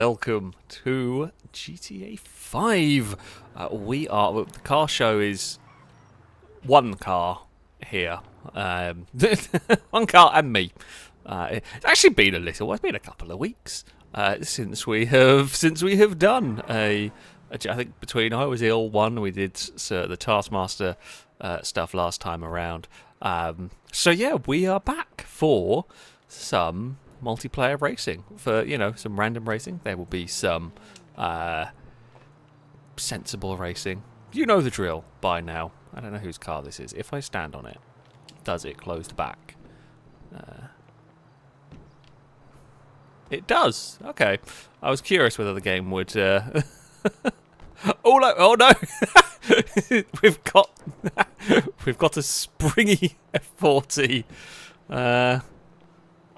Welcome to GTA 5. The car show is one car here. One car and me. It's actually been it's been a couple of weeks since we have done I think between I was ill one, we did the Taskmaster stuff last time around. So yeah, we are back for some multiplayer racing, for some random racing. There will be some sensible racing. You know the drill by now. I don't know whose car this is. If I stand on it, does it close the back? It does. Okay. I was curious whether the game would oh no. we've got a springy F40.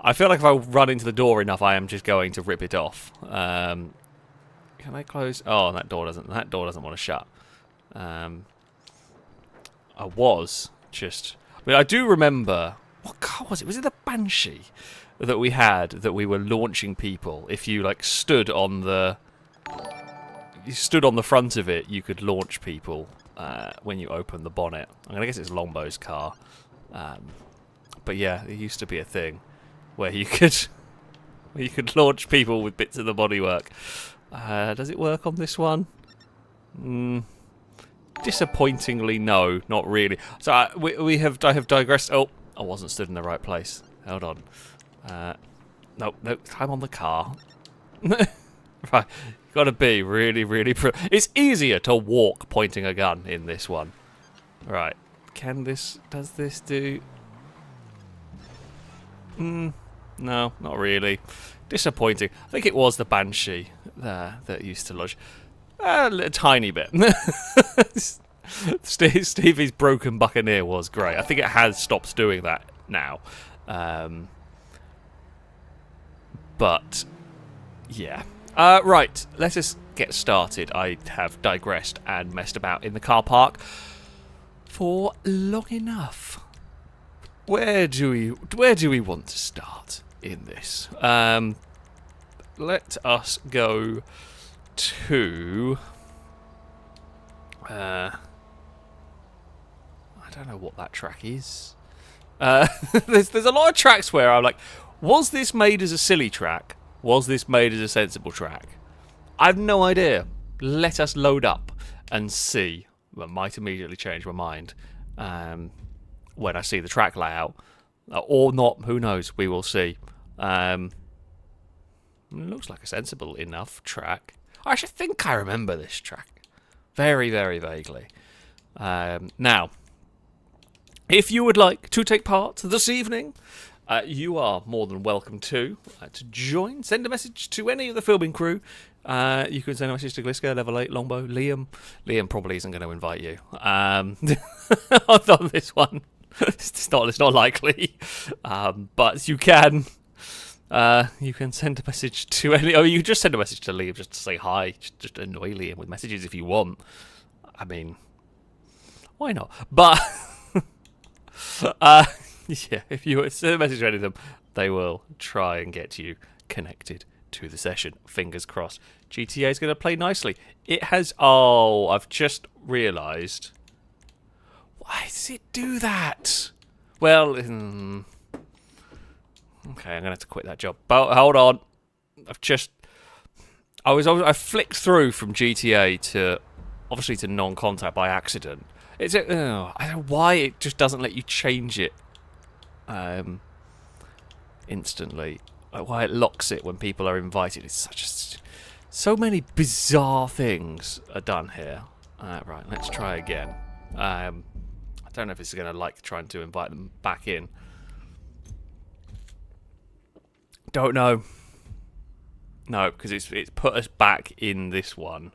I feel like if I run into the door enough, I am just going to rip it off. Can I close? Oh, that door doesn't want to shut. I do remember, what car was it? Was it the Banshee that we had that we were launching people? If you stood on the front of it, you could launch people when you open the bonnet. I'm gonna guess it's Longbow's car. But yeah, it used to be a thing where you could launch people with bits of the bodywork. Does it work on this one? Disappointingly, no, not really. So I have digressed. Oh, I wasn't stood in the right place. Hold on. No, I'm on the car. Right, gotta be really, really. It's easier to walk pointing a gun in this one. Right, does this do? No, not really. Disappointing. I think it was the Banshee that used to lodge. A tiny bit. Stevie's broken Buccaneer was great. I think it has stopped doing that now. But, yeah. Right, let us get started. I have digressed and messed about in the car park for long enough. Where do we want to start in this? Let us go to I don't know what that track is. There's a lot of tracks where I'm like, was this made as a silly track? Was this made as a sensible track? I have no idea. Let us load up and see. I might immediately change my mind when I see the track layout. Or not, who knows, we will see. Looks like a sensible enough track. I actually think I remember this track. Very, very vaguely. Now, if you would like to take part this evening, you are more than welcome to join. Send a message to any of the filming crew. You can send a message to Gliska, Level 8, Longbow, Liam. Liam probably isn't going to invite you on this one. It's not likely. But you can send a message to any. Oh, you can just send a message to Liam just to say hi. Just annoy Liam with messages if you want. I mean, why not? But yeah, if you send a message to any of them, they will try and get you connected to the session. Fingers crossed. GTA is going to play nicely. It has. Oh, I've just realised. Why does it do that? Well, okay, I'm gonna have to quit that job. But hold on, I flicked through from GTA to obviously to non-contact by accident. I don't know why it just doesn't let you change it instantly. Like why it locks it when people are invited. It's so many bizarre things are done here. Right, let's try again. I don't know if it's going to like trying to invite them back in. Don't know. No, because it's put us back in this one.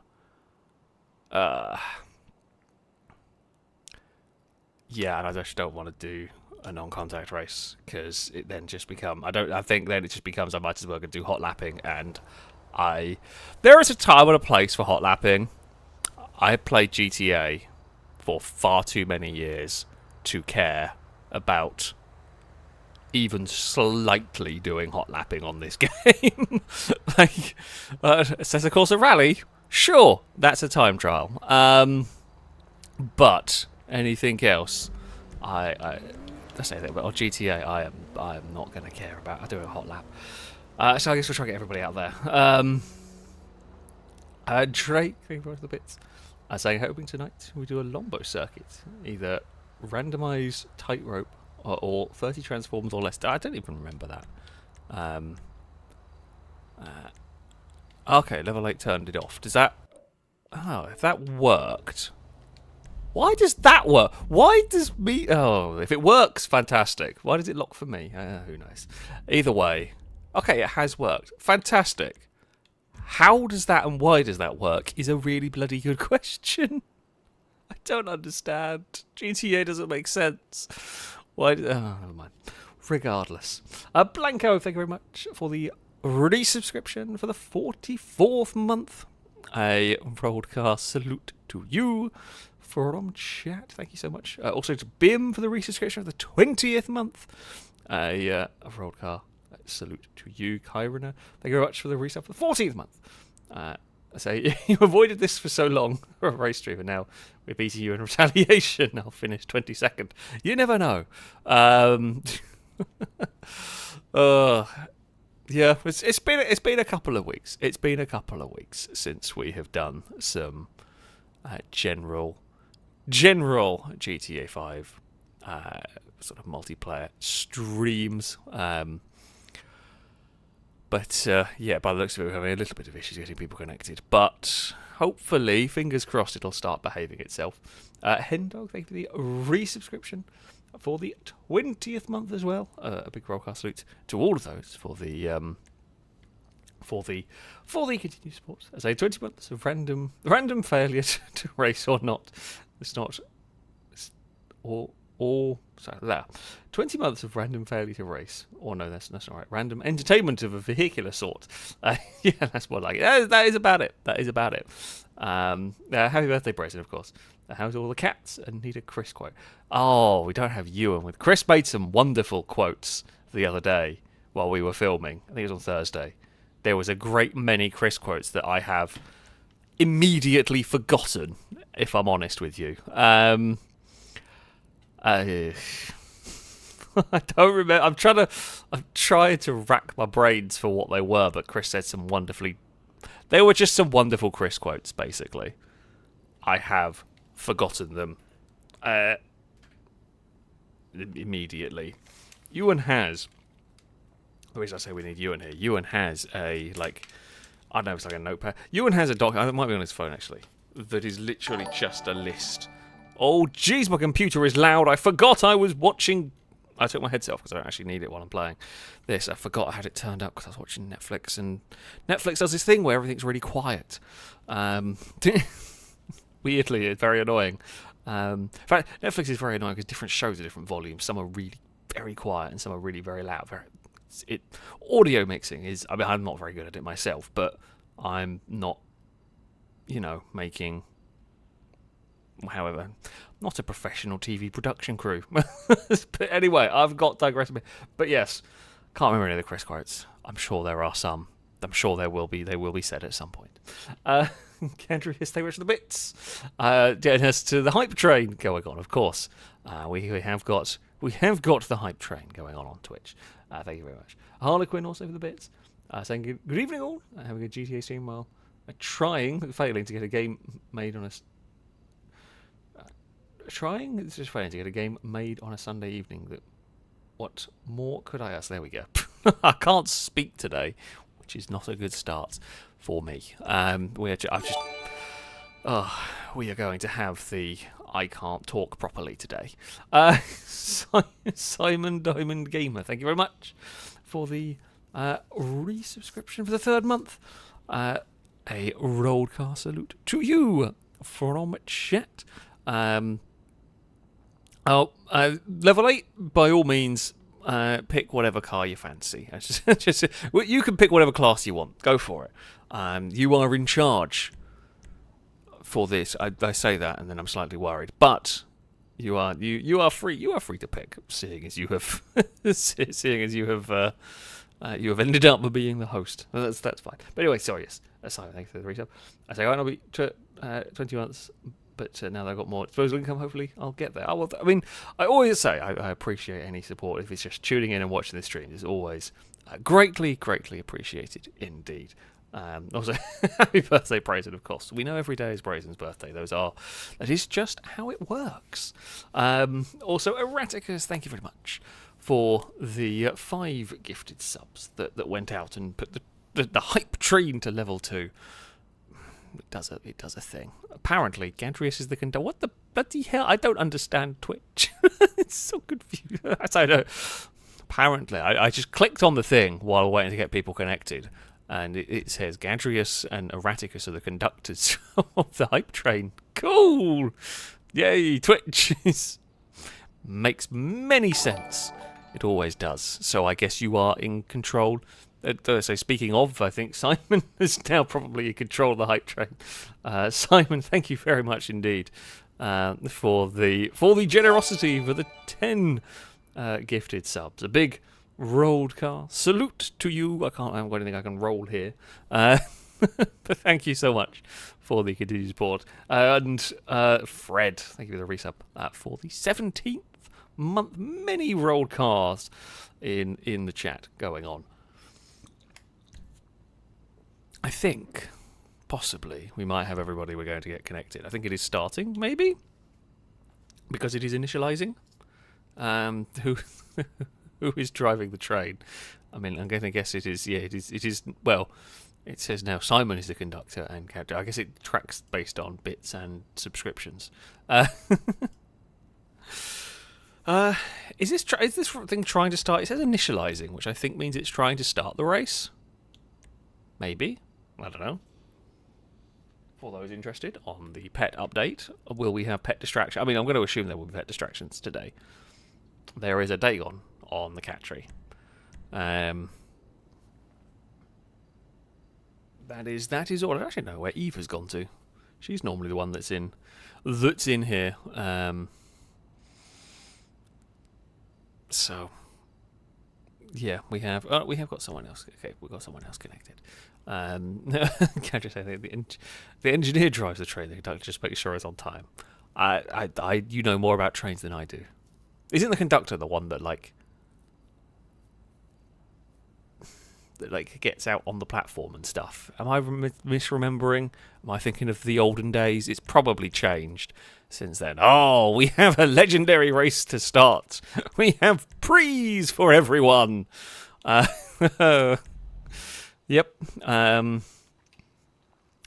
Yeah, and I just don't want to do a non-contact race because it then just become. I think then it just becomes I might as well go do hot lapping, and there is a time and a place for hot lapping. I played GTA for far too many years to care about even slightly doing hot lapping on this game. Like, says of course a rally. Sure, that's a time trial. But anything else, I say that. But on GTA, I am not going to care about. I do a hot lap. So I guess we'll try to get everybody out there. Drake, thank you for the bits. Saying hoping tonight we do a Lombo circuit, either randomised tightrope or 30 transforms or less. I don't even remember that. Okay, level 8 turned it off. Does that... Oh, if that worked... Why does that work? Why does me... Oh, if it works, fantastic. Why does it lock for me? Who knows? Either way. Okay, it has worked. Fantastic. How does that and why does that work is a really bloody good question. I don't understand. GTA doesn't make sense. Why? Oh, never mind. Regardless. Blanco, thank you very much for the resubscription for the 44th month. A broadcast salute to you from chat. Thank you so much. Also to Bim for the resubscription for the 20th month. A broadcast salute to you, Kyrina. Thank you very much for the resub for the 14th month. I say you avoided this for so long for a race stream, and now we're beating you in retaliation. I'll finish 22nd. You never know. Yeah, it's been a couple of weeks. It's been a couple of weeks since we have done some general GTA 5 sort of multiplayer streams. But yeah, by the looks of it, we're having a little bit of issues getting people connected. But hopefully, fingers crossed, it'll start behaving itself. Hendog, thank you for the resubscription for the 20th month as well. A big broadcast salute to all of those for the continued support. As I say, 20 months of random failure to race or not. It's not. Sorry, there. 20 months of random failure to race. Or no, that's not right. Random entertainment of a vehicular sort. Yeah, that's more like it. That is about it. That is about it. Happy birthday, Bryson, of course. How's all the cats? And need a Chris quote. Oh, we don't have Ewan with. Chris made some wonderful quotes the other day while we were filming. I think it was on Thursday. There was a great many Chris quotes that I have immediately forgotten, if I'm honest with you. I don't remember. I'm trying to rack my brains for what they were, but Chris said some wonderfully... They were just some wonderful Chris quotes, basically. I have forgotten them immediately. Ewan has... The reason I say we need Ewan here, Ewan has a, like... I don't know, it's like a notepad. Ewan has a document, it might be on his phone, actually, that is literally just a list. Oh, jeez, my computer is loud. I forgot I was watching... I took my headset off because I don't actually need it while I'm playing this. I forgot I had it turned up because I was watching Netflix, and Netflix does this thing where everything's really quiet. Weirdly, it's very annoying. In fact, Netflix is very annoying because different shows are different volumes. Some are really very quiet and some are really very loud. Audio mixing is... I mean, I'm not very good at it myself, but I'm not, making... However, not a professional TV production crew. But anyway, I've got digressed a bit. But yes, can't remember any of the Chris quotes. I'm sure there are some. I'm sure there will be. They will be said at some point. Kendra, yes, thank you for the bits. Getting us to the hype train going on, of course. We have got the hype train going on Twitch. Thank you very much. Harlequin also for the bits. Saying good evening all. Having a GTA stream while failing to get a game made on a... It's just failing to get a game made on a Sunday evening. What more could I ask? There we go. I can't speak today, which is not a good start for me. We are going to have the I can't talk properly today. Simon Diamond Gamer, thank you very much for the resubscription for the 3rd month. A roadcast salute to you from chat. Level 8, by all means, pick whatever car you fancy. You can pick whatever class you want. Go for it. You are in charge for this. I say that, and then I'm slightly worried. But You are free. You are free to pick, seeing as you have you have ended up being the host. That's fine. But anyway, sorry. Yes, Simon, thanks for the resub. I say I will be 20 months, but now that I've got more disposable income, hopefully I'll get there. I mean, I always say I appreciate any support. If it's just tuning in and watching the stream, is always greatly appreciated indeed. Also, happy birthday, Brazen, of course. We know every day is Brazen's birthday. That is just how it works. Also, Erraticus, thank you very much for the 5 gifted subs that went out and put the hype train to level 2. It does a thing. Apparently, Gandrius is the conductor. What the bloody hell? I don't understand Twitch. It's so confusing. I don't know. Apparently, I just clicked on the thing while waiting to get people connected. And it says Gandrius and Erraticus are the conductors of the hype train. Cool! Yay, Twitch makes many sense. It always does. So I guess you are in control. So speaking of, I think Simon is now probably in control of the hype train. Simon, thank you very much indeed for the generosity for the 10 gifted subs. A big rolled car. Salute to you. I haven't got anything I can roll here. But thank you so much for the continued support. And Fred, thank you for the resub for the 17th month. Many rolled cars in the chat going on. I think possibly we might have everybody we're going to get connected. I think it is starting, maybe, because it is initializing. Who is driving the train? I mean, I'm going to guess it is. Yeah, it is. Well, it says now Simon is the conductor and character. I guess it tracks based on bits and subscriptions. Is this thing trying to start? It says initializing, which I think means it's trying to start the race. Maybe. I don't know. For those interested on the pet update, will we have pet distraction? I mean, I'm going to assume there will be pet distractions today. There is a Dagon on the cat tree. That is all. I don't actually know where Eve has gone to. She's normally the one that's in here. So yeah, we have got someone else. Okay, we've got someone else connected. Can I just say the engineer drives the train. The conductor just makes sure it's on time. You know more about trains than I do. Isn't the conductor the one that gets out on the platform and stuff? Am I misremembering? Am I thinking of the olden days? It's probably changed since then. Oh, we have a legendary race to start. We have prees for everyone. Yep.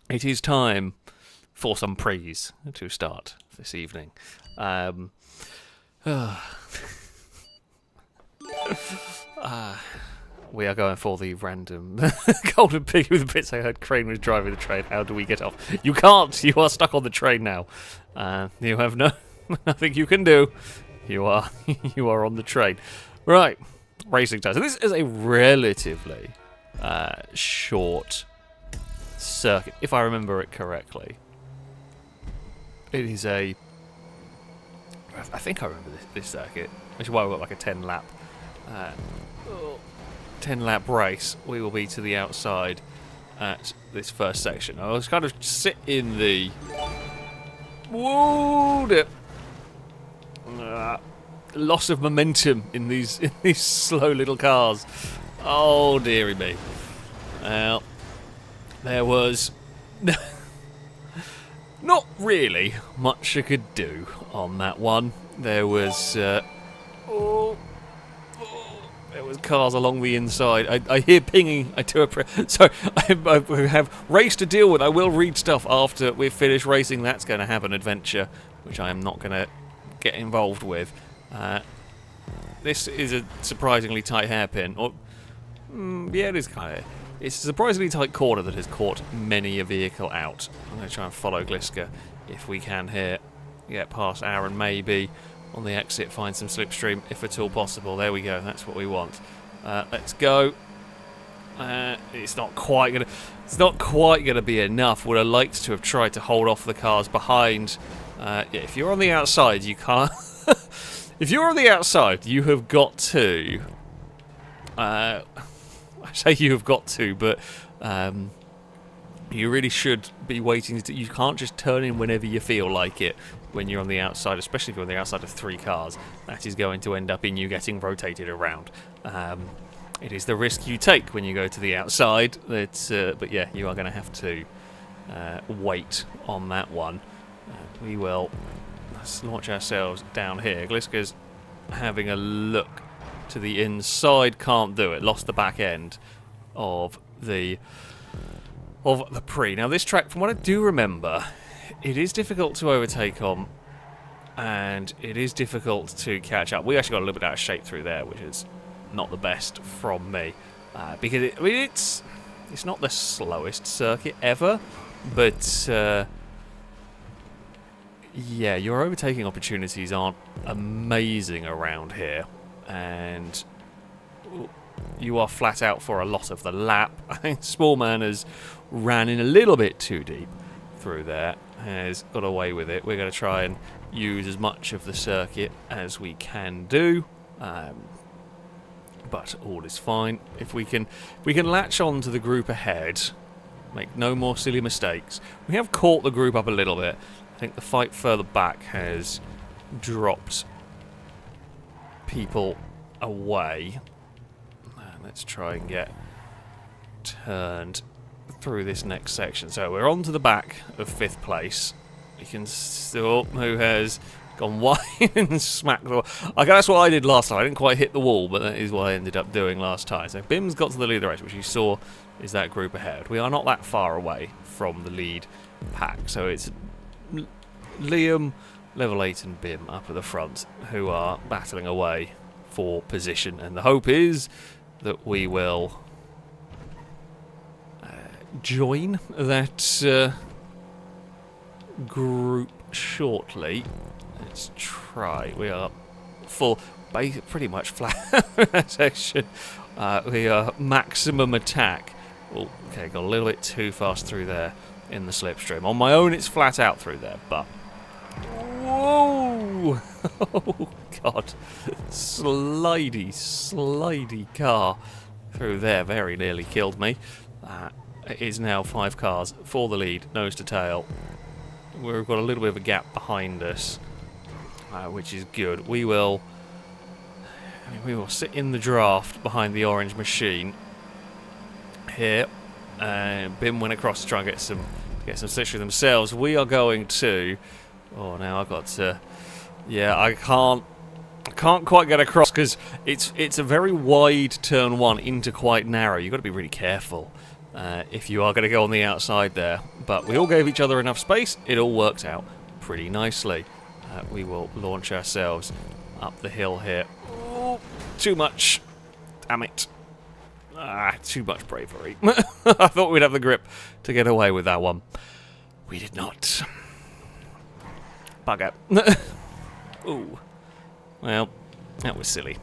It is time for some prees to start this evening. We are going for the random golden pig with the bits I heard Crane was driving the train. How do we get off? You can't! You are stuck on the train now. You have nothing you can do. You are on the train. Right. Racing time. So this is a relatively short circuit, if I remember it correctly. It is I think I remember this circuit, which is why we've got like a 10 lap race. We will be to the outside at this first section. I was kind of sit in the loss of momentum in these slow little cars. Oh dearie me. Well, there was not really much I could do on that one. There was there was cars along the inside. I hear pinging. So I have race to deal with. I will read stuff after we've finished racing. That's going to have an adventure, which I am not going to get involved with. This is a surprisingly tight hairpin. Yeah, it is kind of. It's a surprisingly tight corner that has caught many a vehicle out. I'm going to try and follow Gliska if we can here. Get past Aaron, maybe. On the exit, find some slipstream, if at all possible. There we go. That's what we want. Let's go. It's not quite gonna be enough. Would have liked to have tried to hold off the cars behind. Yeah, if you're on the outside, you can't... If you're on the outside, you have got to... I say you have got to, but you really should be waiting. You can't just turn in whenever you feel like it when you're on the outside, especially if you're on the outside of 3 cars. That is going to end up in you getting rotated around. It is the risk you take when you go to the outside. But yeah, you are going to have to wait on that one. We will... Let's launch ourselves down here. Gliska's having a look to the inside. Can't do it. Lost the back end of the pre. Now this track, from what I do remember, it is difficult to overtake on, and it is difficult to catch up. We actually got a little bit out of shape through there, which is not the best from me, because it's not the slowest circuit ever, but yeah, your overtaking opportunities aren't amazing around here, and you are flat out for a lot of the lap. I think Smallman has ran in a little bit too deep through there, has got away with it. We're going to try and use as much of the circuit as we can do, but all is fine. If we can latch on to the group ahead, make no more silly mistakes. We have caught the group up a little bit. I think the fight further back has dropped people away. Let's try and get turned through this next section. So we're on to the back of 5th place. You can still... Who has gone wide and smacked the wall. Okay, that's what I did last time. I didn't quite hit the wall, but that is what I ended up doing last time. So Bim's got to the lead of the race, which you saw is that group ahead. We are not that far away from the lead pack. So it's Liam, Level 8 and Bim up at the front who are battling away for position. And the hope is that we will join that group shortly. Let's try. We are full, pretty much flat section. We are maximum attack. Oh, okay, got a little bit too fast through there in the slipstream. On my own, it's flat out through there, but... Whoa! Oh, God. Slidey car through there. Very nearly killed me. It is now 5 cars for the lead, nose to tail. We've got a little bit of a gap behind us, which is good. We will sit in the draft behind the orange machine here. Bim went across to try and get some slipstream themselves. We are going to... Oh, now I've got to... Yeah, I can't quite get across because it's a very wide turn 1 into quite narrow. You've got to be really careful if you are going to go on the outside there. But we all gave each other enough space. It all worked out pretty nicely. We will launch ourselves up the hill here. Oh, too much. Damn it. Too much bravery. I thought we'd have the grip to get away with that one. We did not. Bugger. Ooh. Well, that was silly.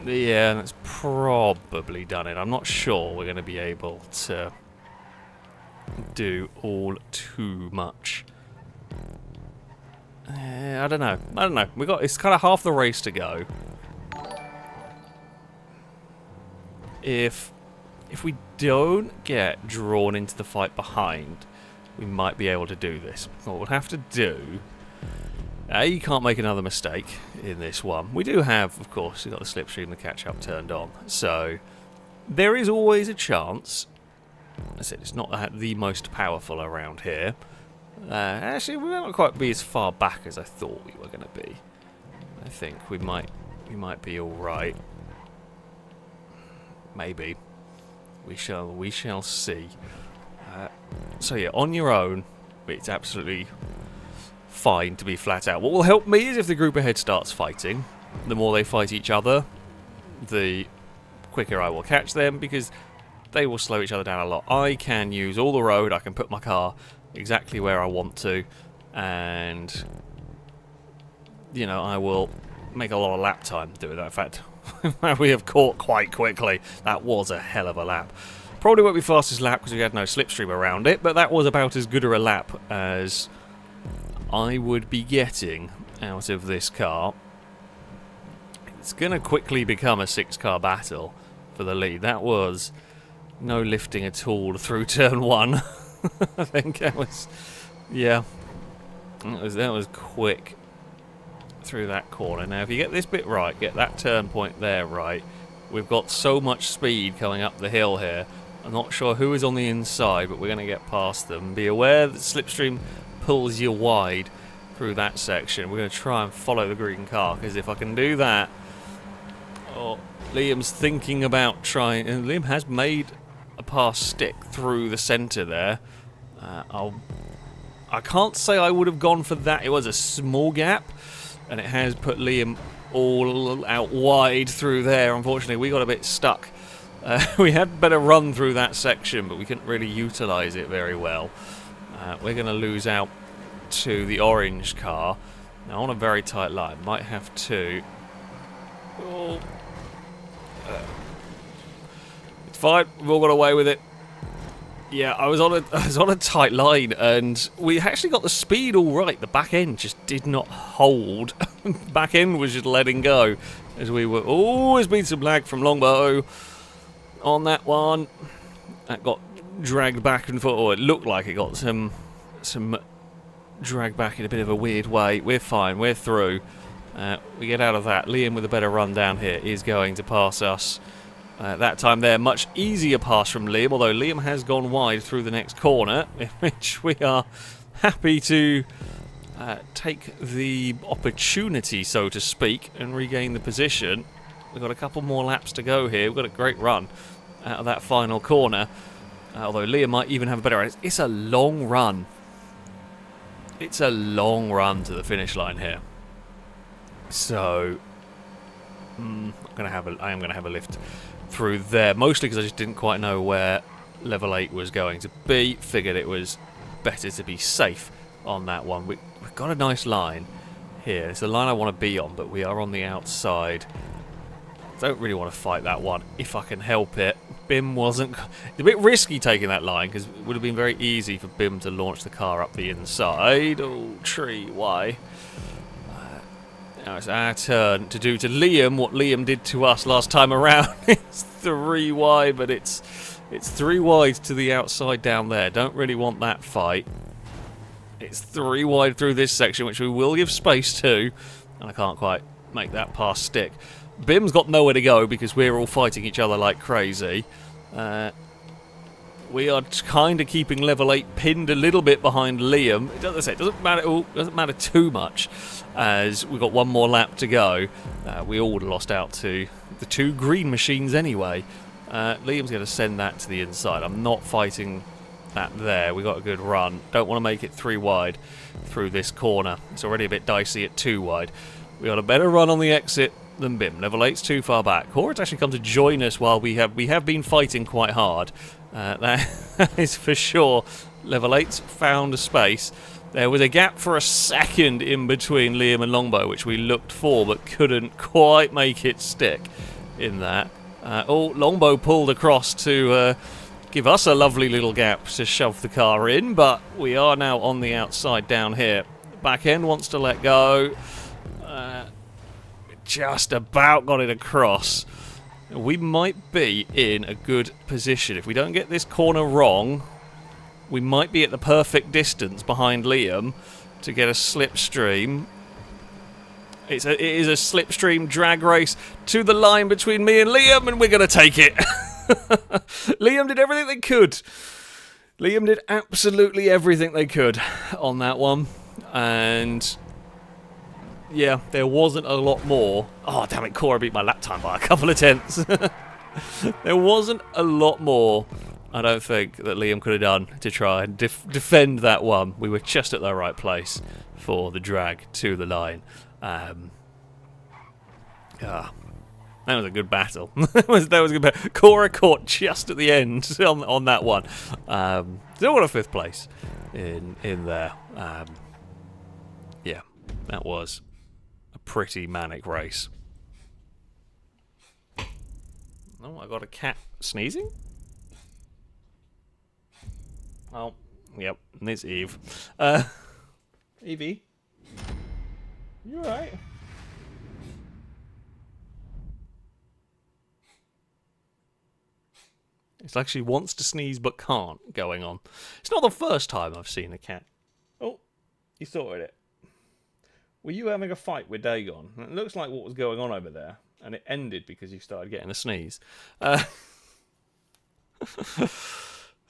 Yeah, that's probably done it. I'm not sure we're going to be able to do all too much. I don't know. It's kind of half the race to go. If we don't get drawn into the fight behind, we might be able to do this. What we'll have to do... you can't make another mistake in this one. We do have, of course, we've got the slipstream and the catch-up turned on. So, there is always a chance. As I said, it's not the most powerful around here. Actually, we won't quite be as far back as I thought we were going to be. I think we might be alright. Maybe. We shall see. So yeah, on your own, it's absolutely fine to be flat out. What will help me is if the group ahead starts fighting. The more they fight each other, the quicker I will catch them, because they will slow each other down a lot. I can use all the road, I can put my car exactly where I want to, and you know, I will make a lot of lap time doing that. In fact, we have caught quite quickly. That was a hell of a lap. Probably won't be fastest lap because we had no slipstream around it, but that was about as good a lap as I would be getting out of this car. It's going to quickly become a 6-car battle for the lead. That was no lifting at all through turn 1. I think that was, yeah, that was quick through that corner. Now, if you get this bit right, get that turn point there right, we've got so much speed coming up the hill here. I'm not sure who is on the inside, but we're going to get past them. Be aware that slipstream pulls you wide through that section. We're going to try and follow the green car, because if I can do that... Oh, Liam's thinking about trying... And Liam has made a pass stick through the centre there. I can't say I would have gone for that. It was a small gap, and it has put Liam all out wide through there. Unfortunately, we got a bit stuck. We had better run through that section, but we couldn't really utilise it very well. We're going to lose out to the orange car. Now, on a very tight line, might have to... Oh. It's fine. We've all got away with it. Yeah, I was on a tight line, and we actually got the speed all right. The back end just did not hold. Back end was just letting go as we were. Oh, there's been some lag from Longbow on that one. That got dragged back and forth. Or it looked like it got some drag back in a bit of a weird way. We're fine. We're through. We get out of that. Liam with a better run down here is going to pass us. That time there, much easier pass from Liam, although Liam has gone wide through the next corner, in which we are happy to take the opportunity, so to speak, and regain the position. We've got a couple more laps to go here. We've got a great run out of that final corner, although Liam might even have a better run. It's a long run. It's a long run to the finish line here. So, I am going to have a lift through there, mostly because I just didn't quite know where level 8 was going to be. Figured it was better to be safe on that one. We've got a nice line here. It's the line I want to be on, but we are on the outside. Don't really want to fight that one if I can help it. Bim wasn't... It's a bit risky taking that line, because it would have been very easy for Bim to launch the car up the inside. Oh, tree, why? Now it's our turn to do to Liam what Liam did to us last time around. It's 3 wide, but it's 3 wide to the outside down there. Don't really want that fight. It's 3 wide through this section, which we will give space to. And I can't quite make that pass stick. Bim's got nowhere to go because we're all fighting each other like crazy. We are kind of keeping level 8 pinned a little bit behind Liam. It doesn't matter too much, as we've got one more lap to go. We all lost out to the 2 green machines anyway. Liam's going to send that to the inside. I'm not fighting that there. We got a good run. Don't want to make it 3 wide through this corner. It's already a bit dicey at 2 wide. We got a better run on the exit than Bim. Level 8's too far back. Horrid's actually come to join us while we have been fighting quite hard. That is for sure. Level 8's found a space. There was a gap for a second in between Liam and Longbow, which we looked for but couldn't quite make it stick in that. Longbow pulled across to give us a lovely little gap to shove the car in, but we are now on the outside down here. Back end wants to let go. Just about got it across. We might be in a good position. If we don't get this corner wrong, we might be at the perfect distance behind Liam to get a slipstream. It is a slipstream drag race to the line between me and Liam, and we're going to take it. Liam did everything they could. Liam did absolutely everything they could on that one. And... yeah, there wasn't a lot more. Oh, damn it, Cora beat my lap time by a couple of tenths. There wasn't a lot more, I don't think, that Liam could have done to try and defend that one. We were just at the right place for the drag to the line. That was a good battle. that was a good battle. Cora caught just at the end on that one. Still got a 5th place in there. Yeah, that was a pretty manic race. Oh, I got a cat sneezing? Oh, yep, and it's Eve. Evie, you alright? It's like she wants to sneeze but can't going on. It's not the first time I've seen a cat. Oh, you sorted it. Were you having a fight with Dagon? It looks like what was going on over there, and it ended because you started getting a sneeze.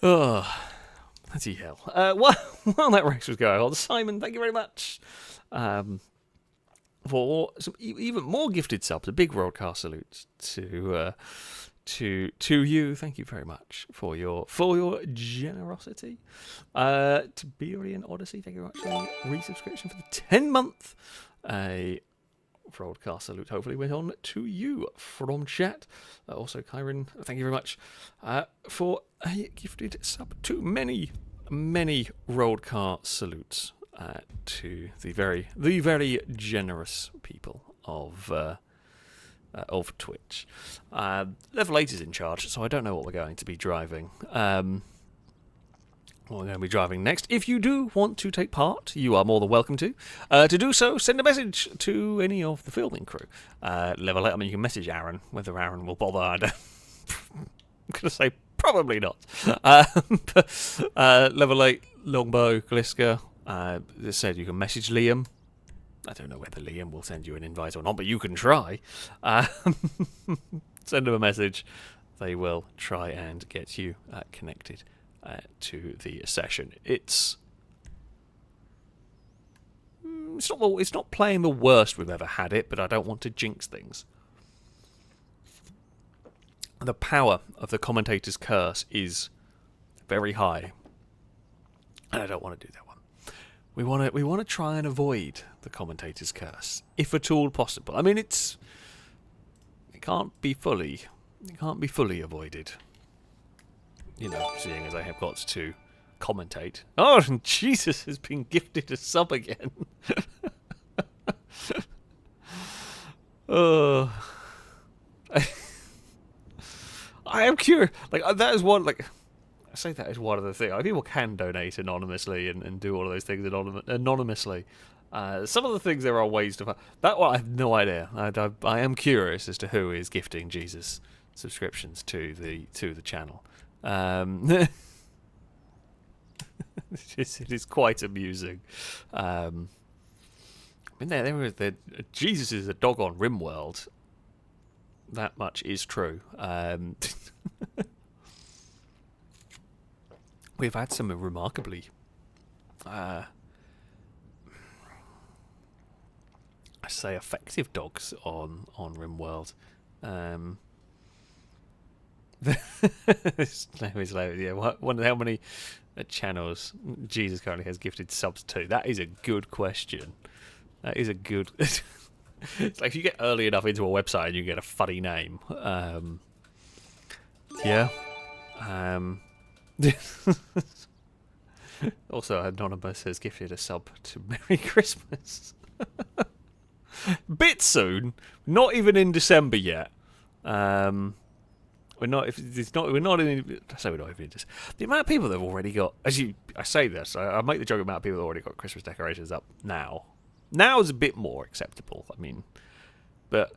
Oh, bloody hell. While that race was going on, Simon, thank you very much for some even more gifted subs. A big broadcast salute to you. Thank you very much for your generosity. Tiberian Odyssey, thank you very much for resubscription for the 10-month. A broadcast salute hopefully went on to you from chat. Also, Kyron, thank you very much for a gifted sub. Too many broadcast salutes to the very generous people of Twitch. Level 8 is in charge, so I don't know what we're going to be driving. What we're going to be driving next. If you do want to take part, you are more than welcome to. To do so, send a message to any of the filming crew. Level 8, I mean, you can message Aaron. Whether Aaron will bother, I'm going to say probably not. Level 8, Longbow, Gliska. As I said, you can message Liam. I don't know whether Liam will send you an invite or not, but you can try. Send them a message. They will try and get you connected to the session. It's not playing the worst we've ever had it, but I don't want to jinx things. The power of the commentator's curse is very high, and I don't want to do that one. We want to try and avoid the commentator's curse, if at all possible. I mean, it can't be fully avoided. You know, seeing as I have got to commentate. Oh, and Jesus has been gifted a sub again. Oh, I am curious. Like that is one. Like I say, that is one of the things. Like, people can donate anonymously and do all of those things anonymously. Some of the things there are ways to. That one I have no idea. I am curious as to who is gifting Jesus subscriptions to the channel. It is quite amusing. I mean, there Jesus is a dog on RimWorld. That much is true. We've had some remarkably, I say, effective dogs on RimWorld. This name is low. Yeah, wonder how many channels Jesus currently has gifted subs to. That is a good question. That is a good. It's like if you get early enough into a website and you get a funny name. Yeah. Also, Anonymous has gifted a sub to Merry Christmas. Bit soon. Not even in December yet. We're not in. I say we're not even in this. The amount of people that have already got. I say this. I make the joke about people that have already got Christmas decorations up now. Now is a bit more acceptable. I mean, but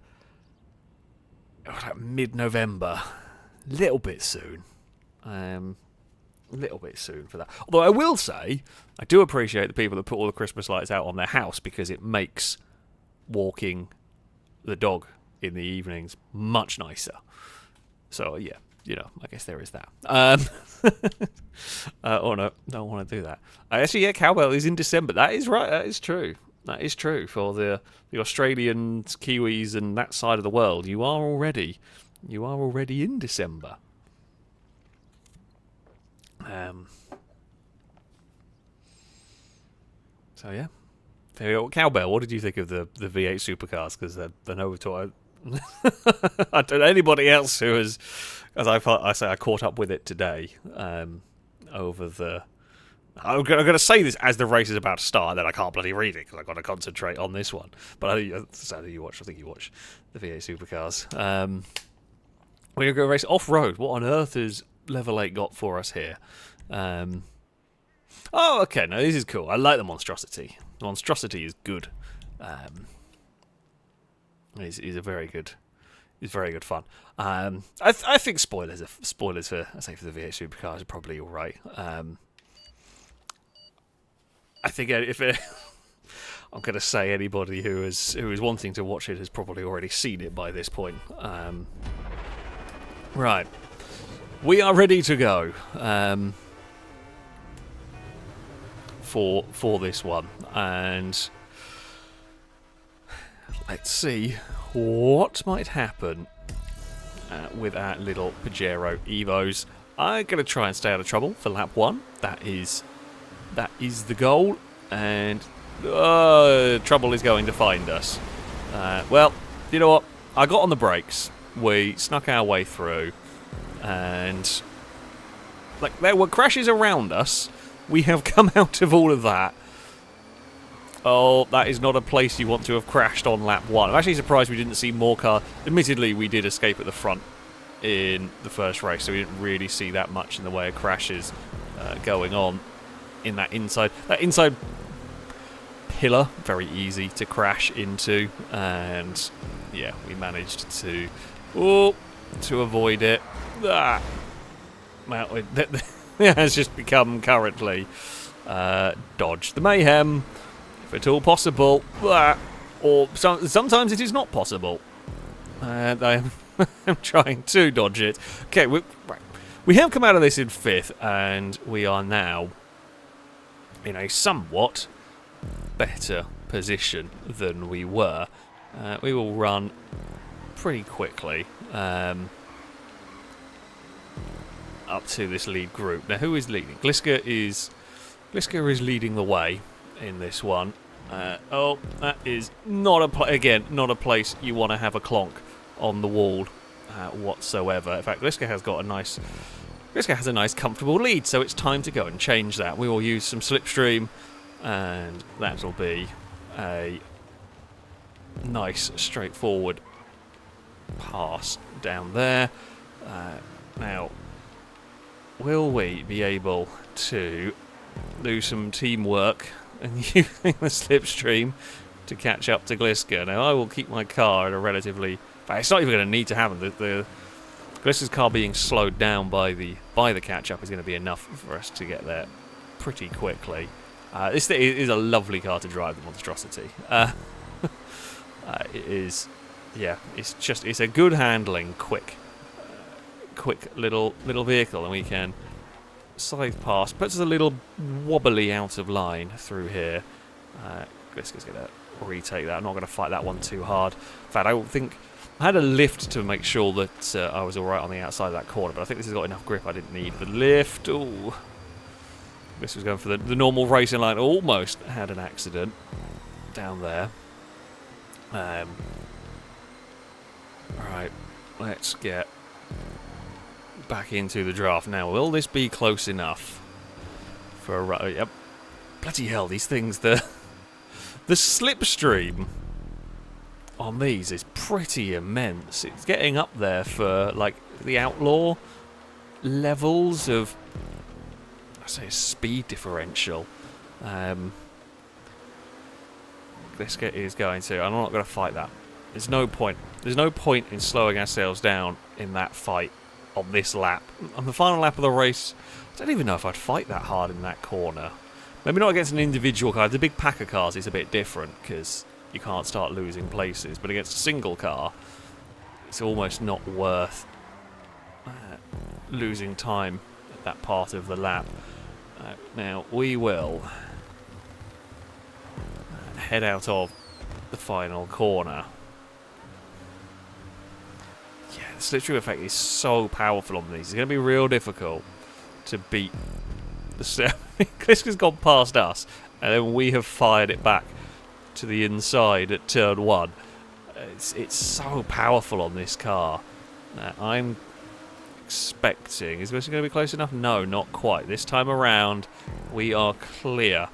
like mid-November, little bit soon. Little bit soon for that. Although I will say, I do appreciate the people that put all the Christmas lights out on their house because it makes walking the dog in the evenings much nicer. So yeah, I guess there is that. Oh no, don't want to do that. Actually, yeah, cowbell is in December. That is right. That is true. That is true for the Australians, Kiwis, and that side of the world. You are already in December. So yeah, there you go. Cowbell, what did you think of the V8 supercars? Because I know we've talked. I don't know anybody else who has, as I caught up with it today. Over the, I'm going to say this as the race is about to start, then I can't bloody read it because I've got to concentrate on this one. But I think you watch the V8 supercars. We're going to go race off road. What on earth has Level 8 got for us here? Oh, okay. No, this is cool. I like the monstrosity. The monstrosity is good. Is a very good. It's very good fun. I think spoilers for I say for the VH supercars are probably all right. I think if I'm going to say anybody who is wanting to watch it has probably already seen it by this point. Right, we are ready to go for this one, and let's see what might happen with our little Pajero Evos. I'm going to try and stay out of trouble for lap 1. That is the goal, and trouble is going to find us. Well, you know what? I got on the brakes. We snuck our way through, and like there were crashes around us. We have come out of all of that. Oh, that is not a place you want to have crashed on lap 1. I'm actually surprised we didn't see more cars. Admittedly, we did escape at the front in the first race, so we didn't really see that much in the way of crashes going on in that inside. That inside pillar, very easy to crash into, and yeah, we managed to avoid it. Well, it has just become currently dodge the mayhem. If at all possible, or sometimes it is not possible. And I'm trying to dodge it. Okay, we have come out of this in 5th, and we are now in a somewhat better position than we were. We will run pretty quickly up to this lead group. Now, who is leading? Gliska is leading the way in this one. That is not a place you want to have a clonk on the wall whatsoever. In fact, Gliska has a nice comfortable lead, so it's time to go and change that. We will use some slipstream, and that'll be a nice straightforward pass down there. Now, will we be able to do some teamwork and using the slipstream to catch up to Gliska? Now, I will keep my car at a relatively... It's not even going to need to happen. The Gliska's car being slowed down by the catch-up is going to be enough for us to get there pretty quickly. This is a lovely car to drive, the Monstrosity. It is... Yeah, it's a good handling, quick little vehicle, and we can scythe past. Puts us a little wobbly out of line through here. Gliska's going to retake that. I'm not going to fight that one too hard. In fact, I think I had a lift to make sure that I was alright on the outside of that corner, but I think this has got enough grip. I didn't need the lift. Ooh. This was going for the normal racing line. Almost had an accident down there. Alright, let's get back into the draft. Now, will this be close enough for a run? Yep. Bloody hell, these things, the slipstream on these is pretty immense. It's getting up there for, like, the outlaw levels of, I say, speed differential. This is going to... I'm not going to fight that. There's no point. There's no point in slowing ourselves down in that fight on this lap. On the final lap of the race, I don't even know if I'd fight that hard in that corner. Maybe not against an individual car. The big pack of cars is a bit different because you can't start losing places. But against a single car, it's almost not worth losing time at that part of the lap. Now, we will head out of the final corner. Yeah, the slipstream effect is so powerful on these. It's going to be real difficult to beat the set. Gliska's gone past us, and then we have fired it back to the inside at turn 1. It's so powerful on this car. I'm expecting... Is this going to be close enough? No, not quite. This time around, we are clear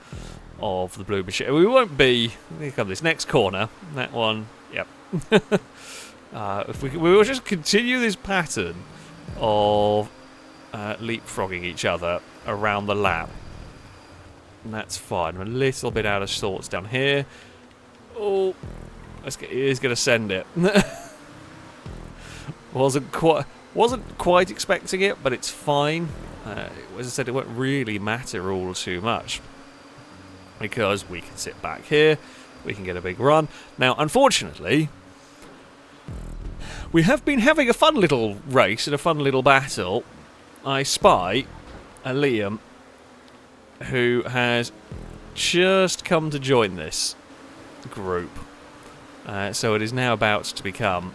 of the blue machine. We won't be... Here comes this next corner. That one, yep. If we will just continue this pattern of leapfrogging each other around the lap, And that's fine. I'm a little bit out of sorts down here. Oh, he's going to send it. Wasn't quite expecting it, but it's fine. As I said, it won't really matter all too much because we can sit back here, we can get a big run. Now, unfortunately, we have been having a fun little race and a fun little battle. I spy a Liam who has just come to join this group. So it is now about to become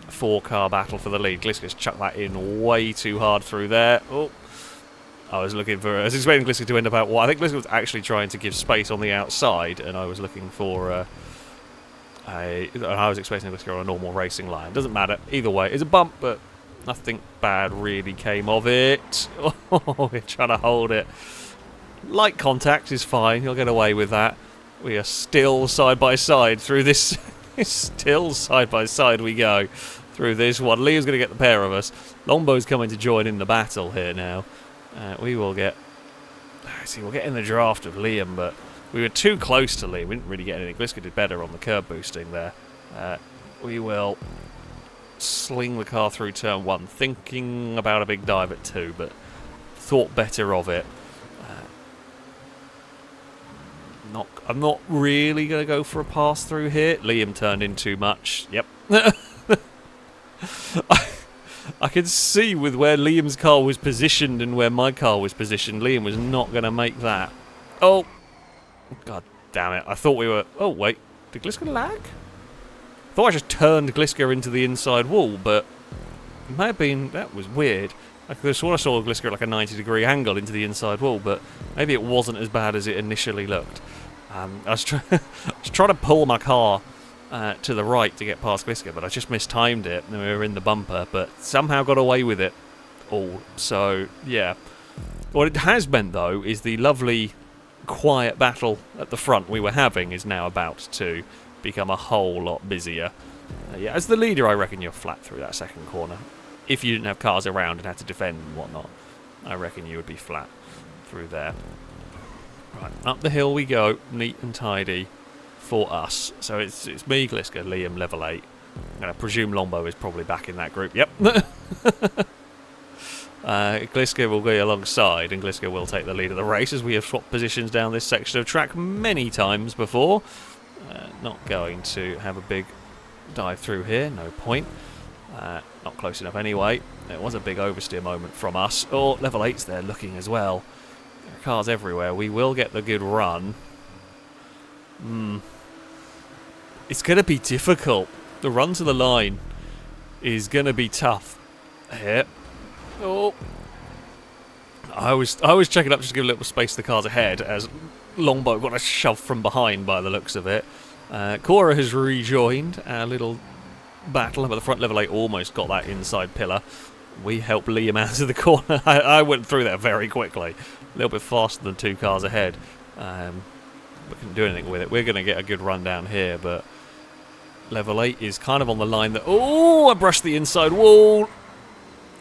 a 4-car battle for the lead. Gliska's chucked that in way too hard through there. Oh, I was expecting Gliska to end up out. Well, I think Gliska was actually trying to give space on the outside, and I was looking for I was expecting Gliska on a normal racing line. Doesn't matter either way. It's a bump, but nothing bad really came of it. Oh, we're trying to hold it. Light contact is fine. He'll get away with that. We are still side by side through this. Still side by side we go through this one. Liam's going to get the pair of us. Longbow's coming to join in the battle here now. We will get... we'll get in the draft of Liam, but we were too close to Liam. We didn't really get anything. Gliska did better on the curb boosting there. We will sling the car through turn 1, thinking about a big dive at 2, but thought better of it. I'm not really going to go for a pass through here. Liam turned in too much. Yep. I can see with where Liam's car was positioned and where my car was positioned, Liam was not going to make that. Oh! God damn it. I thought we were... Oh, wait. Did Gliska lag? I thought I just turned Gliska into the inside wall, but it may have been... That was weird. I could have sworn I saw Gliska at like a 90-degree angle into the inside wall, but maybe it wasn't as bad as it initially looked. I was trying to pull my car to the right to get past Gliska, but I just mistimed it, and we were in the bumper, but somehow got away with it all. So, yeah. What it has meant, though, is the lovely, quiet battle at the front we were having is now about to become a whole lot busier. Yeah, as the leader, I reckon you're flat through that second corner. If you didn't have cars around and had to defend and whatnot, I reckon you would be flat through there. Right, up the hill we go, neat and tidy for us. So it's me, Gliska, Liam, level 8. And I presume Longbow is probably back in that group. Yep. Gliska will be alongside, and Gliska will take the lead of the race, as we have swapped positions down this section of track many times before. Not going to have a big dive through here, no point. Not close enough anyway. It was a big oversteer moment from us. Oh, level 8's there looking as well. There are cars everywhere. We will get the good run. It's going to be difficult. The run to the line is going to be tough here. Oh, I was checking up just to give a little space to the cars ahead, as Longbow got a shove from behind by the looks of it. Cora has rejoined our little battle, but the front level 8 almost got that inside pillar. We helped Liam out of the corner. I went through there very quickly, a little bit faster than 2 cars ahead. We couldn't do anything with it. We're going to get a good run down here, but level 8 is kind of on the line that... Oh, I brushed the inside wall,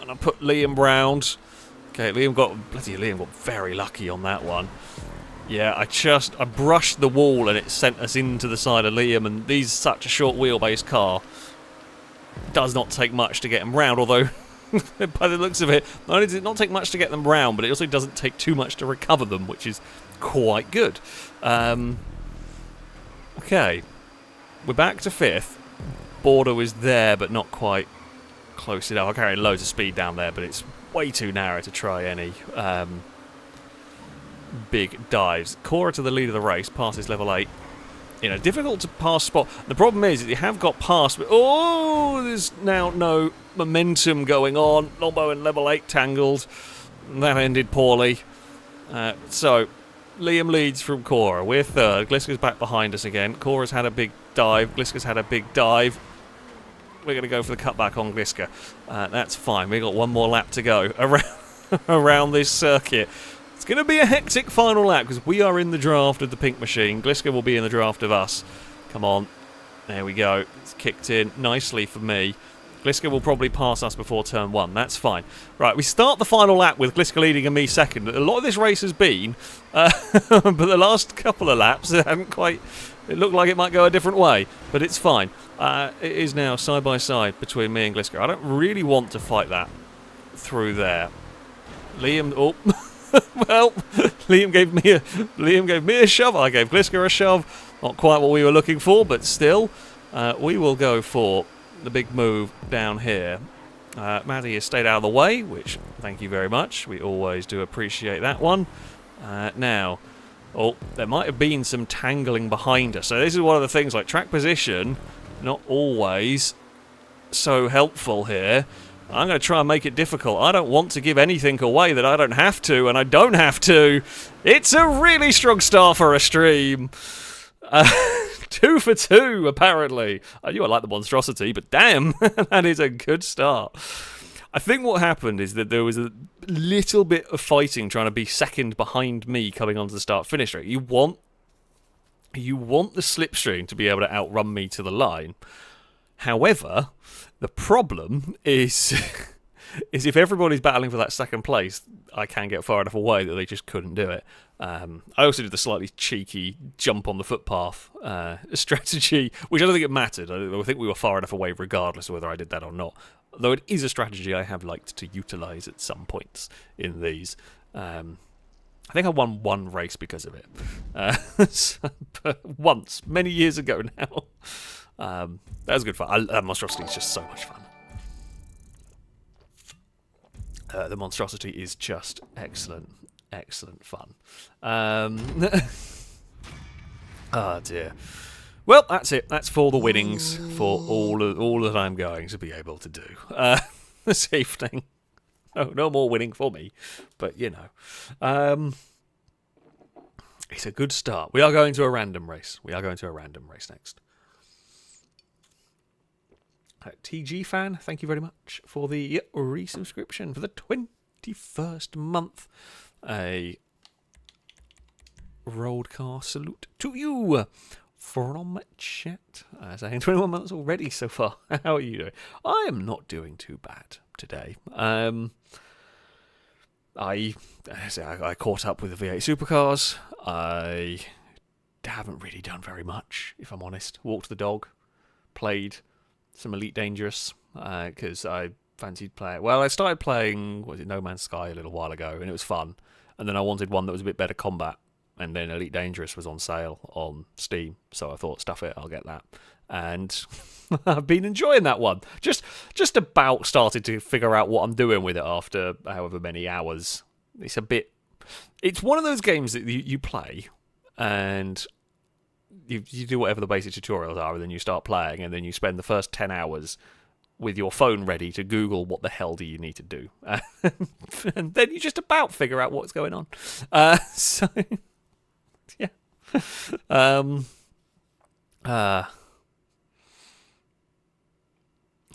and I put Liam round. Okay, Liam got very lucky on that one. Yeah, I brushed the wall and it sent us into the side of Liam, and he's such a short wheelbase car. It does not take much to get him round, although by the looks of it, not only does it not take much to get them round, but it also doesn't take too much to recover them, which is quite good. Okay, we're back to 5th. Border was there, but not quite close enough. I'm carrying loads of speed down there, but it's way too narrow to try any big dives. Cora to the lead of the race, passes level 8. In a difficult to pass spot. The problem is that you have got past, but oh, there's now no momentum going on. Longbow and level 8 tangled. That ended poorly. So, Liam leads from Cora. We're 3rd. Gliska's back behind us again. Cora's had a big dive. Gliska's had a big dive. We're going to go for the cutback on Gliska. That's fine. We've got one more lap to go around this circuit. It's going to be a hectic final lap because we are in the draft of the pink machine. Gliska will be in the draft of us. Come on. There we go. It's kicked in nicely for me. Gliska will probably pass us before turn 1. That's fine. Right, we start the final lap with Gliska leading and me second. A lot of this race has been, but the last couple of laps it hadn't quite. It looked like it might go a different way, but it's fine. It is now side by side between me and Gliska. I don't really want to fight that through there. Liam, oh, well, Liam gave me a shove. I gave Gliska a shove. Not quite what we were looking for, but still, we will go for the big move down here. Maddie has stayed out of the way, which thank you very much. We always do appreciate that one. Now, oh, there might have been some tangling behind us. So this is one of the things, like track position, not always so helpful here. I'm going to try and make it difficult. I don't want to give anything away that I don't have to, and I don't have to. It's a really strong start for a stream. 2 for 2, apparently. I knew I liked the monstrosity, but damn, that is a good start. I think what happened is that there was a little bit of fighting trying to be second behind me coming onto the start-finish straight. You want the slipstream to be able to outrun me to the line. However, the problem is is if everybody's battling for that second place, I can get far enough away that they just couldn't do it. I also did the slightly cheeky jump on the footpath strategy, which I don't think it mattered. I think we were far enough away regardless of whether I did that or not. Though it is a strategy I have liked to utilise at some points in these. I think I won one race because of it. But once, many years ago now. That was good fun. Monstrosity is just so much fun. The monstrosity is just excellent fun. Oh dear. Well, that's it. That's for the winnings for all that I'm going to be able to do this evening. No more winning for me, but you know, it's a good start. We are going to a random race. Next. TG fan, thank you very much for the resubscription for the 21st month. A roadcar salute to you from chat. Saying 21 months already so far. How are you doing? I am not doing too bad today. I caught up with the V8 supercars. I haven't really done very much, if I'm honest. Walked the dog, played some Elite Dangerous, because I fancied playing. Well, I started playing, No Man's Sky a little while ago, and it was fun. And then I wanted one that was a bit better combat. And then Elite Dangerous was on sale on Steam, so I thought, stuff it, I'll get that. And I've been enjoying that one. Just about started to figure out what I'm doing with it after however many hours. It's one of those games that you play, and you do whatever the basic tutorials are, and then you start playing, and then you spend the first 10 hours with your phone ready to Google what the hell do you need to do. And then you just about figure out what's going on. So, yeah.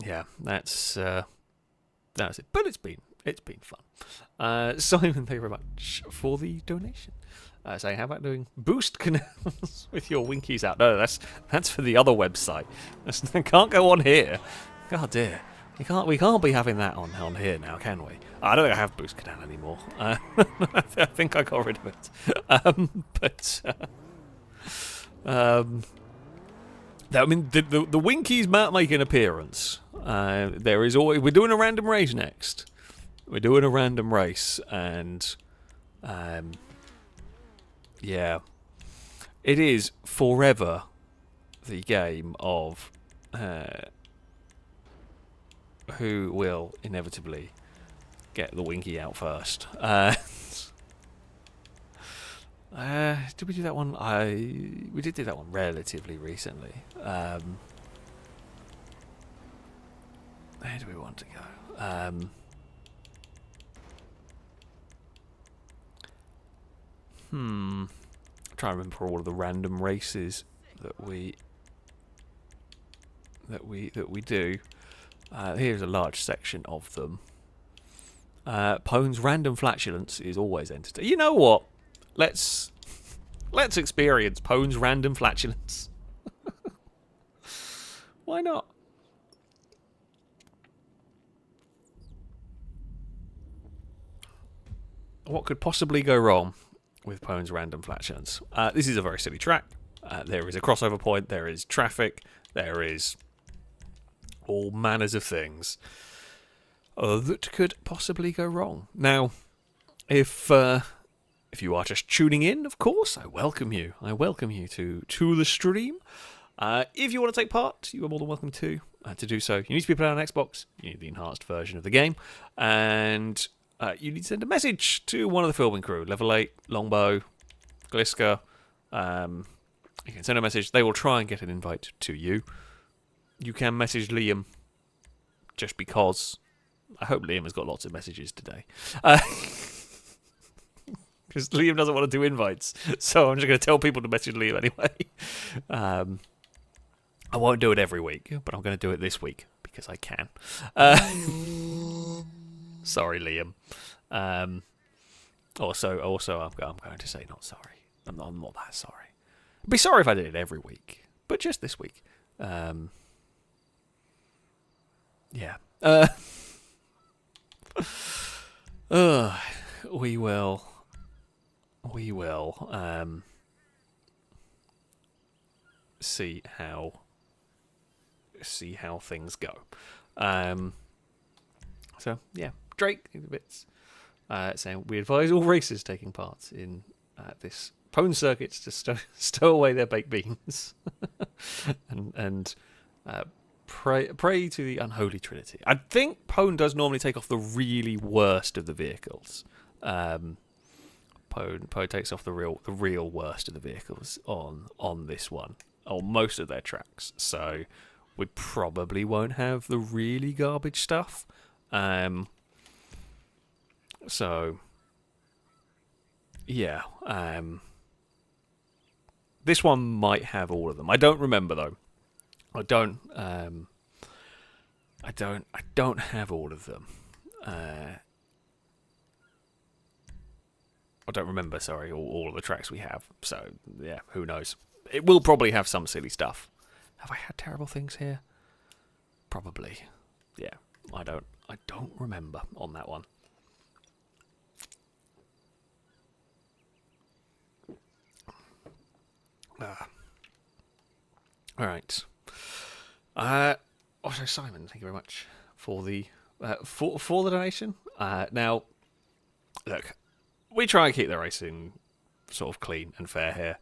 Yeah, that's it. But it's been fun. Simon, thank you very much for the donation. Saying, how about doing boost canals with your winkies out? No, that's for the other website. That can't go on here. God dear. We can't be having that on here now, can we? I don't think I have boost canal anymore. I think I got rid of it. I mean, the winkies might make an appearance. There is always, we're doing a random race next. We're doing a random race, and yeah, it is forever the game of who will inevitably get the winky out first. Did we do that one? We did do that one relatively recently. Where do we want to go? I'm trying to remember all of the random races that we do. Here's a large section of them. Pone's random flatulence is always entertaining. You know what? Let's experience Pone's random flatulence. Why not? what could possibly go wrong with Pone's random flat chance? This is a very silly track. There is a crossover point. There is traffic. There is all manners of things that could possibly go wrong. Now, if you are just tuning in, of course, I welcome you. I welcome you to the stream. If you want to take part, you are more than welcome to do so. You need to be playing on Xbox. You need the enhanced version of the game, and you need to send a message to one of the filming crew. Level 8, Longbow, Gliska. You can send a message. They will try and get an invite to you. You can message Liam, just because. I hope Liam has got lots of messages today. Because Liam doesn't want to do invites. So I'm just going to tell people to message Liam anyway. I won't do it every week, but I'm going to do it this week because I can. Sorry, Liam. Also, I'm going to say not sorry. I'm not that sorry. I'd be sorry if I did it every week, but just this week. Yeah. We will see how things go. So yeah, Drake bits saying we advise all racers taking part in this Pwn circuits to stow away their baked beans and pray to the unholy trinity. I think Pwn does normally take off the really worst of the vehicles. Pwn takes off the real worst of the vehicles on this one, on most of their tracks. So we probably won't have the really garbage stuff. So yeah, this one might have all of them. I don't remember though. I don't have all of them. I don't remember, sorry, all of the tracks we have. So, yeah, who knows? It will probably have some silly stuff. Have I had terrible things here? Probably. Yeah, I don't remember on that one. All right. Also, Simon, thank you very much for the donation. Now, look, we try and keep the racing sort of clean and fair here.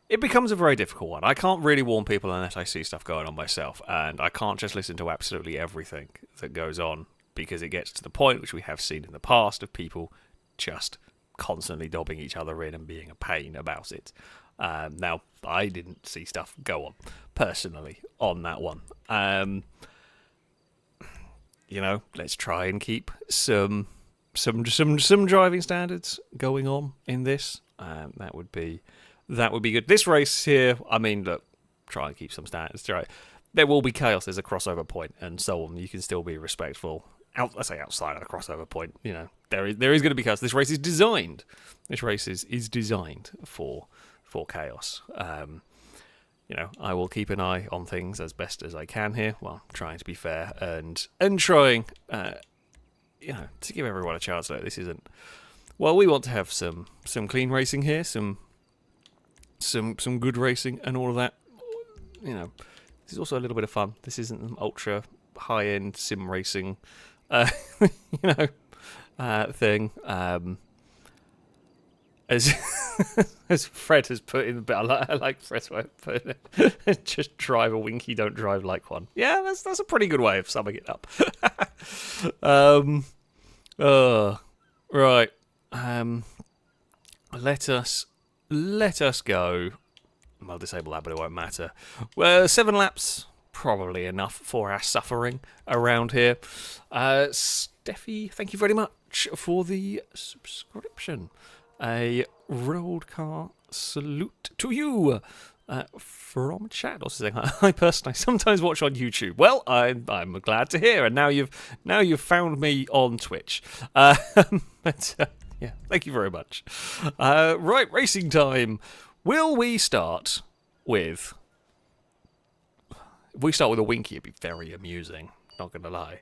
It becomes a very difficult one. I can't really warn people unless I see stuff going on myself, and I can't just listen to absolutely everything that goes on, because it gets to the point, which we have seen in the past, of people just constantly dobbing each other in and being a pain about it. Now, I didn't see stuff go on personally on that one. Let's try and keep some driving standards going on in this. That would be good. This race here, I mean, look, try and keep some standards. Right, there will be chaos. There's a crossover point and so on. You can still be respectful. Let's say outside of the crossover point, there is going to be chaos. This race is designed. This race is designed for chaos. I will keep an eye on things as best as I can here, while trying to be fair and trying, to give everyone a chance. Like, this isn't. Well, we want to have some clean racing here, some good racing and all of that. This is also a little bit of fun. This isn't an ultra high end sim racing, thing. As Fred has put in the bit, I like Fred's way of putting it. Just drive a Winky, don't drive like one. Yeah, that's a pretty good way of summing it up. Right. Let us go. I'll disable that, but it won't matter. Well, 7 laps, probably enough for our suffering around here. Steffi, thank you very much for the subscription. A rolled car salute to you from chat. Also saying, I personally sometimes watch on YouTube. Well, I'm glad to hear, and now you've found me on Twitch. Yeah, thank you very much. Right, racing time. Will we start with? If we start with a Winky, it'd be very amusing. Not gonna lie.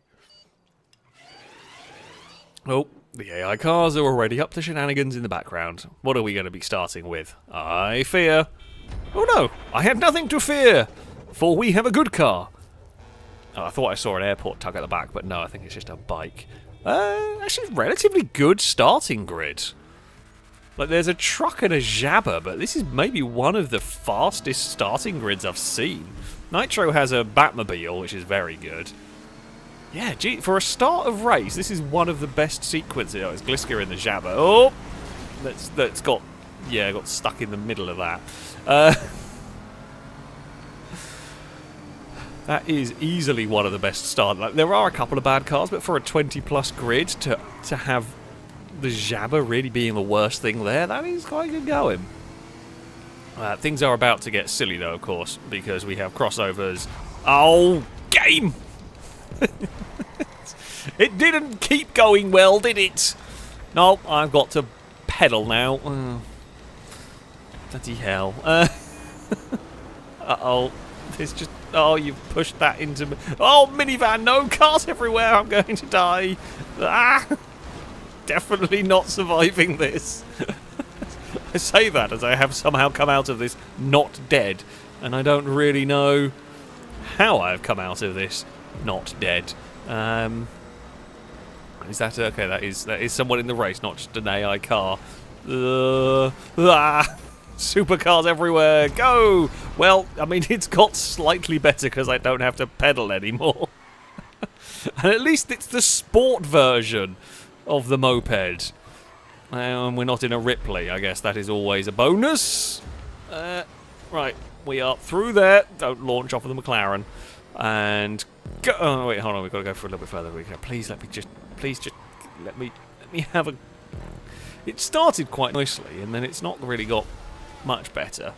Oh, the AI cars are already up to shenanigans in the background. What are we going to be starting with? I fear. Oh no, I had nothing to fear, for we have a good car. Oh, I thought I saw an airport tug at the back, but no, I think it's just a bike. Actually, relatively good starting grid. Like, there's a truck and a Jabba, but this is maybe one of the fastest starting grids I've seen. Nitro has a Batmobile, which is very good. Yeah, gee, for a start of race, this is one of the best sequences. Oh, it's Gliska in the Jabba. Oh, that's got stuck in the middle of that. That is easily one of the best start. Like, there are a couple of bad cars, but for a 20-plus grid to have the Jabba really being the worst thing there, that is quite good going. Things are about to get silly, though, of course, because we have crossovers. Oh, game! It didn't keep going well, did it? No, I've got to pedal now. Bloody hell. Uh-oh. It's just... Oh, you've pushed that into me. Oh, minivan, no, cars everywhere, I'm going to die. Ah! Definitely not surviving this. I say that as I have somehow come out of this not dead, and I don't really know how I've come out of this not dead. Is that okay? That is someone in the race, not just an AI car. Supercars everywhere, go! Well, I mean, it's got slightly better because I don't have to pedal anymore. And at least it's the sport version of the moped. And we're not in a Ripley. I guess that is always a bonus. Right, we are through there. Don't launch off of the Mclaren. And go. Oh wait, hold on. We've got to go for a little bit further. Please let me have a. It started quite nicely, and then it's not really got much better.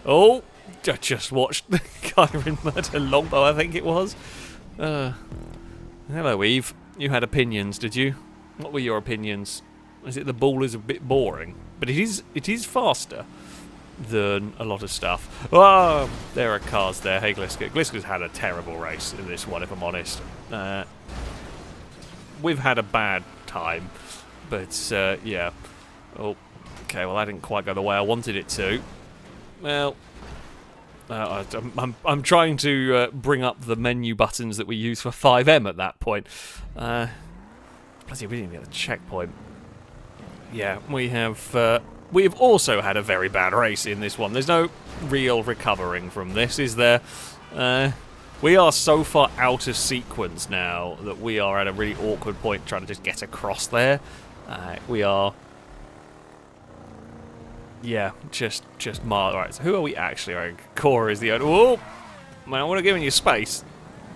Oh, I just watched the Kyron murder longbow, I think it was. Hello, Eve. You had opinions, did you? What were your opinions? Is it the ball is a bit boring? But it is faster than a lot of stuff. Oh, there are cars there. Hey, Gliska. Gliska's had a terrible race in this one, if I'm honest. We've had a bad time. But, yeah. Oh, okay, well, that didn't quite go the way I wanted it to. Well, I'm trying to bring up the menu buttons that we use for 5M at that point. Bloody, we didn't get the checkpoint. Yeah, we have also had a very bad race in this one. There's no real recovering from this, is there? We are so far out of sequence now that we are at a really awkward point trying to just get across there. We are... Yeah, just mild. Alright, so who are we actually? Right, Cora is the only... Oh! Man, I would have given you space.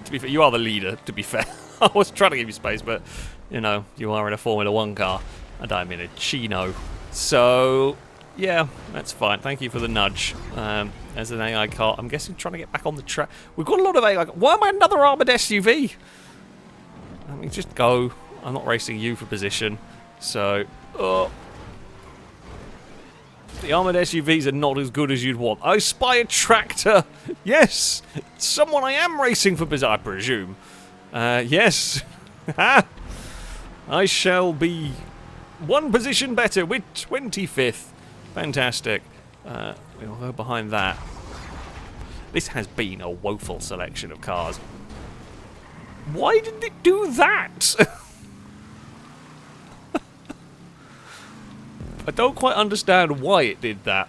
To be fair, you are the leader, to be fair. I was trying to give you space, but, you know, you are in a Formula 1 car, and I'm in a Chino. So, yeah, that's fine. Thank you for the nudge. As an AI car, I'm guessing trying to get back on the track. We've got a lot of AI... Why am I another armoured SUV? I mean, just go. I'm not racing you for position. So, the armoured SUVs are not as good as you'd want. I spy a tractor. Yes, someone I am racing for position, I presume. Yes. I shall be one position better with 25th. Fantastic. We'll go behind that. This has been a woeful selection of cars. Why did it do that? I don't quite understand why it did that,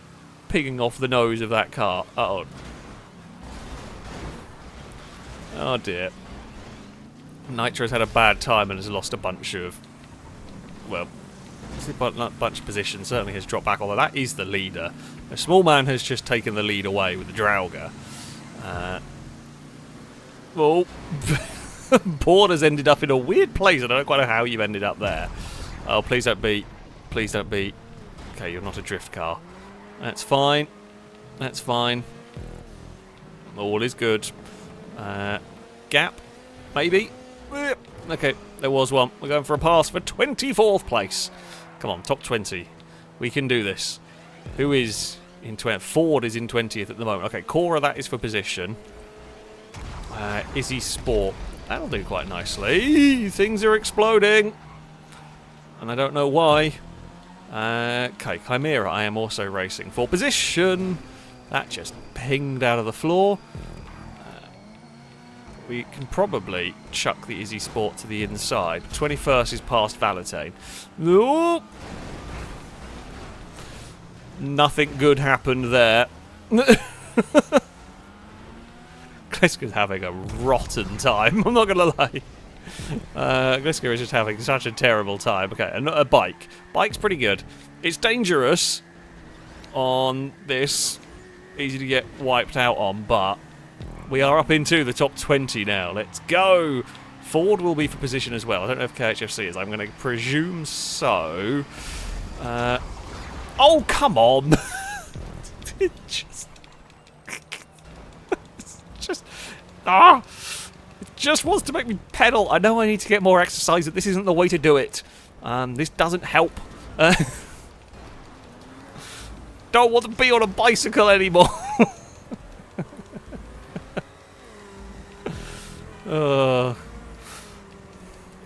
picking off the nose of that car. Uh-oh. Oh dear. Nitro's had a bad time and has lost a bunch of... Well, a bunch of positions, certainly has dropped back, although that is the leader. A small man has just taken the lead away with the Drauga. Well, Board has ended up in a weird place. I don't quite know how you've ended up there. Oh, please don't be. Please don't be. Okay, you're not a drift car. That's fine. That's fine. All is good. Gap, maybe. Okay, there was one. We're going for a pass for 24th place. Come on, top 20. We can do this. Who is in 20th? Ford is in 20th at the moment. Okay, Cora, that is for position. Izzy Sport. That'll do quite nicely. Things are exploding. and I don't know why. Okay, Chimera, I am also racing for position. That just pinged out of the floor. We can probably chuck the Izzy Sport to the inside. 21st is past Valentine. No! Nothing good happened there. Gliska's having a rotten time, I'm not going to lie. Gliska is just having such a terrible time. Okay, a bike. Bike's pretty good. It's dangerous on this. Easy to get wiped out on, but we are up into the top 20 now. Let's go! Ford will be for position as well. I don't know if KHFC is. I'm going to presume so. Oh, come on! It just wants to make me pedal. I know I need to get more exercise, but this isn't the way to do it. This doesn't help. Don't want to be on a bicycle anymore.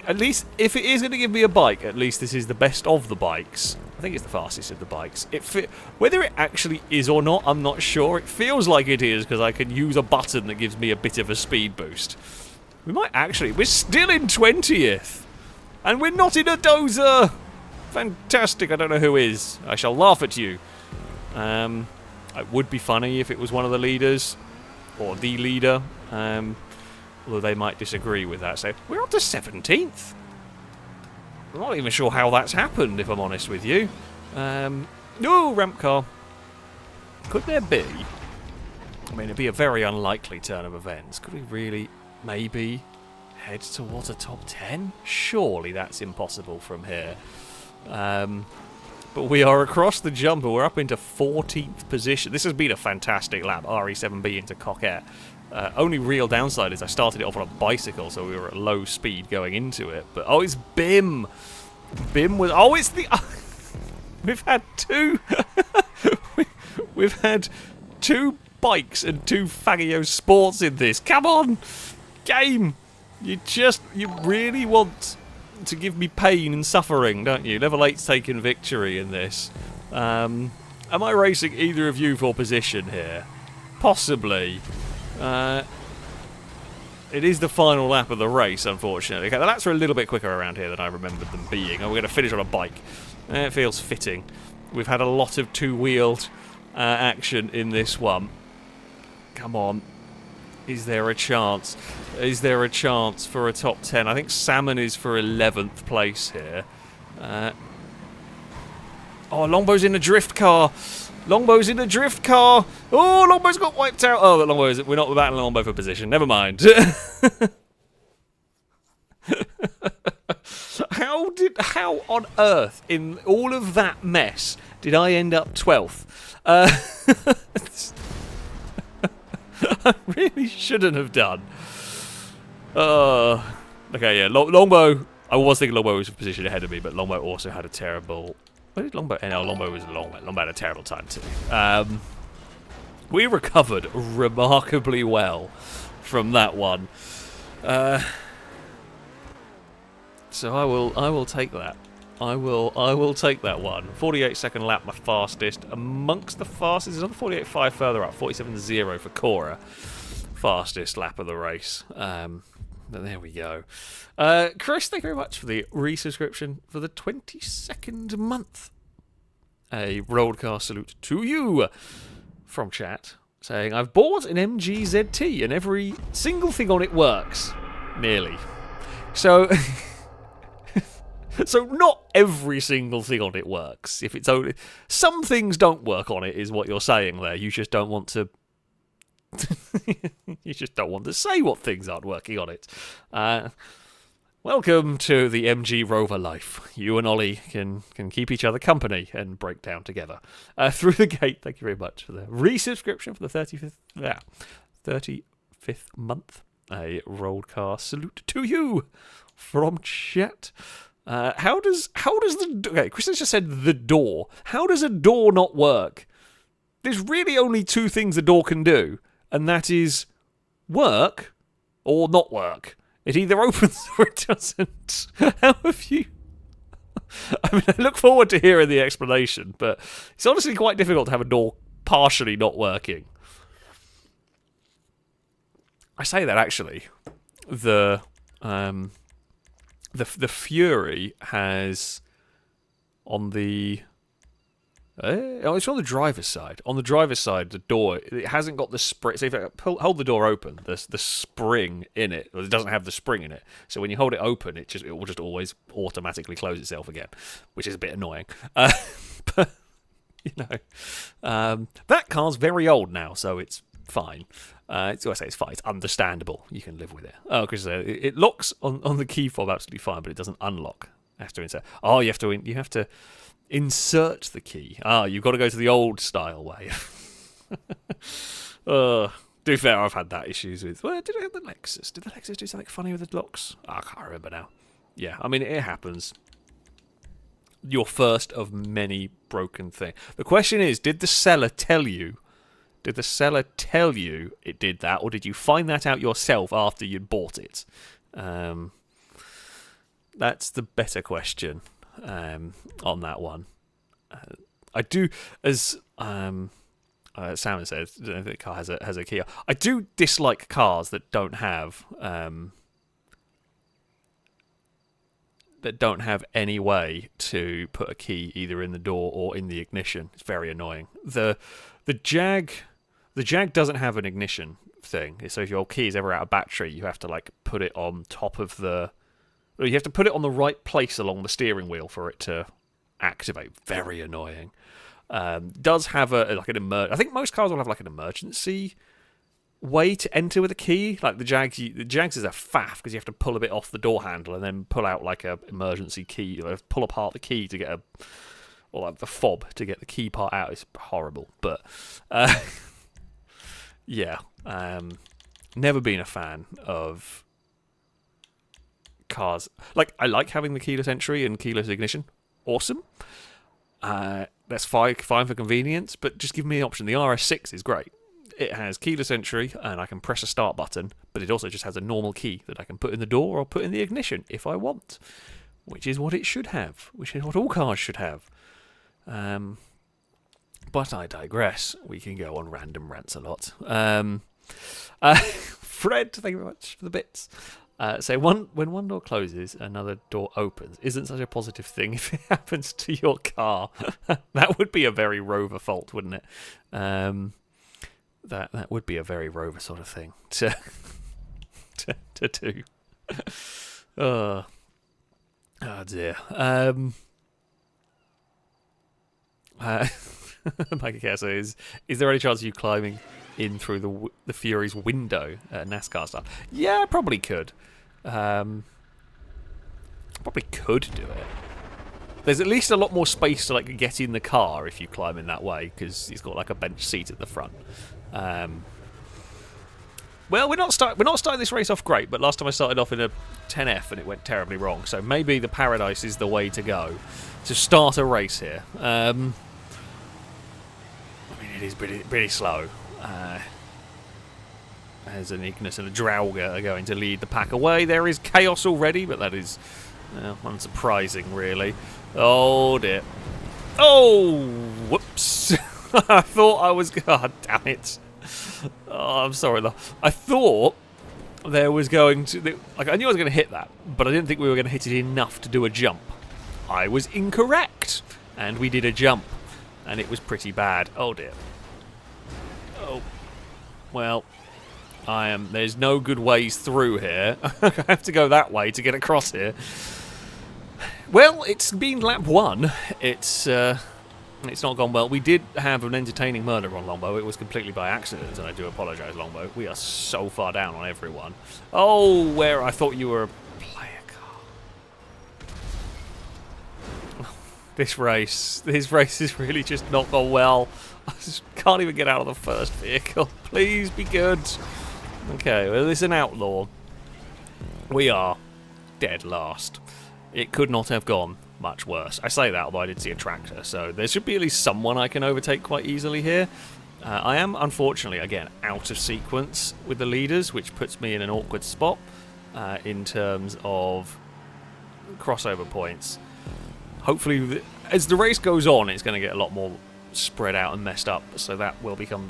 At least, if it is going to give me a bike, at least this is the best of the bikes. I think it's the fastest of the bikes. Whether it actually is or not, I'm not sure. It feels like it is, because I can use a button that gives me a bit of a speed boost. We might actually... We're still in 20th! And we're not in a dozer! Fantastic, I don't know who is. I shall laugh at you. It would be funny if it was one of the leaders. Or the leader. Although they might disagree with that. So, we're up to 17th. I'm not even sure how that's happened, if I'm honest with you. No, ramp car. Could there be... I mean, it'd be a very unlikely turn of events. Could we really, maybe, head towards a top 10? Surely that's impossible from here. But we are across the jumper. We're up into 14th position. This has been a fantastic lap. RE7B into Coquette. Only real downside is I started it off on a bicycle, so we were at low speed going into it. But oh, it's Bim. Bim was. Oh, it's the. We've had two. We've had two bikes and two Fagio Sports in this. Come on, game. You really want to give me pain and suffering, don't you? Level 8's taken victory in this. Am I racing either of you for position here? Possibly. It is the final lap of the race, unfortunately. Okay, the laps are a little bit quicker around here than I remembered them being. Oh, we're going to finish on a bike. It feels fitting. We've had a lot of two-wheeled action in this one. Come on. Is there a chance? Is there a chance for a top 10? I think Salmon is for 11th place here. Oh, Longbow's in a drift car. Longbow's in a drift car. Oh, Longbow's got wiped out. Oh, but we're not battling Longbow for position. Never mind. How on earth, in all of that mess, did I end up 12th? I really shouldn't have done. Okay, yeah, Longbow. I was thinking Longbow was a position ahead of me, but Longbow also had a terrible... Where did Longbow... No, Longbow was Longbow had a terrible time too. We recovered remarkably well from that one. So I will take that. I will take that one. 48-second lap, my fastest. Amongst the fastest, another 48.5 further up. 47.0 for Cora. Fastest lap of the race. But there we go. Chris, thank you very much for the resubscription for the 22nd month. A broadcast salute to you from chat, saying, I've bought an MGZT and every single thing on it works. Nearly. So... So not every single thing on it works. If it's only... Some things don't work on it, is what you're saying there. You just don't want to... You just don't want to say what things aren't working on it. Welcome to the MG Rover life. You and Ollie can keep each other company and break down together. Through the gate, thank you very much for the resubscription for the 35th month. A rollcast salute to you from chat. How does the... Okay, Kristen just said the door. How does a door not work? There's really only two things a door can do, and that is work or not work. It either opens or it doesn't. I mean, I look forward to hearing the explanation, but it's honestly quite difficult to have a door partially not working. I say that actually, the Fury has on the it's on the driver's side. On the driver's side, the door, it hasn't got the spring. So if I hold the door open, there's the spring in it. Well, it doesn't have the spring in it. So when you hold it open, it will just always automatically close itself again, which is a bit annoying. But you know, that car's very old now, so it's fine. I say it's fine. It's understandable. You can live with it. Oh, because it locks on the key fob absolutely fine, but it doesn't unlock. You have to insert. Oh, you have to insert the key. You've got to go to the old style way. To be fair, I've had that issues with. Well, did I have the Lexus? Did the Lexus do something funny with the locks? I can't remember now. Yeah, I mean, it happens. Your first of many broken things. The question is, did the seller tell you? Did the seller tell you it did that, or did you find that out yourself after you'd bought it? That's the better question on that one. I do, as Sam says, I don't think the car has a key. I do dislike cars that don't have any way to put a key either in the door or in the ignition. It's very annoying. The Jag doesn't have an ignition thing, so if your key is ever out of battery, you have to like put it on top of you have to put it on the right place along the steering wheel for it to activate. Very annoying. Does have I think most cars will have like an emergency way to enter with a key. Like the Jags is a faff because you have to pull a bit off the door handle and then pull out like a emergency key. You know, pull apart the key to get or like the fob to get the key part out. It's horrible, but yeah, never been a fan of cars. Like, I like having the keyless entry and keyless ignition. Awesome. That's fine for convenience, but just give me the option. The RS6 is great. It has keyless entry and I can press a start button, but it also just has a normal key that I can put in the door or put in the ignition if I want, which is what it should have, which is what all cars should have. But I digress. We can go on random rants a lot. Fred, thank you very much for the bits. So when one door closes, another door opens. Isn't such a positive thing if it happens to your car. That would be a very Rover fault, wouldn't it? That would be a very Rover sort of thing to do. Oh dear. Mike Casso is there any chance of you climbing in through the Fury's window at NASCAR style? Yeah, I probably could. Probably could do it. There's at least a lot more space to like get in the car if you climb in that way because it's got like a bench seat at the front. Well, we're not starting this race off great, but last time I started off in a 10F and it went terribly wrong. So maybe the Paradise is the way to go to start a race here. I mean, it is pretty slow. As an Ignis and a Drauga are going to lead the pack away. There is chaos already, but that is unsurprising, really. Oh dear. Oh, whoops. I thought I was... God damn it. Oh, I'm sorry, though. I thought there was going to... Like, I knew I was going to hit that, but I didn't think we were going to hit it enough to do a jump. I was incorrect. And we did a jump. And it was pretty bad. Oh, dear. Oh. Well, there's no good ways through here. I have to go that way to get across here. Well, it's been lap 1. It's not gone well. We did have an entertaining murder on Longbow. It was completely by accident, and I do apologise, Longbow. We are so far down on everyone. Oh, where I thought you were a player car. This race is really just not gone well. I just can't even get out of the first vehicle. Please be good. Okay, well, it's an outlaw. We are dead last. It could not have gone much worse. I say that, although I did see a tractor, so there should be at least someone I can overtake quite easily here. I am, unfortunately, again, out of sequence with the leaders, which puts me in an awkward spot in terms of crossover points. hopefully, as the race goes on, it's going to get a lot more spread out and messed up, so that will become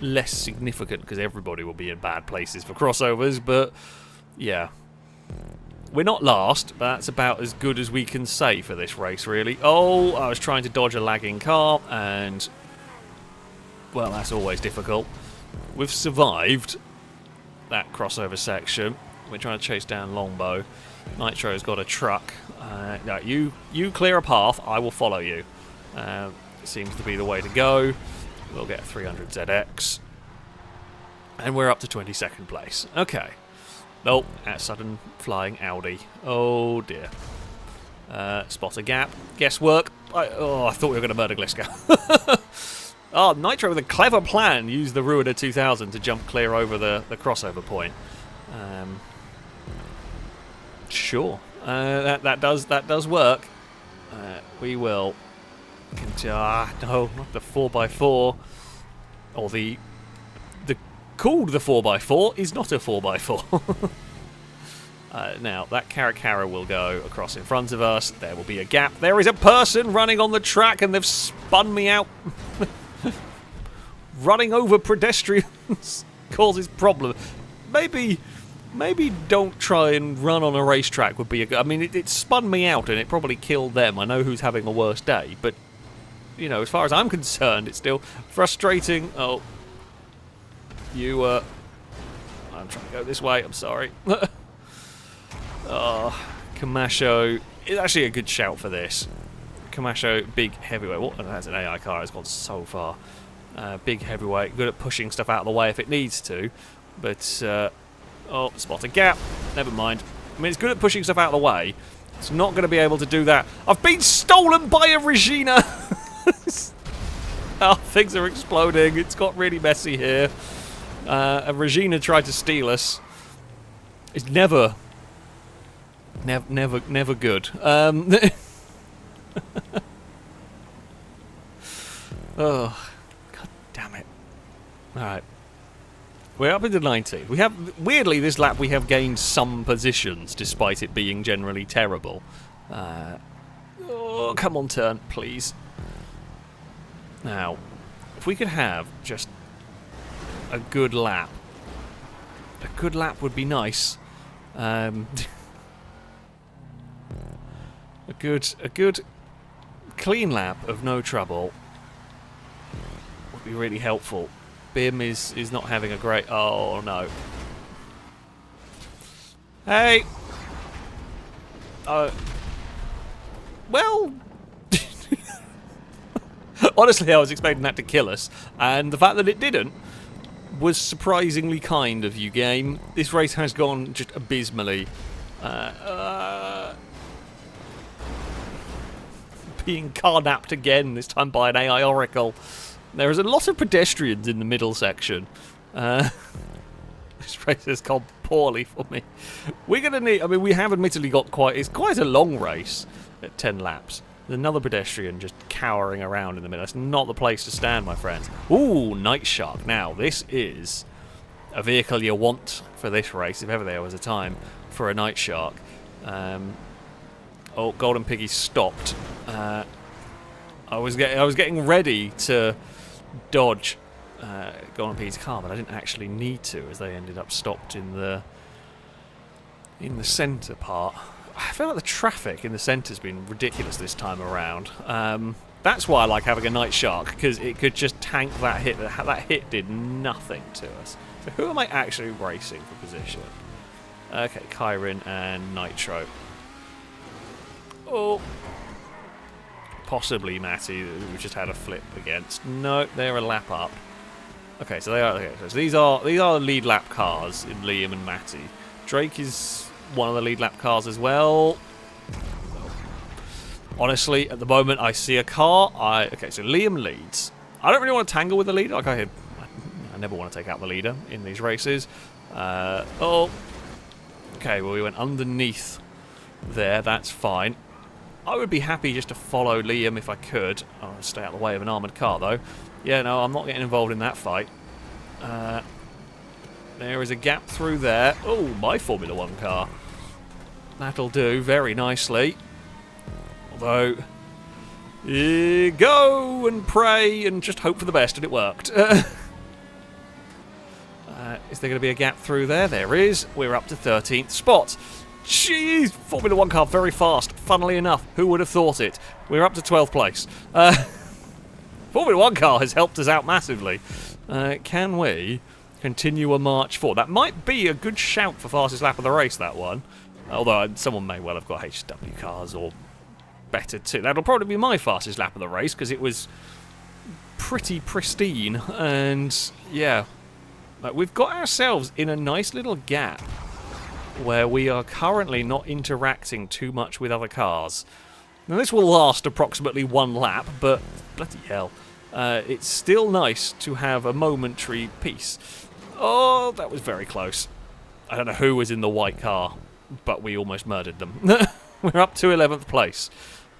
less significant because everybody will be in bad places for crossovers. But yeah, we're not last, but that's about as good as we can say for this race, really. Oh, I was trying to dodge a lagging car, and well, that's always difficult. We've survived that crossover section. We're trying to chase down Longbow. Nitro's got a truck. No, you clear a path, I will follow you. Seems to be the way to go. We'll get 300 ZX. And we're up to 22nd place. Okay. Oh, that sudden flying Audi. Oh dear. Spot a gap. Guesswork. I thought we were going to murder Gliska. Oh, Nitro with a clever plan used the Ruiner 2000 to jump clear over the crossover point. Sure. That does work. We will. No, not the 4x4. Or the called the 4x4 is not a 4x4. Now, that Caracara will go across in front of us. There will be a gap. There is a person running on the track, and they've spun me out. Running over pedestrians causes problem. Maybe don't try and run on a racetrack would be a good... I mean, it spun me out, and it probably killed them. I know who's having a worse day, but, you know, as far as I'm concerned, it's still frustrating. Oh. I'm trying to go this way, I'm sorry. Camacho is actually a good shout for this. Camacho, big heavyweight. What? That's an AI car, it's gone so far. Big heavyweight, good at pushing stuff out of the way if it needs to. But, spot a gap. Never mind. I mean, it's good at pushing stuff out of the way. It's not going to be able to do that. I've been stolen by a Regina! Oh, things are exploding. It's got really messy here. A Regina tried to steal us. It's never good. Oh, god damn it! All right, we're up into 19. We have weirdly this lap we have gained some positions despite it being generally terrible. Oh, come on, turn, please. Now, if we could have just a good lap. A good lap would be nice. A good clean lap of no trouble would be really helpful. Bim is not having a great... Oh, no. Hey! Well... Honestly, I was expecting that to kill us, and the fact that it didn't was surprisingly kind of you, game. This race has gone just abysmally. Being carnapped again, this time by an AI Oracle. There is a lot of pedestrians in the middle section. This race has gone poorly for me. We're going to need... I mean, we have admittedly got quite... It's quite a long race at 10 laps. There's another pedestrian just cowering around in the middle. That's not the place to stand, my friends. Ooh, Night Shark. Now, this is a vehicle you want for this race, if ever there was a time for a Night Shark. Oh, Golden Piggy stopped. I was getting ready to dodge Golden Piggy's car, but I didn't actually need to, as they ended up stopped in the centre part. I feel like the traffic in the centre's been ridiculous this time around. That's why I like having a Night Shark, because it could just tank that hit. That hit did nothing to us. So who am I actually racing for position? Okay, Kyrin and Nitro. Oh. Possibly Matty, who just had a flip against. No, they're a lap up. Okay, so they are. Okay, so these are the lead lap cars in Liam and Matty. Drake is one of the lead lap cars as well. Honestly, at the moment, I see a car. Okay, so Liam leads. I don't really want to tangle with the leader. Like I never want to take out the leader in these races. Oh. Okay, well, we went underneath there. That's fine. I would be happy just to follow Liam if I could. I'll stay out of the way of an armoured car, though. Yeah, no, I'm not getting involved in that fight. There is a gap through there. Oh, my Formula 1 car. That'll do very nicely. although... go and pray and just hope for the best, and it worked. Is there going to be a gap through there? There is. We're up to 13th spot. Jeez, Formula 1 car very fast. Funnily enough, who would have thought it? We're up to 12th place. Formula 1 car has helped us out massively. Can we continue a march forward? That might be a good shout for fastest lap of the race, that one. Although someone may well have got HW cars or better too. That'll probably be my fastest lap of the race because it was pretty pristine. And yeah, like, we've got ourselves in a nice little gap where we are currently not interacting too much with other cars. Now this will last approximately one lap, but bloody hell, it's still nice to have a momentary peace. Oh, that was very close. I don't know who was in the white car, but we almost murdered them. We're up to 11th place.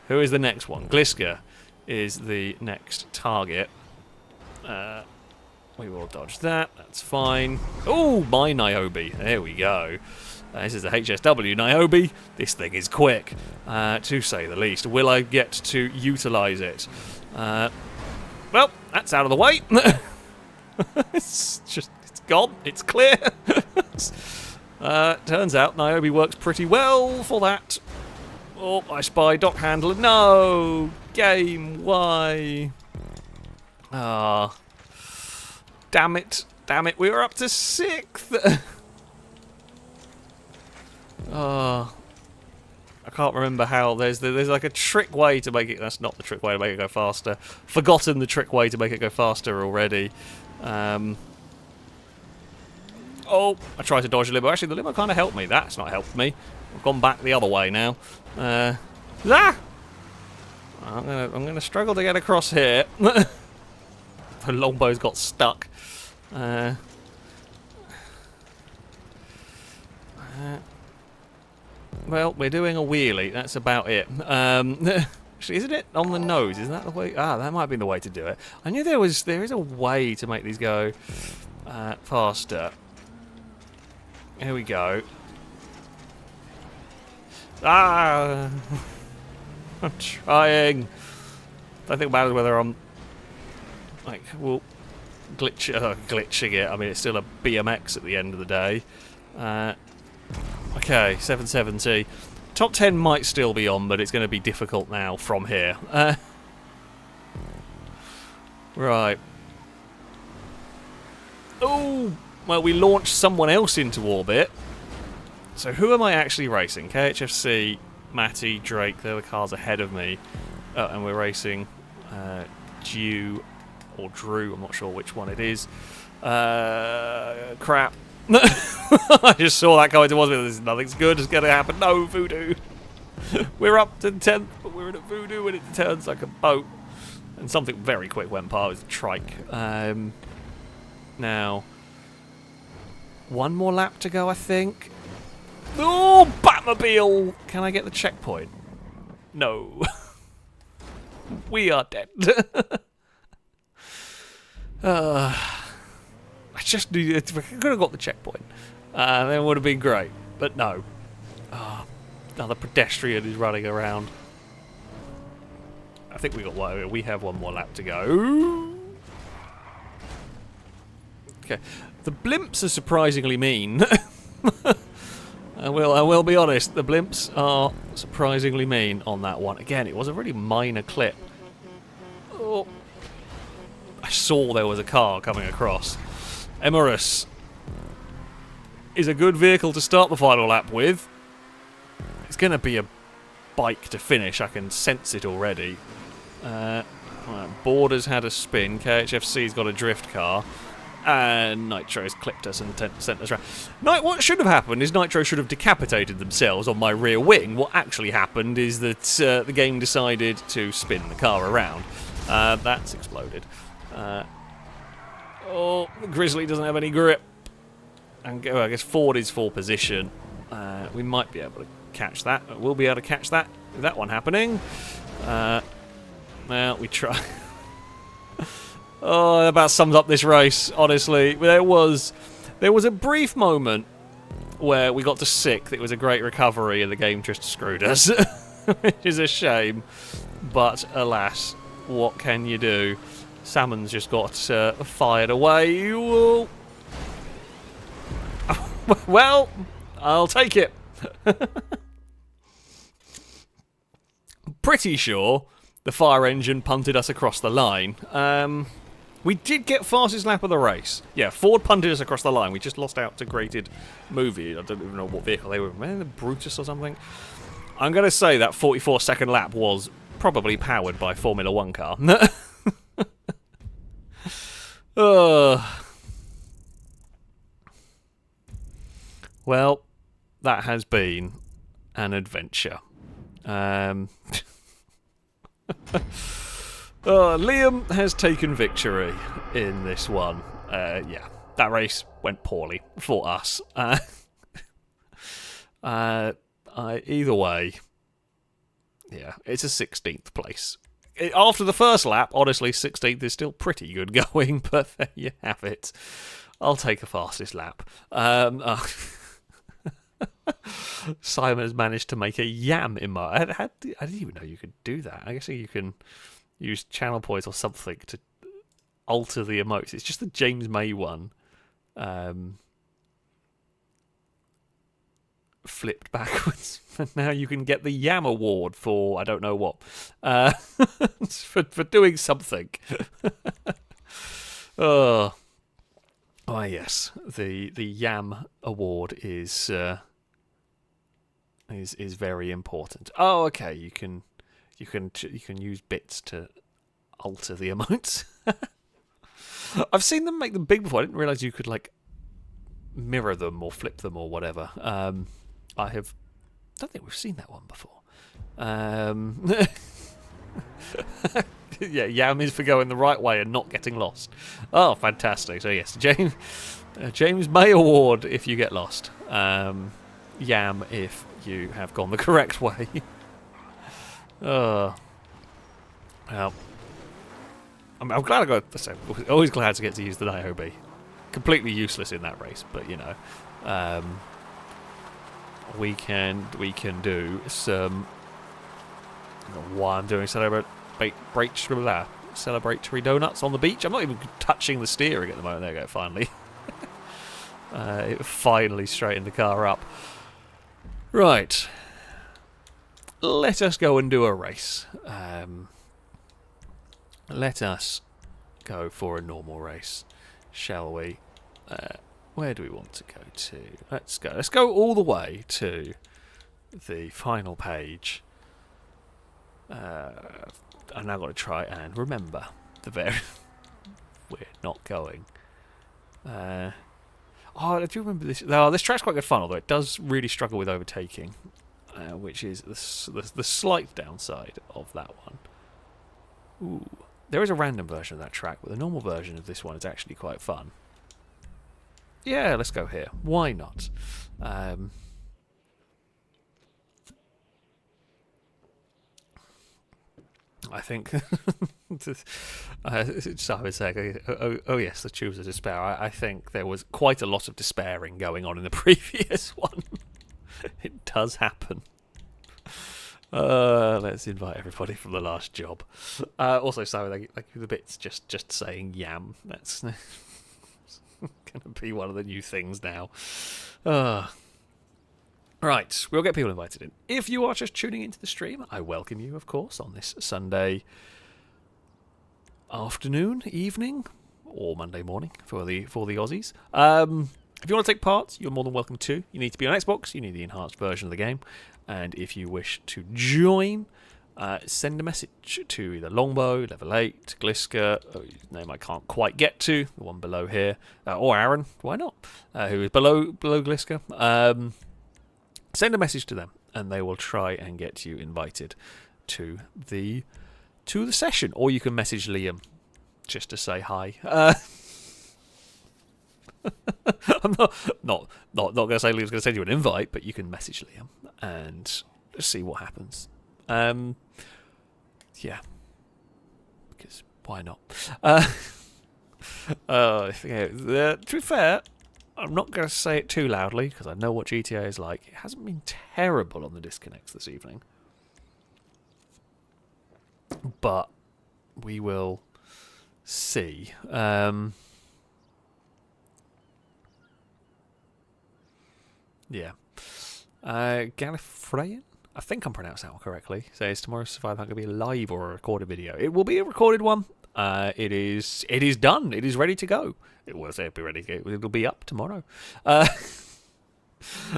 Who is the next one? Gliska is the next target. We will dodge that. That's fine. Oh, my Niobe. There we go. This is the HSW Niobe. This thing is quick, to say the least. Will I get to utilise it? Well, that's out of the way. It's gone. It's clear. Turns out Niobe works pretty well for that. Oh, I spy dock handler. No! Game, why? Ah. Damn it. Damn it, we were up to 6th. Oh. I can't remember how. There's like a trick way to make it. That's not the trick way to make it go faster. Forgotten the trick way to make it go faster already. Oh, I tried to dodge a limo. Actually, the limo kind of helped me. That's not helped me. I've gone back the other way now. I'm gonna struggle to get across here. The longbow's got stuck. Well, we're doing a wheelie. That's about it. Actually, isn't it on the nose? Isn't that the way? Ah, that might be the way to do it. I knew there is a way to make these go faster. Here we go. Ah! I'm trying. I think about whether I'm like, well, glitching it. I mean, it's still a BMX at the end of the day. Okay, 770. Top 10 might still be on, but it's going to be difficult now from here. Right. Oh, well, we launched someone else into orbit. So who am I actually racing? KHFC, Matty, Drake, they're the cars ahead of me. And we're racing Dew or Drew, I'm not sure which one it is. Crap. I just saw that going towards me. Nothing's good is going to happen. No, Voodoo. We're up to 10th, but we're in a Voodoo and it turns like a boat. And something very quick went past with the trike. Now, one more lap to go, I think. Oh, Batmobile! Can I get the checkpoint? No. We are dead. I just knew if I could have got the checkpoint, then it would have been great. But no. Another pedestrian is running around. I think we have one more lap to go. Okay. The blimps are surprisingly mean. I will be honest, the blimps are surprisingly mean on that one. Again, it was a really minor clip. Oh. I saw there was a car coming across. Emirates is a good vehicle to start the final lap with. It's going to be a bike to finish, I can sense it already. Right, Border's had a spin, KHFC's got a drift car. And Nitro's clipped us and sent us around. What should have happened is Nitro should have decapitated themselves on my rear wing. What actually happened is that the game decided to spin the car around. That's exploded. Oh, Grizzly doesn't have any grip. And I guess Ford is full position. We might be able to catch that. We'll be able to catch that with that one happening. Well, we try. Oh, that about sums up this race, honestly. There was a brief moment where we got to 6th. It was a great recovery and the game just screwed us. which is a shame. But alas, what can you do? Salmon's just got fired away. Whoa. Well, I'll take it. Pretty sure the fire engine punted us across the line. We did get fastest lap of the race. Yeah, Ford punted us across the line. We just lost out to graded movie. I don't even know what vehicle they were. Maybe the Brutus or something. I'm going to say that 44-second lap was probably powered by Formula 1 car. Well, that has been an adventure. Liam has taken victory in this one. Yeah, that race went poorly for us. Either way, yeah, it's a 16th place. After the first lap, honestly, 16th is still pretty good going, but there you have it. I'll take a fastest lap. Simon has managed to make a yam emote. I didn't even know you could do that. I guess you can use channel points or something to alter the emotes. It's just the James May one flipped backwards. And now you can get the Yam Award for I don't know what. For doing something. Oh yes. The Yam Award is very important. Oh, okay. You can use bits to alter the emotes. I've seen them make them big before. I didn't realise you could like mirror them or flip them or whatever. I don't think we've seen that one before. Yeah, Yam is for going the right way and not getting lost. Oh, fantastic! So yes, James May Award if you get lost. Yam if you have gone the correct way. Well, I'm glad I got. So, always glad to get to use the Niobe. Completely useless in that race, but you know, we can do some. I don't know why I'm doing celebratory donuts on the beach. I'm not even touching the steering at the moment. There we go. Finally, it finally straightened the car up. Right. Let us go and do a race. Let us go for a normal race, shall we? Where do we want to go to? Let's go all the way to the final page. I'm now going to try and remember the very... We're not going. Do you remember this? Oh, this track's quite good fun, although it does really struggle with overtaking, which is the slight downside of that one. Ooh. There is a random version of that track, but the normal version of this one is actually quite fun. Yeah, let's go here. Why not? I think Simon saying, oh yes, the tubes of despair. I think there was quite a lot of despairing going on in the previous one. It does happen. Let's invite everybody from the last job. Also, Simon, thank you for the bits. Just saying yam. That's going to be one of the new things now. Right, we'll get people invited in. If you are just tuning into the stream, I welcome you, of course, on this Sunday afternoon, evening, or Monday morning for the Aussies. If you want to take part, you're more than welcome to. You need to be on Xbox. You need the enhanced version of the game. And if you wish to join, send a message to either Longbow, Level 8, Gliska, whose name I can't quite get to, the one below here, or Aaron, why not, who is below Gliska. Send a message to them, and they will try and get you invited to the session. Or you can message Liam just to say hi. I'm not going to say Liam's going to send you an invite, but you can message Liam and see what happens. Yeah, because why not? To be fair, I'm not going to say it too loudly because I know what GTA is like. It hasn't been terrible on the disconnects this evening. but we will see. Yeah. Gallifreyan? I think I'm pronouncing that one correctly. Says tomorrow's Survive Hunt going to be a live or a recorded video. It will be a recorded one. It is done. It is ready to go. It will say it'll be ready to go. It'll be up tomorrow. I'm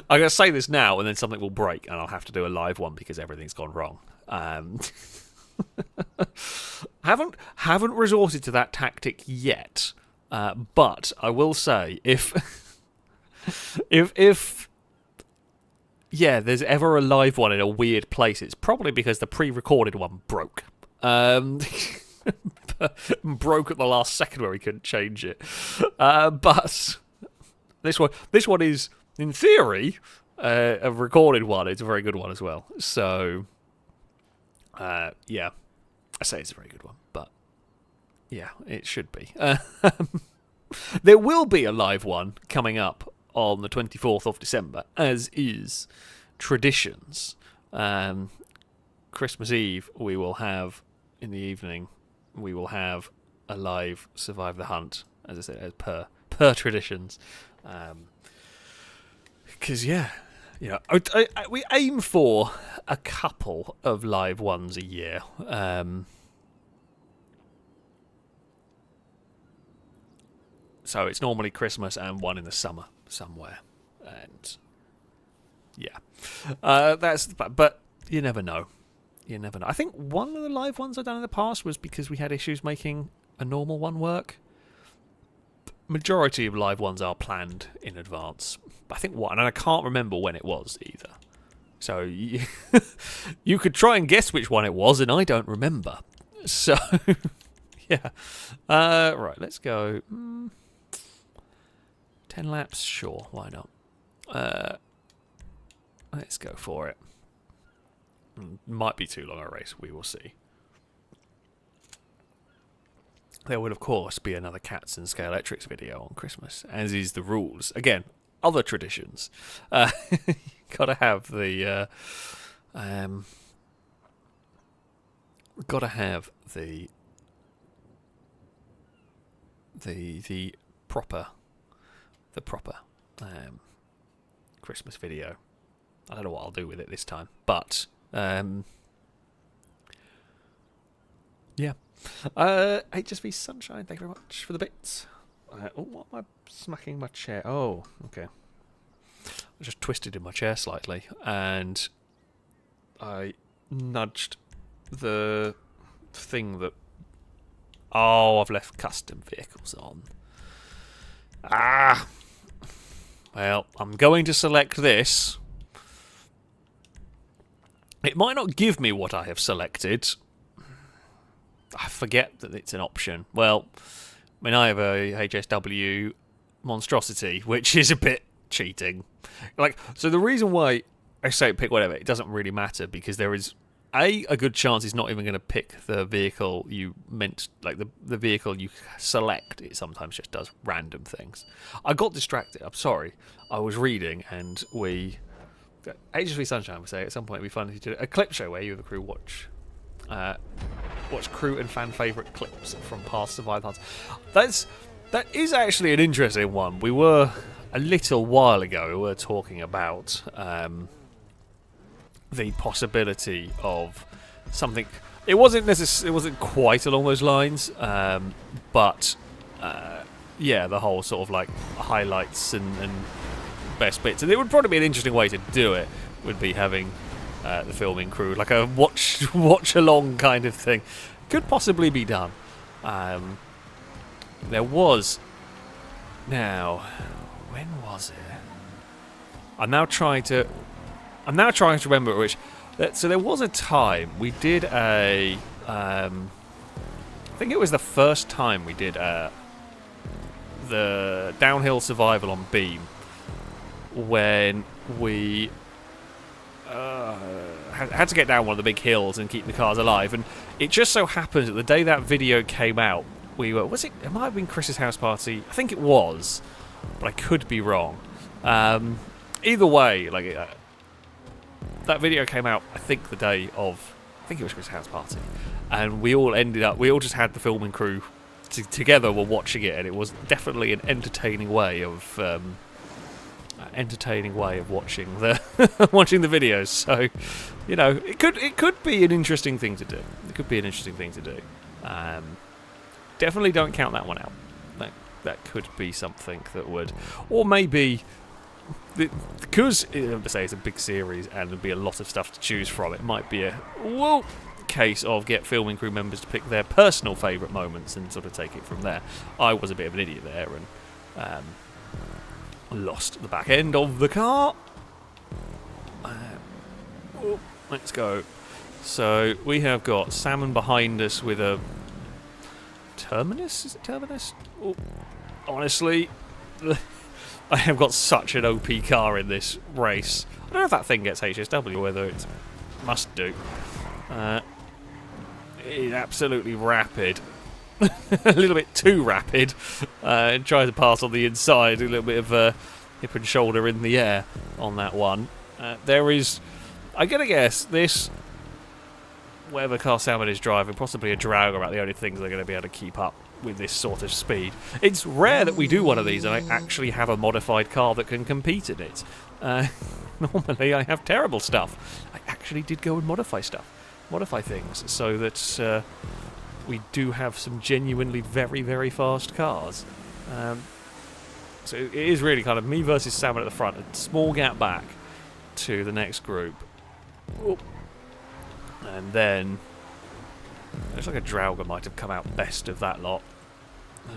going to say this now, and then something will break, and I'll have to do a live one because everything's gone wrong. Haven't resorted to that tactic yet, but I will say if there's ever a live one in a weird place, it's probably because the pre-recorded one broke. Broke at the last second where we couldn't change it. But this one is, in theory, a recorded one. It's a very good one as well. So, yeah, I say it's a very good one, but yeah, it should be. There will be a live one coming up on the 24th of December, as is traditions. Christmas Eve, we will have, in the evening, we will have a live Survive the Hunt, as I said, as per traditions. Because, we aim for a couple of live ones a year. So it's normally Christmas and one in the summer somewhere. And, yeah. But you never know. You never know. I think one of the live ones I've done in the past was because we had issues making a normal one work. Majority of live ones are planned in advance. I think one, and I can't remember when it was either. So you could try and guess which one it was, and I don't remember. So, yeah. Right, let's go. 10 laps? Sure, why not? Let's go for it. Might be too long a race, we will see. There will, of course, be another Cats and Scalextrics video on Christmas, as is the rules. Again, other traditions. Gotta have the... gotta have the proper Christmas video. I don't know what I'll do with it this time, but... yeah. HSV Sunshine, thank you very much for the bits. What am I smacking my chair? Oh, okay. I just twisted in my chair slightly, and I nudged the thing that... Oh, I've left custom vehicles on. Ah! Well, I'm going to select this. It might not give me what I have selected. I forget that it's an option. Well, I mean, I have a HSW monstrosity, which is a bit cheating. So the reason why I say pick whatever, it doesn't really matter, because there is a good chance it's not even going to pick the vehicle you meant, like the vehicle you select. It sometimes just does random things. I got distracted. I'm sorry. I was reading, and HSV Sunshine would say at some point it'd be fun to do a clip show where you and the crew watch crew and fan favourite clips from past Survive Hunts. That is actually an interesting one. We were a little while ago. We were talking about the possibility of something. It wasn't quite along those lines, but yeah, the whole sort of like highlights and best bits. And it would probably be an interesting way to do it. Would be having the filming crew, like a watch along kind of thing. Could possibly be done. There was... Now, when was it? I'm now trying to remember which... So there was a time we did a... I think it was the first time we did the downhill survival on Beam, when we had to get down one of the big hills and keep the cars alive. And it just so happened that the day that video came out, we were... It might have been Chris's house party. I think it was, but I could be wrong. Either way, that video came out, I think, the day of think it was Chris' house party, and we all just had the filming crew together, were watching it, and it was definitely an entertaining way of watching the watching the videos. So, you know, it could be an interesting thing to do. It could be an interesting thing to do. Definitely don't count that one out. That could be something that would, or maybe because say it's a big series and there'd be a lot of stuff to choose from. It might be a case of get filming crew members to pick their personal favourite moments and sort of take it from there. I was a bit of an idiot there and lost the back end of the car. Let's go. So we have got Salmon behind us with a Terminus? Is it Terminus? Oh, honestly, I have got such an OP car in this race. I don't know if that thing gets HSW or whether it must do. It's absolutely rapid. A little bit too rapid. Tries to pass on the inside. A little bit of hip and shoulder in the air on that one. There is, I'm going to guess, this, whatever car Salmon is driving, possibly a drag, are about the only things they're going to be able to keep up with this sort of speed. It's rare that we do one of these and I actually have a modified car that can compete in it. Normally I have terrible stuff. I actually did go and modify things, so that we do have some genuinely very, very fast cars. So it is really kind of me versus Salmon at the front, a small gap back to the next group. Ooh. And then looks like a Drauga might have come out best of that lot.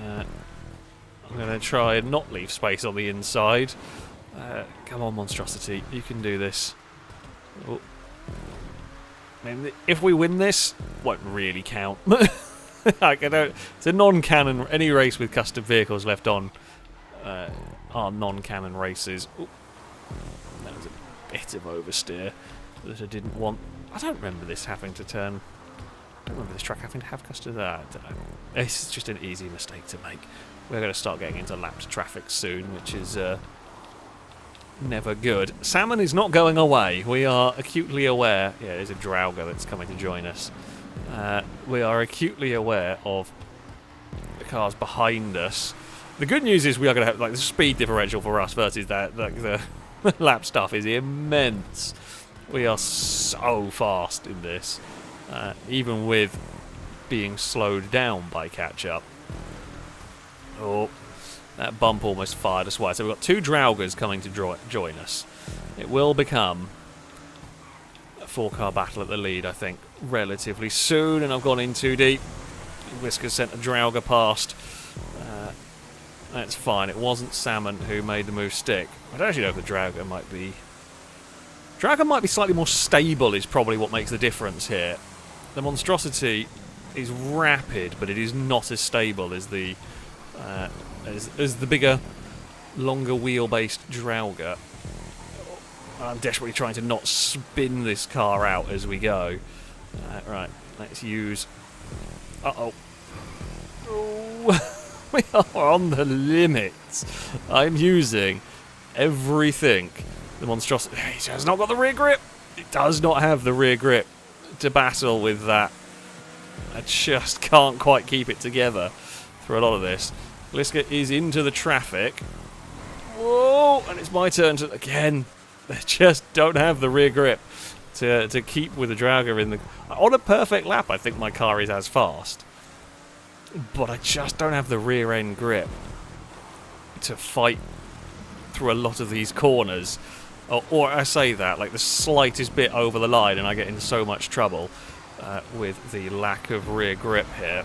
I'm going to try and not leave space on the inside. Come on, Monstrosity, you can do this. Oh. I mean, if we win this, won't really count. Like, it's a non-canon. Any race with custom vehicles left on are non-canon races. Ooh. That was a bit of oversteer that I didn't want. I don't remember this having to turn. I don't remember this track having to have custody of that. I don't know. It's just an easy mistake to make. We're going to start getting into lapped traffic soon, which is never good. Salmon is not going away. We are acutely aware. Yeah, there's a Drauga that's coming to join us. We are acutely aware of the cars behind us. The good news is we are going to have, like, the speed differential for us versus that, like, the lap stuff is immense. We are so fast in this, even with being slowed down by catch-up. Oh, that bump almost fired us wide. So we've got two Draugas coming to join us. It will become a four-car battle at the lead, I think, relatively soon. And I've gone in too deep. Whisker sent a Drauga past. That's fine. It wasn't Salmon who made the move stick. I don't actually know if the Drauga might be... Drauga might be slightly more stable is probably what makes the difference here. The Monstrosity is rapid, but it is not as stable as the bigger, longer wheel-based Drauga. I'm desperately trying to not spin this car out as we go. Right, let's use... Uh-oh. Oh. We are on the limits. I'm using everything. The Monstrosity... It has not got the rear grip. It does not have the rear grip to battle with that. I just can't quite keep it together through a lot of this. Gliska is into the traffic. Whoa! And it's my turn to... Again, they just don't have the rear grip to keep with the Drauga in the... On a perfect lap, I think my car is as fast. But I just don't have the rear end grip to fight through a lot of these corners. Or I say that, like the slightest bit over the line and I get in so much trouble with the lack of rear grip here.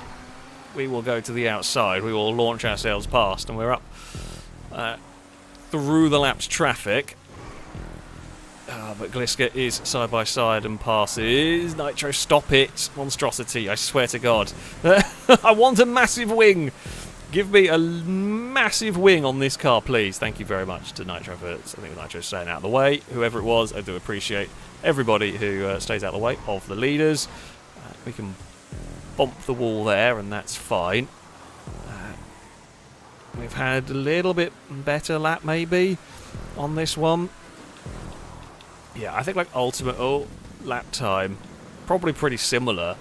We will go to the outside, we will launch ourselves past, and we're up through the lapped traffic. But Gliska is side by side and passes. Nitro, stop it. Monstrosity, I swear to God. I want a massive wing. Give me a massive wing on this car, please. Thank you very much to Nitro for, I think Nitro's staying out of the way. Whoever it was, I do appreciate everybody who stays out of the way of the leaders. We can bump the wall there, and that's fine. We've had a little bit better lap, maybe, on this one. Yeah, I think like ultimate lap time probably pretty similar.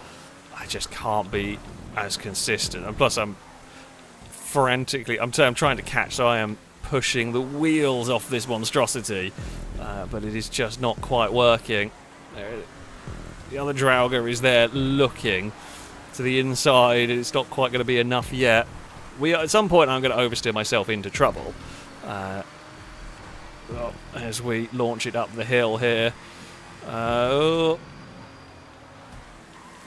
I just can't be as consistent. And plus, I'm frantically... I'm trying to catch, so I am pushing the wheels off this monstrosity. But it is just not quite working. The other Draugr is there looking to the inside. It's not quite going to be enough yet. At some point, I'm going to oversteer myself into trouble. As we launch it up the hill here.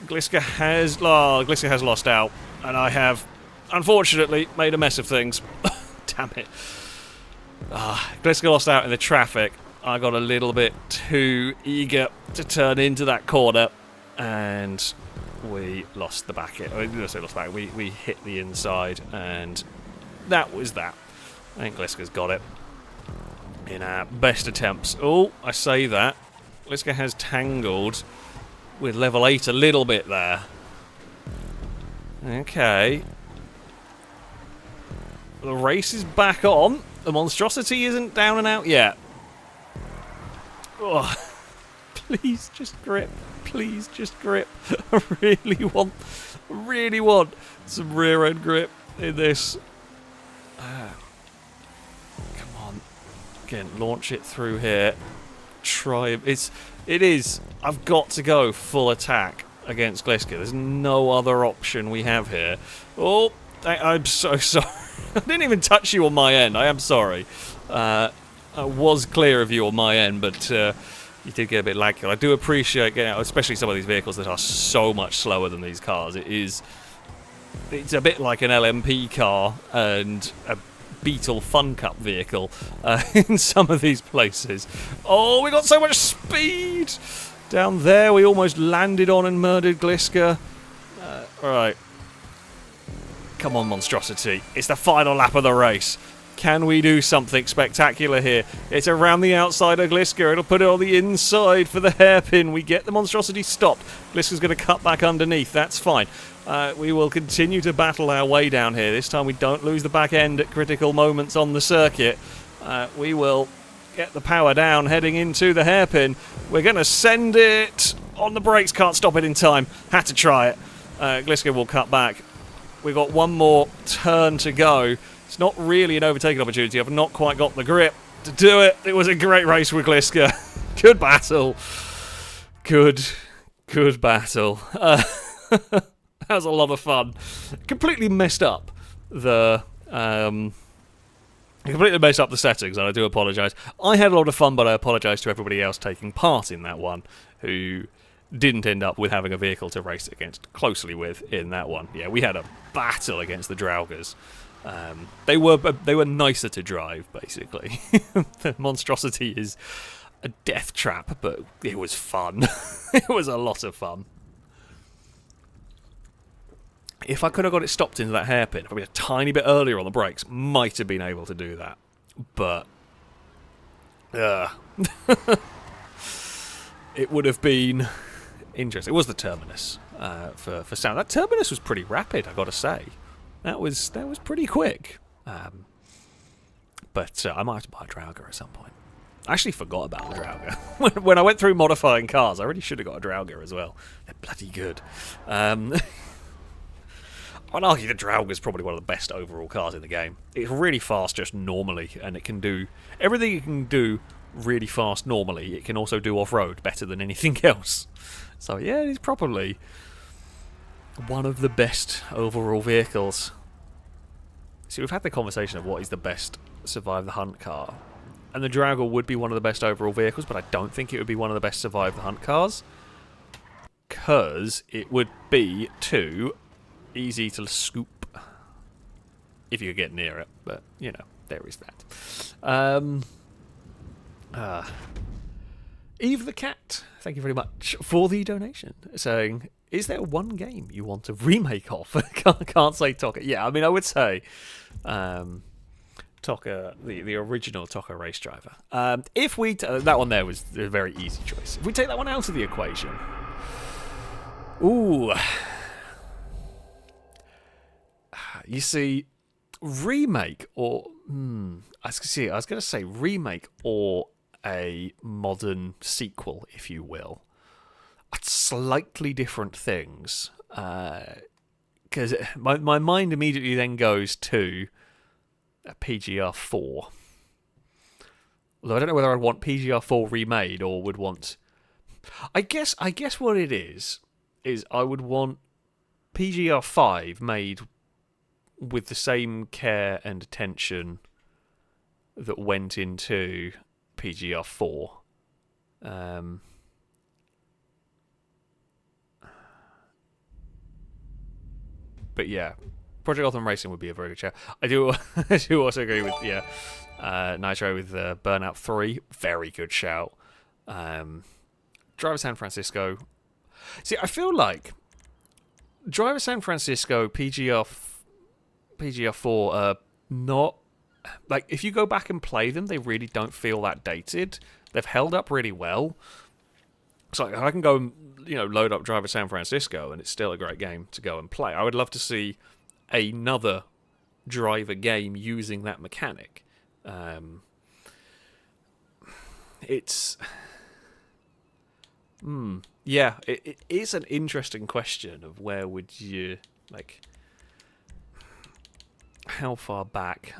Gliska has lost out, and I have, unfortunately, made a mess of things. Damn it. Gliska lost out in the traffic. I got a little bit too eager to turn into that corner, and we lost the back. We hit the inside, and that was that. I think Gliska's got it in our best attempts. Oh, I say that. Gliska has tangled with level 8 a little bit there. Okay. The race is back on. The monstrosity isn't down and out yet. Oh, please just grip. Please just grip. I really want some rear end grip in this. Come on. Again, launch it through here. Try it is. I've got to go full attack against Gliska. There's no other option we have here. Oh, I'm so sorry. I didn't even touch you on my end. I am sorry. I was clear of you on my end, but you did get a bit laggy. I do appreciate getting out, especially some of these vehicles that are so much slower than these cars. It's a bit like an LMP car and a Beetle Fun Cup vehicle in some of these places. Oh, we got so much speed! Down there, we almost landed on and murdered Gliska. Alright. Come on, monstrosity. It's the final lap of the race. Can we do something spectacular here? It's around the outside of Gliska. It'll put it on the inside for the hairpin. We get the monstrosity stopped. Gliska's going to cut back underneath. That's fine. We will continue to battle our way down here. This time we don't lose the back end at critical moments on the circuit. We will get the power down heading into the hairpin. We're going to send it on the brakes. Can't stop it in time. Had to try it. Gliska will cut back. We've got one more turn to go. It's not really an overtaking opportunity. I've not quite got the grip to do it. It was a great race with Gliska. Good battle. Good battle. That was a lot of fun. Completely messed up the settings, and I do apologise. I had a lot of fun, but I apologise to everybody else taking part in that one who didn't end up with having a vehicle to race against closely with in that one. Yeah, we had a battle against the Draugrs. They were nicer to drive, basically. The monstrosity is a death trap, but it was fun. It was a lot of fun. If I could have got it stopped into that hairpin, probably a tiny bit earlier on the brakes, might have been able to do that. But it would have been interesting. It was the terminus for sound. That terminus was pretty rapid, I got to say. That was pretty quick. But I might have to buy a Draugr at some point. I actually forgot about the Draugr. When I went through modifying cars, I really should have got a Draugr as well. They're bloody good. I'd argue the Draugr is probably one of the best overall cars in the game. It's really fast just normally, and it can do everything it can do really fast normally. It can also do off-road better than anything else. So yeah, it's probably one of the best overall vehicles. See, we've had the conversation of what is the best Survive the Hunt car. And the Draugr would be one of the best overall vehicles, but I don't think it would be one of the best Survive the Hunt cars. Because it would be too easy to scoop if you could get near it, but you know, there is that. Eve the Cat, thank you very much for the donation, saying, is there one game you want a remake of? Can't say Tokka. Yeah, I mean, I would say Tokka, the original Tokka Race Driver. If we that one there was a very easy choice. If we take that one out of the equation, ooh. You see, remake or I was going to say remake or a modern sequel, if you will. slightly different things. Because my mind immediately then goes to a PGR4. Although I don't know whether I'd want PGR4 remade or would want... I guess what it is I would want PGR5 made with the same care and attention that went into PGR4. But yeah, Project Gotham Racing would be a very good show. I do also agree with Nitro with Burnout 3, very good shout. Driver San Francisco. See, I feel like Driver San Francisco, PGR4 are not... Like, if you go back and play them, they really don't feel that dated. They've held up really well. So like, I can go and load up Driver San Francisco, and it's still a great game to go and play. I would love to see another driver game using that mechanic. It is an interesting question of where would you, like, how far back?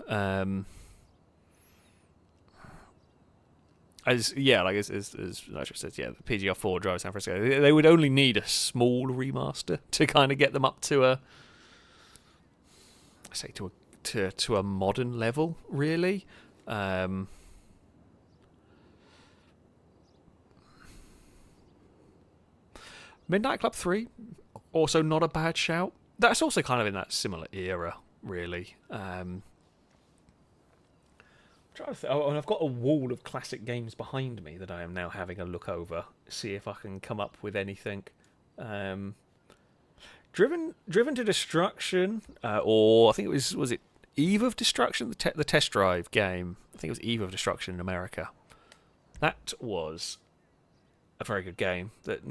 As Nitro says, the PGR4 Driver San Francisco, they would only need a small remaster to kind of get them up to a modern level, really. Midnight Club 3, also not a bad shout. That's also kind of in that similar era, really. And I've got a wall of classic games behind me that I am now having a look over, see if I can come up with anything. Driven to Destruction, or I think it was it Eve of Destruction, the test drive game. I think it was Eve of Destruction in America. That was a very good game that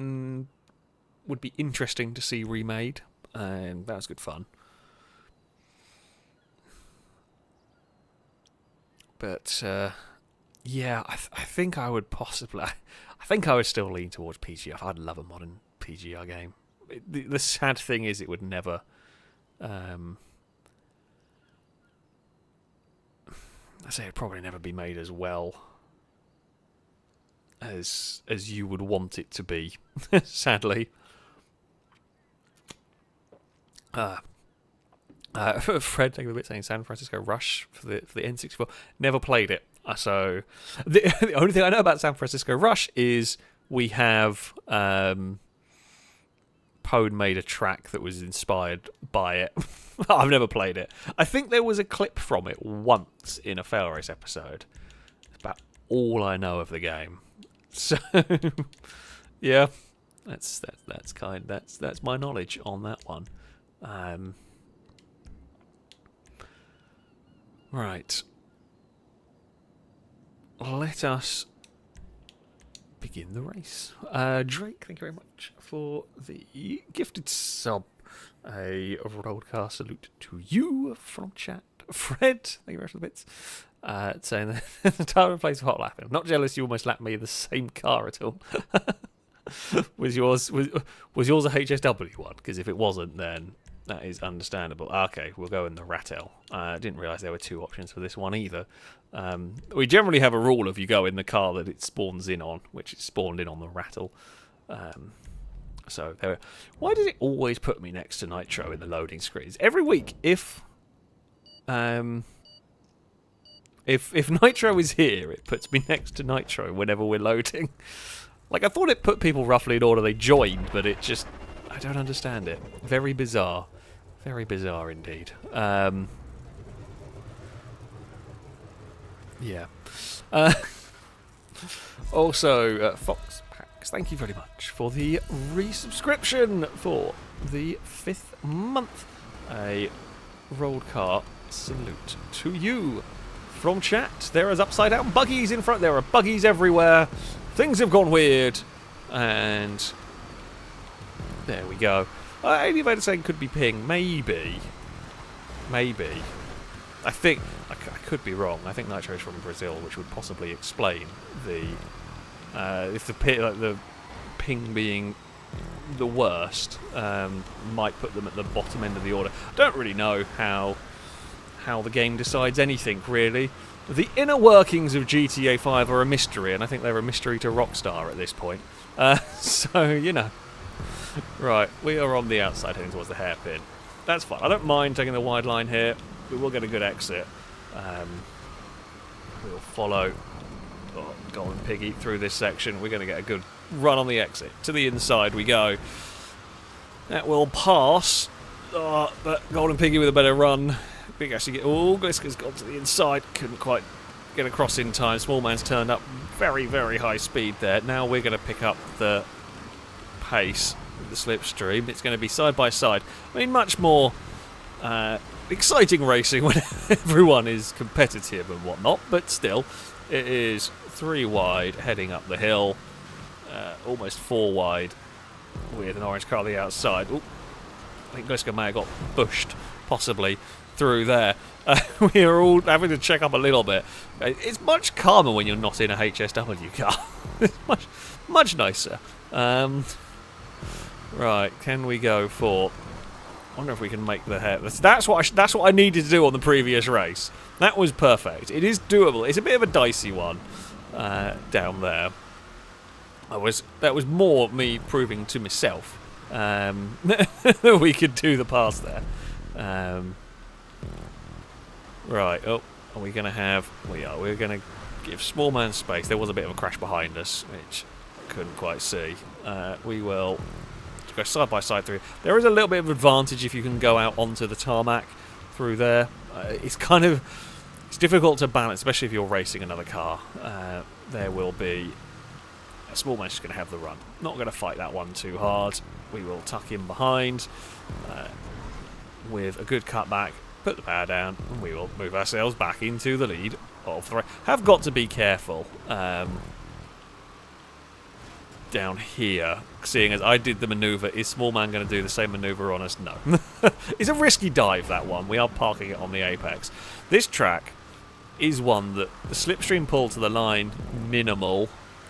would be interesting to see remade, and that was good fun. But I think I would possibly... I think I would still lean towards PGR. I'd love a modern PGR game. The sad thing is it would never... I say it'd probably never be made as well as you would want it to be, sadly. Fred, thank you a bit, saying San Francisco Rush for the N64. Never played it. So the only thing I know about San Francisco Rush is we have Pone made a track that was inspired by it. I've never played it. I think there was a clip from it once in a FailRace episode. It's about all I know of the game. So yeah, that's my knowledge on that one. Right. Let us begin the race. Drake, thank you very much for the gifted sub. A roadcar salute to you from chat. Fred, thank you very much for the bits. Saying that the title plays hot lapping. I'm not jealous you almost lapped me in the same car at all. Was yours a HSW one? Because if it wasn't, then that is understandable. Okay, we'll go in the Rattel. I didn't realise there were two options for this one either. We generally have a rule of you go in the car that it spawns in on, which is spawned in on the Rattel. So there. Why does it always put me next to Nitro in the loading screens? Every week, if Nitro is here, it puts me next to Nitro whenever we're loading. Like, I thought it put people roughly in order they joined, but it just... I don't understand it. Very bizarre. Very bizarre indeed. Yeah. Also, Fox Packs, thank you very much for the resubscription for the 5th month. A rolled car salute to you from chat. There is upside down buggies in front. There are buggies everywhere. Things have gone weird. And there we go. Any of saying could be ping. Maybe. I think I could be wrong. I think Nitro is from Brazil, which would possibly explain the if the ping being the worst. Might put them at the bottom end of the order. Don't really know how the game decides anything, really. The inner workings of GTA 5 are a mystery, and I think they're a mystery to Rockstar at this point. So, you know. Right, we are on the outside heading towards the hairpin. That's fine. I don't mind taking the wide line here. We will get a good exit. We'll follow Golden Piggy through this section. We're going to get a good run on the exit. To the inside we go. That will pass. But Golden Piggy with a better run. Big actually get. Oh, Glisker's gone to the inside. Couldn't quite get across in time. Small man's turned up very, very high speed there. Now we're going to pick up the pace with the slipstream. It's going to be side by side. I mean, much more exciting racing when everyone is competitive and whatnot, but still, it is 3 wide heading up the hill, almost 4 wide with an orange car on the outside. Ooh, I think Glisker may have got pushed, possibly, through there. We are all having to check up a little bit. It's much calmer when you're not in a HSW car. It's much nicer. Right, can we go for... I wonder if we can make the hair. That's what I needed to do on the previous race. That was perfect. It is doable. It's a bit of a dicey one down there. That was more me proving to myself that we could do the pass there. Right. Oh, are we going to have? We are. We're going to give small man space. There was a bit of a crash behind us, which I couldn't quite see. We will go side by side through. There is a little bit of advantage if you can go out onto the tarmac through there. It's difficult to balance, especially if you're racing another car. There will be a small man's just going to have the run. Not going to fight that one too hard. We will tuck in behind with a good cutback, put the power down, and we will move ourselves back into the lead of the race. Have got to be careful down here, seeing as I did the manoeuvre. Is small man going to do the same manoeuvre on us? No. It's a risky dive, that one. We are parking it on the apex. This track is one that the slipstream pull to the line, minimal.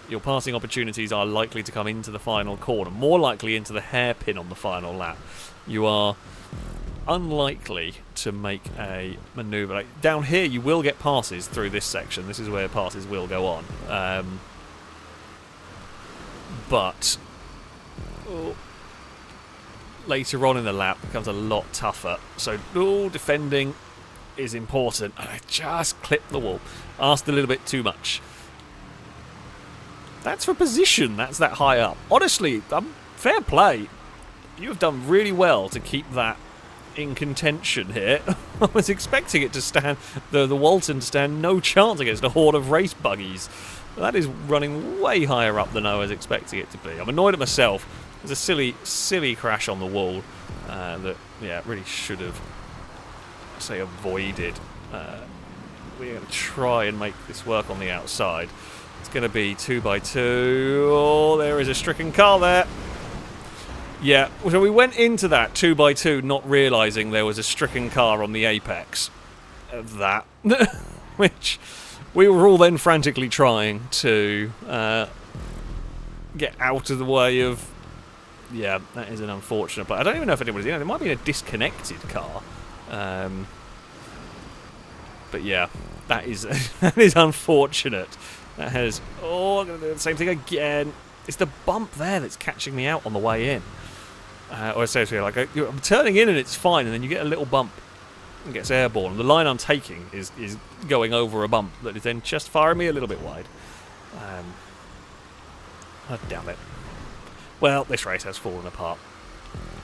Your passing opportunities are likely to come into the final corner, more likely into the hairpin on the final lap. You are unlikely to make a manoeuvre. Like, down here you will get passes through this section. This is where passes will go on. But later on in the lap becomes a lot tougher. So defending is important. And I just clipped the wall. Asked a little bit too much. That's for position. That's that high up. Honestly, fair play. You have done really well to keep that in contention here. I was expecting it to stand, the Walton to stand no chance against a horde of race buggies. That is running way higher up than I was expecting it to be. I'm annoyed at myself. There's a silly crash on the wall that, yeah, really should have, say, avoided. We're going to try and make this work on the outside. It's going to be 2x2. Oh, there is a stricken car there. Yeah, so we went into that 2x2 not realising there was a stricken car on the apex of that, which we were all then frantically trying to get out of the way of. Yeah, that is an unfortunate play. I don't even know if anybody's in it. There might be a disconnected car. But yeah, that is unfortunate. That has... Oh, I'm going to do the same thing again. It's the bump there that's catching me out on the way in. Or essentially, like, I'm turning in and it's fine, and then you get a little bump and gets airborne. The line I'm taking is going over a bump that is then just firing me a little bit wide. Oh, damn it. Well, this race has fallen apart,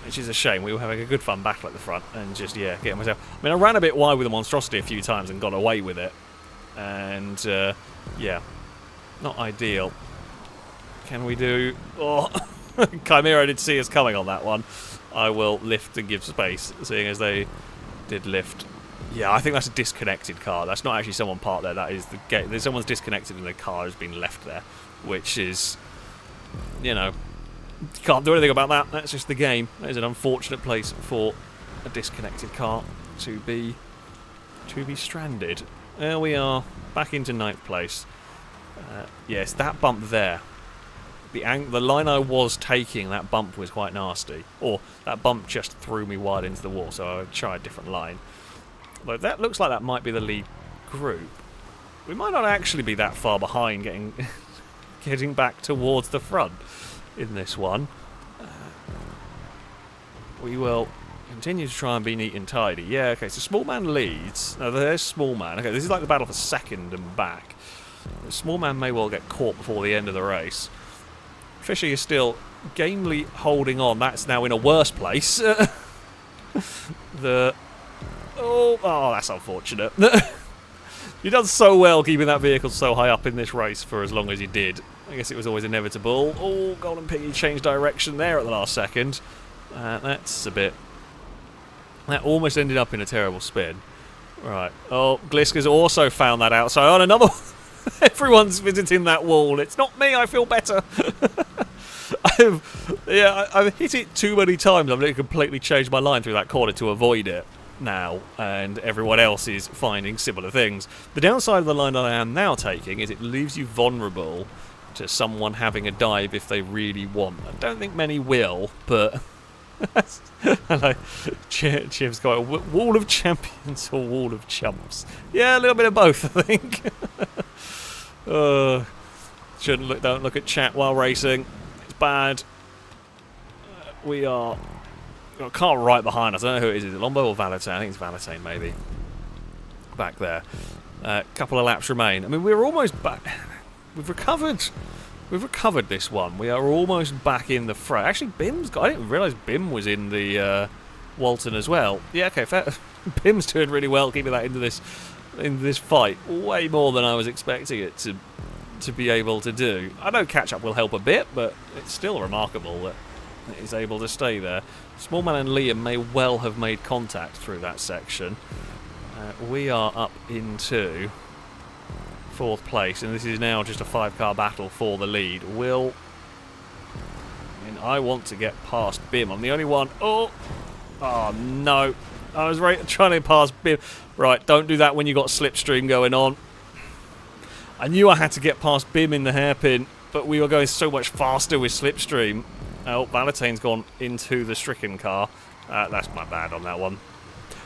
which is a shame. We were having a good fun battle at the front and just, yeah, getting myself... I mean, I ran a bit wide with the monstrosity a few times and got away with it. And, yeah, not ideal. Can we do... Oh, Chimera did see us coming on that one. I will lift and give space, seeing as they did lift. Yeah, I think that's a disconnected car. That's not actually someone parked there. That is the gate. There's someone's disconnected and the car has been left there, which is, you know, can't do anything about that. That's just the game. That is an unfortunate place for a disconnected car to be stranded. There we are, back into 9th place. Yes, that bump there the line I was taking, that bump was quite nasty. Or that bump just threw me wide into the wall, so I would try a different line. Although that looks like that might be the lead group. We might not actually be that far behind getting back towards the front in this one. We will continue to try and be neat and tidy. Yeah, okay, so Small Man leads. Now, there's Small Man. Okay, this is like the battle for second and back. Small Man may well get caught before the end of the race. Fishy is still gamely holding on. That's now in a worse place. Oh, that's unfortunate. You've done so well keeping that vehicle so high up in this race for as long as you did. I guess it was always inevitable. Oh, Golden Piggy changed direction there at the last second. That's a bit... That almost ended up in a terrible spin. Right. Oh, Gliska's also found that out. So on another... Everyone's visiting that wall. It's not me, I feel better. I've hit it too many times. I've completely changed my line through that corner to avoid it now, and everyone else is finding similar things. The downside of the line that I am now taking is it leaves you vulnerable to someone having a dive if they really want. I don't think many will, but... Hello. Chiv's got a wall of champions or wall of chumps. Yeah, a little bit of both, I think. Don't look at chat while racing. It's bad. We are... Got a car right behind us. I don't know who it is. Is it Lombo or Valentine? I think it's Valentine, maybe. Back there. Couple of laps remain. I mean, we're almost back. We've recovered this one. We are almost back in the fray. Actually, Bim's got... I didn't realise Bim was in the Walton as well. Yeah, okay, fair. Bim's doing really well keeping that into this fight. Way more than I was expecting it to be able to do. I know catch-up will help a bit, but it's still remarkable that he's able to stay there. Small Man and Liam may well have made contact through that section. We are up into... 4th place, and this is now just a 5-car battle for the lead. I want to get past Bim. I'm the only one. Oh no. I was trying to pass Bim. Right, don't do that when you got slipstream going on. I knew I had to get past Bim in the hairpin, but we were going so much faster with slipstream. Oh, Valentine's gone into the stricken car. That's my bad on that one.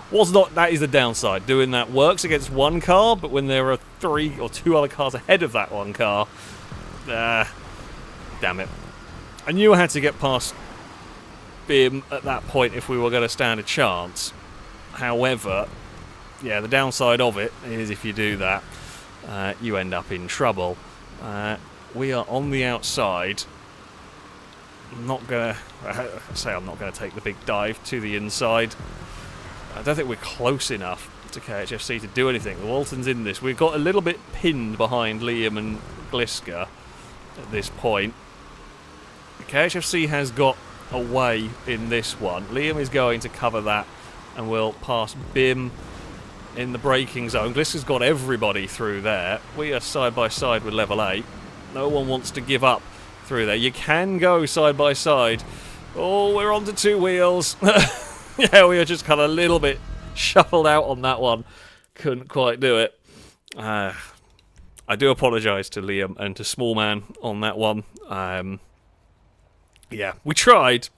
That is the downside. Doing that works against one car, but when there are 3 or 2 other cars ahead of that one car, damn it. I knew I had to get past Bim at that point if we were going to stand a chance. However, yeah, the downside of it is if you do that, you end up in trouble. We are on the outside. I'm not going to take the big dive to the inside. I don't think we're close enough to KHFC to do anything. The Walton's in this. We've got a little bit pinned behind Liam and Gliska at this point. KHFC has got away in this one. Liam is going to cover that and will pass Bim in the braking zone. Gliska's got everybody through there. We are side by side with level 8. No one wants to give up through there. You can go side by side. Oh, we're onto 2 wheels. Yeah, we are just kind of a little bit shuffled out on that one. Couldn't quite do it. I do apologise to Liam and to Small Man on that one. Yeah, we tried.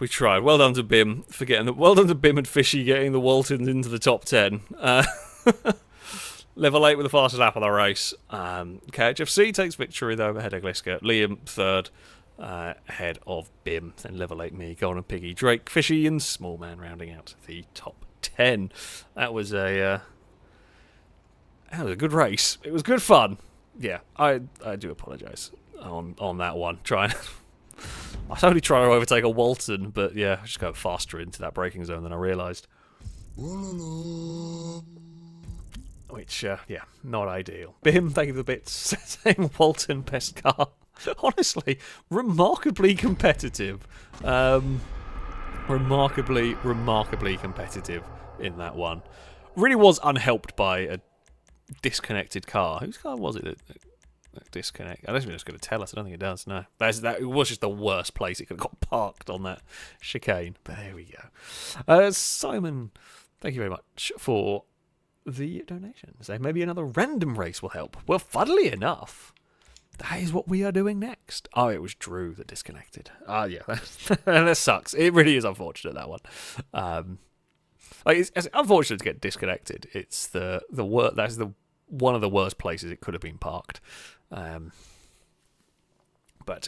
Well done to Bim for getting well done to Bim and Fishy getting the Waltons into the top 10. Level 8 with the fastest lap of the race. KHFC takes victory though ahead of Gliska. Liam 3rd. Ahead of Bim, then level 8 me, Golden Piggy, Drake, Fishy, and Small Man rounding out the top 10. That was a good race. It was good fun. Yeah, I do apologise on that one. I was only trying to overtake a Walton, but yeah, I just got faster into that braking zone than I realised. Which, yeah, not ideal. Bim, thank you for the bits. Same Walton, best car. Honestly, remarkably competitive. Remarkably competitive in that one. Really was unhelped by a disconnected car. Whose car was it that disconnected? I don't think it's going to tell us. I don't think it does, no. It was just the worst place it could have got parked on that chicane. But there we go. Simon, thank you very much for the donation. So maybe another random race will help. Well, funnily enough... that is what we are doing next. Oh, it was Drew that disconnected. Yeah, that sucks. It really is unfortunate, that one. It's unfortunate to get disconnected. It's the that's the one of the worst places it could have been parked. But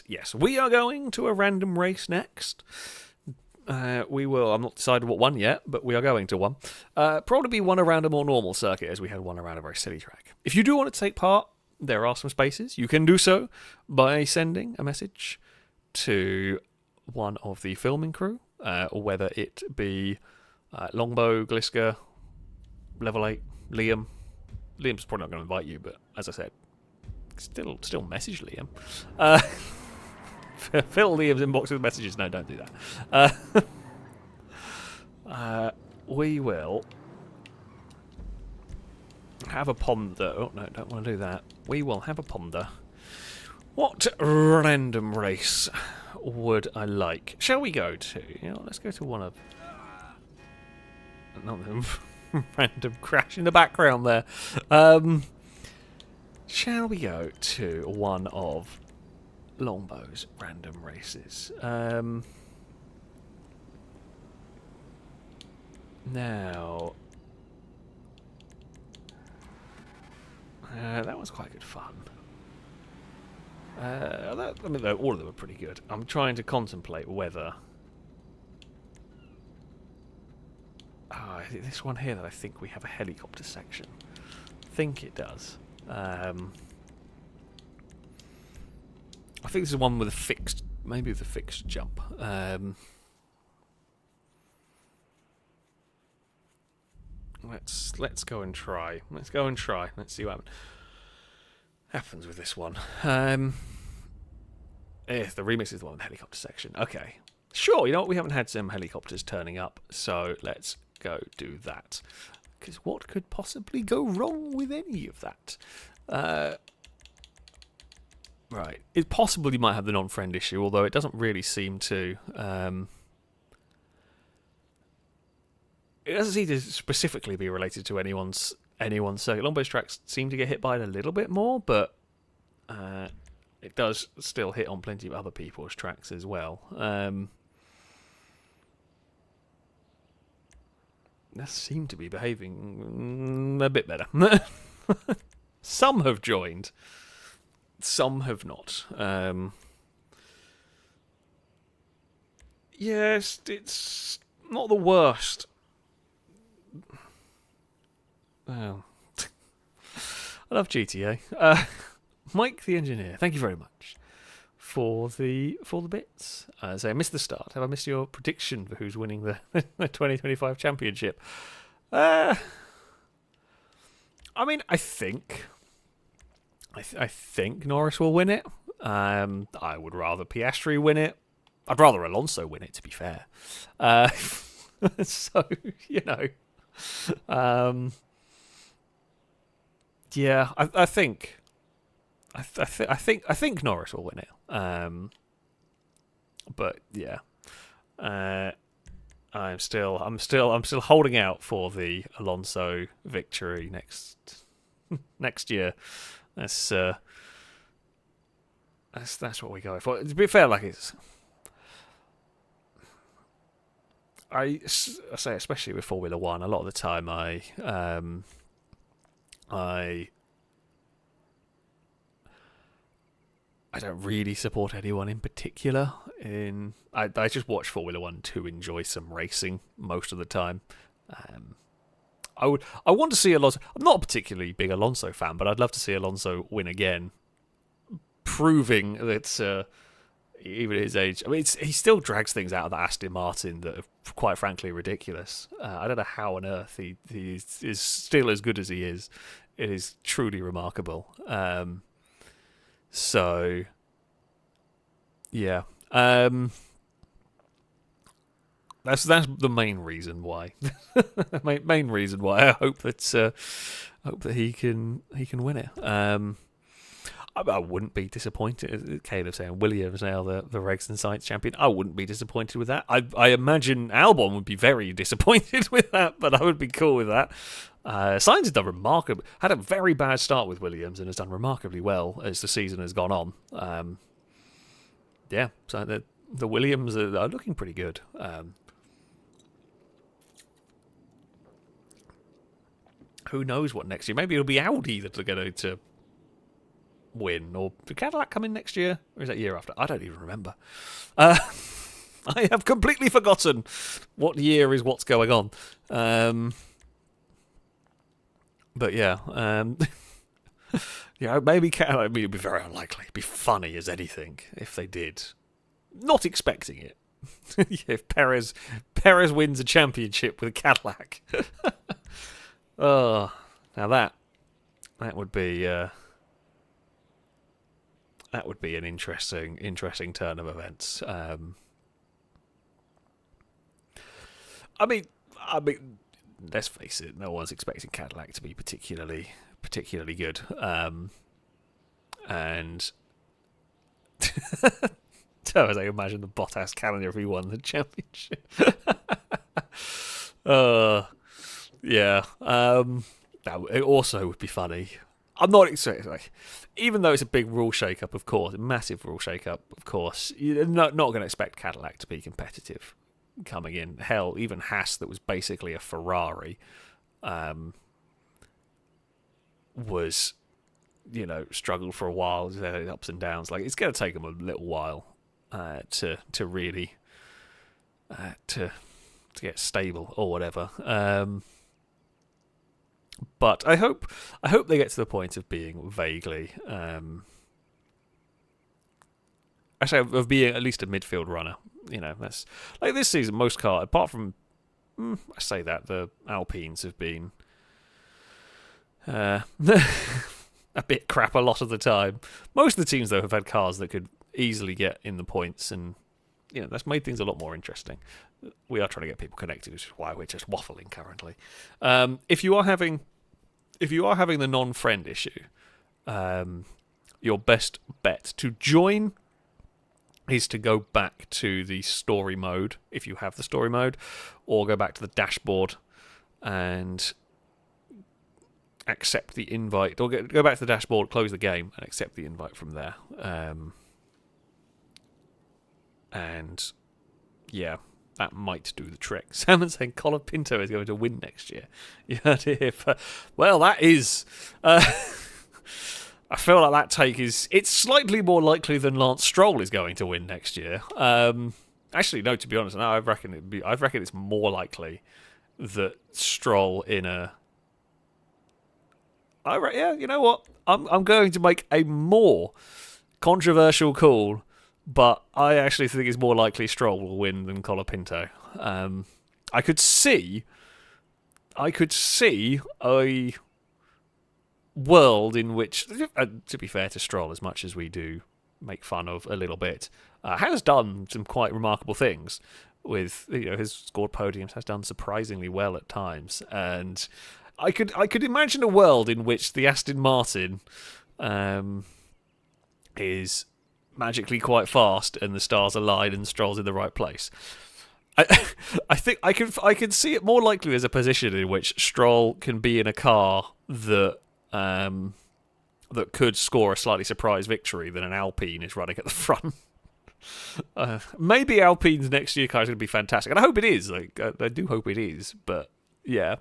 yes, we are going to a random race next. We will. I'm not decided what one yet, but we are going to one. Probably be one around a more normal circuit, as we had one around a very silly track. If you do want to take part, there are some spaces. You can do so by sending a message to one of the filming crew, or whether it be Longbow, Gliska, Level 8, Liam. Liam's probably not going to invite you, but as I said, still message Liam. Fill Liam's inbox with messages. No, don't do that. We will have a ponder. Oh, no, don't want to do that. We will have a ponder. What random race would I like? Shall we go to? Let's go to one of... Not the random crash in the background there. Shall we go to one of Longbow's random races? Now, that was quite good fun. All of them are pretty good. I'm trying to contemplate whether... this one here that I think we have a helicopter section. I think it does. I think this is one with a fixed, maybe with a fixed jump. Let's go and try. Let's see what happens with this one. The remix is the one with the helicopter section. Okay, sure. You know what? We haven't had some helicopters turning up, so let's go do that. Because what could possibly go wrong with any of that? Right. It's possible you might have the non-friend issue, although it doesn't really seem to... it doesn't seem to specifically be related to anyone's circuit. Longbow's tracks seem to get hit by it a little bit more, but it does still hit on plenty of other people's tracks as well. They seem to be behaving a bit better. Some have joined. Some have not. Yes, it's not the worst. Well, I love GTA. Mike the engineer, thank you very much for the bits. So I missed the start. Have I missed your prediction for who's winning the 2025 championship? I mean, I think Norris will win it. I would rather Piastri win it. I'd rather Alonso win it, to be fair. So yeah, I think Norris will win it. But yeah, I'm still holding out for the Alonso victory next year. That's what we go for. To be fair, I say, especially with Formula One, a lot of the time I don't really support anyone in particular. I just watch Formula One to enjoy some racing most of the time. I want to see Alonso. I'm not a particularly big Alonso fan, but I'd love to see Alonso win again, proving that even at his age, I mean, he still drags things out of the Aston Martin that are quite frankly ridiculous. I don't know how on earth he is still as good as he is. It is truly remarkable. So yeah, that's the main reason why. main reason why I hope that he can win it. I wouldn't be disappointed. Caleb saying Williams now the Regs and Science champion. I wouldn't be disappointed with that. I imagine Albon would be very disappointed with that, but I would be cool with that. Science has done remarkably. Had a very bad start with Williams and has done remarkably well as the season has gone on. Yeah, so the Williams are looking pretty good. Who knows what next year? Maybe it'll be Audi that are going to win, or did Cadillac come in next year, or is that year after? I don't even remember. I have completely forgotten what year is what's going on. But yeah, maybe Cadillac. I mean, it'd be very unlikely. It'd be funny as anything if they did. Not expecting it. If Perez wins a championship with a Cadillac. Oh, now that would be an interesting turn of events. I mean, let's face it, no one's expecting Cadillac to be particularly good. And so as I imagine the Bottas calendar if he won the championship. Yeah. It also would be funny. I'm not excited. Even though it's a big rule shake-up, of course, a massive rule shake-up, of course, you're not going to expect Cadillac to be competitive coming in. Hell, even Haas, that was basically a Ferrari, was, struggled for a while, ups and downs. Like, it's going to take them a little while to really to get stable or whatever. But I hope they get to the point of being vaguely, of being at least a midfield runner. That's like this season. Most cars, apart from, I say that the Alpines have been a bit crap a lot of the time. Most of the teams though have had cars that could easily get in the points, and that's made things a lot more interesting. We are trying to get people connected, which is why we're just waffling currently. If you are having the non-friend issue, your best bet to join is to go back to the story mode, if you have the story mode, or go back to the dashboard and accept the invite, or go back to the dashboard, close the game, and accept the invite from there. And yeah, that might do the trick. Salmon saying Colin Pinto is going to win next year. You heard it here. Well, that is... I feel like that take is... It's slightly more likely than Lance Stroll is going to win next year. Actually, no, to be honest, no, I reckon it's more likely that Stroll in a... Yeah, you know what? I'm going to make a more controversial call, but I actually think it's more likely Stroll will win than Colapinto. I could see a world in which, to be fair to Stroll, as much as we do make fun of a little bit, has done some quite remarkable things. With has scored podiums, has done surprisingly well at times, and I could imagine a world in which the Aston Martin is magically quite fast and the stars align and Stroll's in the right place. I think I can see it more likely as a position in which Stroll can be in a car that could score a slightly surprise victory than an Alpine is running at the front. Maybe Alpine's next year car is going to be fantastic, and I hope it is. I do hope it is, but yeah.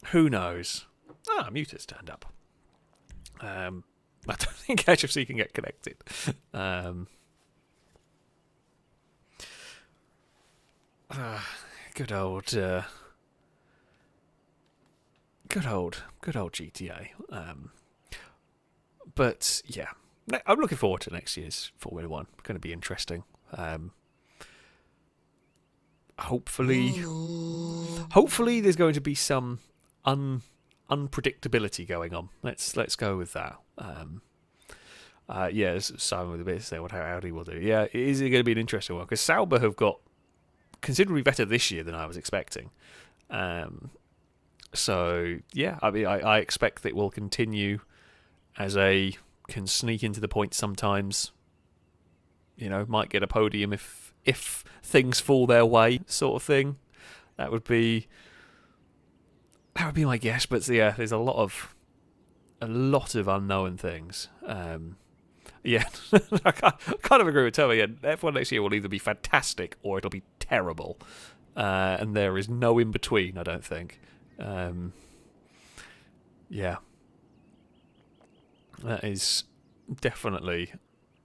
Who knows? Muta's turned up. I don't think HFC can get connected. Good old GTA. But yeah, I'm looking forward to next year's Formula One. Going to be interesting. Hopefully there's going to be some unpredictability going on. Let's go with that. Simon with a bit to say what Audi will do. Yeah, is it going to be an interesting one? Because Sauber have got considerably better this year than I was expecting. So, yeah, I mean, I expect that it will continue as a can sneak into the points sometimes. You know, might get a podium if things fall their way, sort of thing. That would be my guess. But yeah, there's a lot of unknown things. Yeah, I kind of agree with Toby. Yeah, F1 next year will either be fantastic or it'll be terrible, and there is no in between. I don't think. Yeah, that is definitely,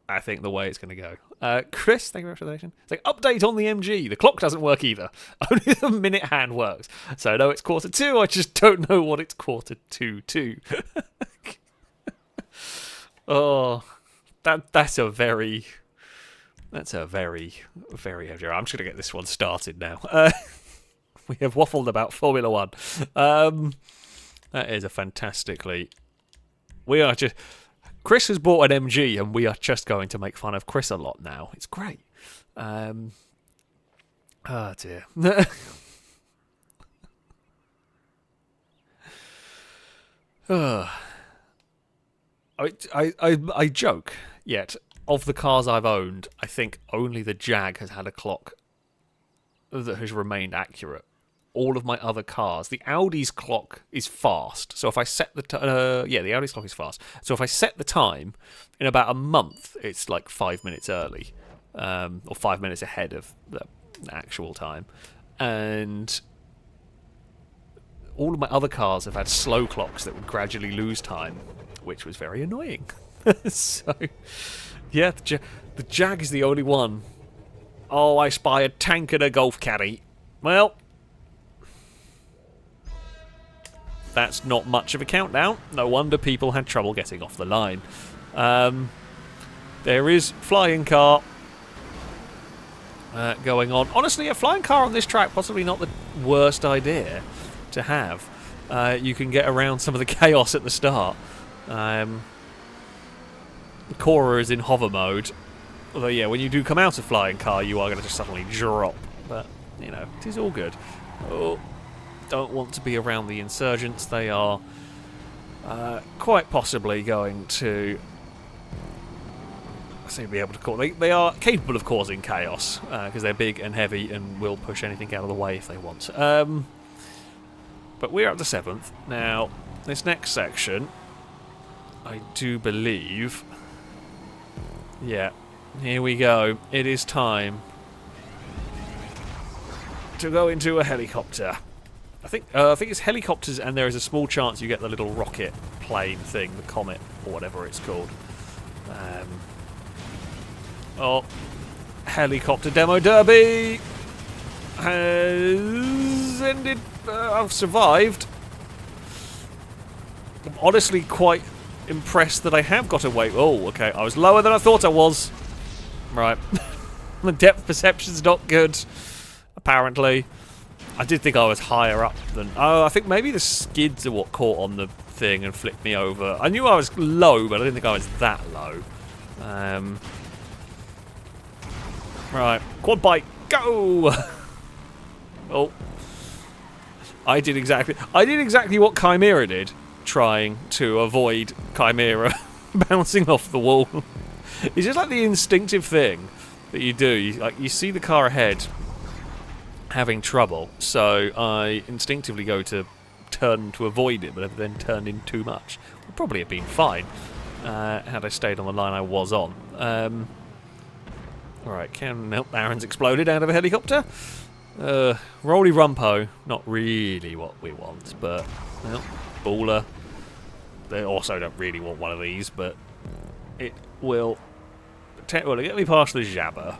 I think, the way it's going to go. Chris, thank you very much for the donation. It's like, update on the MG. The clock doesn't work either. Only the minute hand works. So I know it's quarter two. I just don't know what it's quarter to. Oh, that's a very very heavy. I'm just going to get this one started now. We have waffled about Formula One. That is a fantastically. We are just. Chris has bought an MG, and we are just going to make fun of Chris a lot now. It's great. Oh dear. I joke. Yet of the cars I've owned, I think only the Jag has had a clock that has remained accurate. All of my other cars, the Audi's clock is fast. So if I set the the Audi's clock is fast. So if I set the time, in about a month, it's like 5 minutes early, or 5 minutes ahead of the actual time. And all of my other cars have had slow clocks that would gradually lose time, which was very annoying. So, yeah, the Jag is the only one. Oh, I spy a tank and a golf caddy. Well, that's not much of a countdown. No wonder people had trouble getting off the line. There is flying car going on. Honestly, a flying car on this track, possibly not the worst idea to have. You can get around some of the chaos at the start. Cora is in hover mode. Although, yeah, when you do come out of flying car, you are going to just suddenly drop. But, you know, it is all good. Oh, don't want to be around the insurgents. They are quite possibly going to... I seem to be able to call... They are capable of causing chaos, because they're big and heavy and will push anything out of the way if they want. But we're at the 7th. Now, this next section, I do believe... Yeah, here we go. It is time to go into a helicopter. I think it's helicopters, and there is a small chance you get the little rocket plane thing, the Comet, or whatever it's called. Oh, helicopter demo derby has ended. I've survived. I'm honestly quite impressed that I have got away. Oh, okay. I was lower than I thought I was. Right. The depth perception's not good, apparently. I did think I was higher up than... Oh, I think maybe the skids are what caught on the thing and flipped me over. I knew I was low, but I didn't think I was that low. Right. Quad bike, go! Oh. I did exactly what Chimera did, trying to avoid Chimera bouncing off the wall. It's just like the instinctive thing that you do. You see the car ahead having trouble, so I instinctively go to turn to avoid it, but I've then turned in too much. Would probably have been fine had I stayed on the line I was on. Alright, Aaron's exploded out of a helicopter. Rolly Rumpo, not really what we want, but, well, Baller. They also don't really want one of these, but it will get me past the Jabba.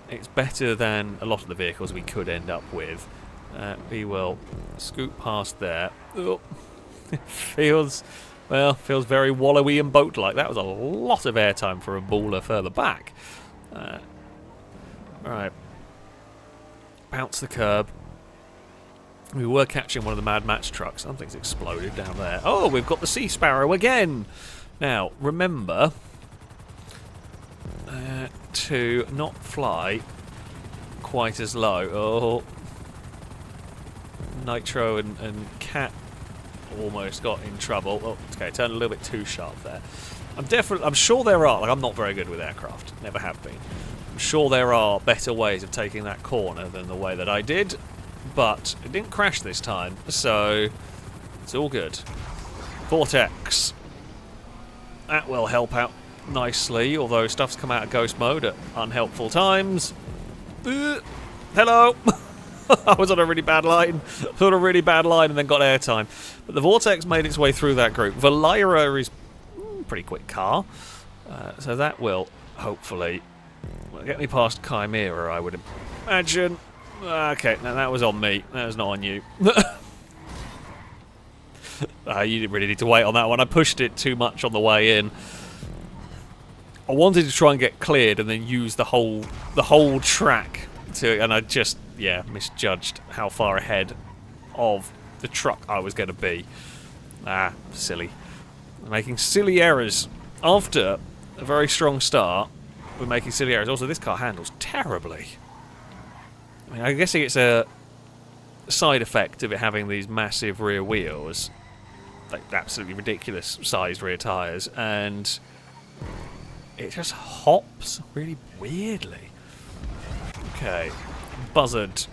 It's better than a lot of the vehicles we could end up with. We will scoot past there. Oh, it feels very wallowy and boat-like. That was a lot of airtime for a Baller further back. Right. Bounce the curb. We were catching one of the Mad Max trucks. Something's exploded down there. Oh, we've got the Sea Sparrow again. Now, remember to not fly quite as low. Oh. Nitro and Cat almost got in trouble. Oh, okay, turned a little bit too sharp there. I'm sure there are, like, I'm not very good with aircraft, never have been. I'm sure there are better ways of taking that corner than the way that I did, but it didn't crash this time, so it's all good. Vortex. That will help out nicely, although stuff's come out of ghost mode at unhelpful times. Hello! I was on a really bad line. And then got airtime. But the Vortex made its way through that group. Valera is a pretty quick car. So that will, hopefully, get me past Chimera, I would imagine. Okay, now that was on me. That was not on you. You didn't really need to wait on that one. I pushed it too much on the way in. I wanted to try and get cleared and then use the whole track and I just, yeah, misjudged how far ahead of the truck I was going to be. Silly. I'm making silly errors. After a very strong start, we're making silly errors. Also, this car handles terribly. I mean, I guess it's a side effect of it having these massive rear wheels. Like, absolutely ridiculous sized rear tyres, and it just hops really weirdly. Okay, buzzard.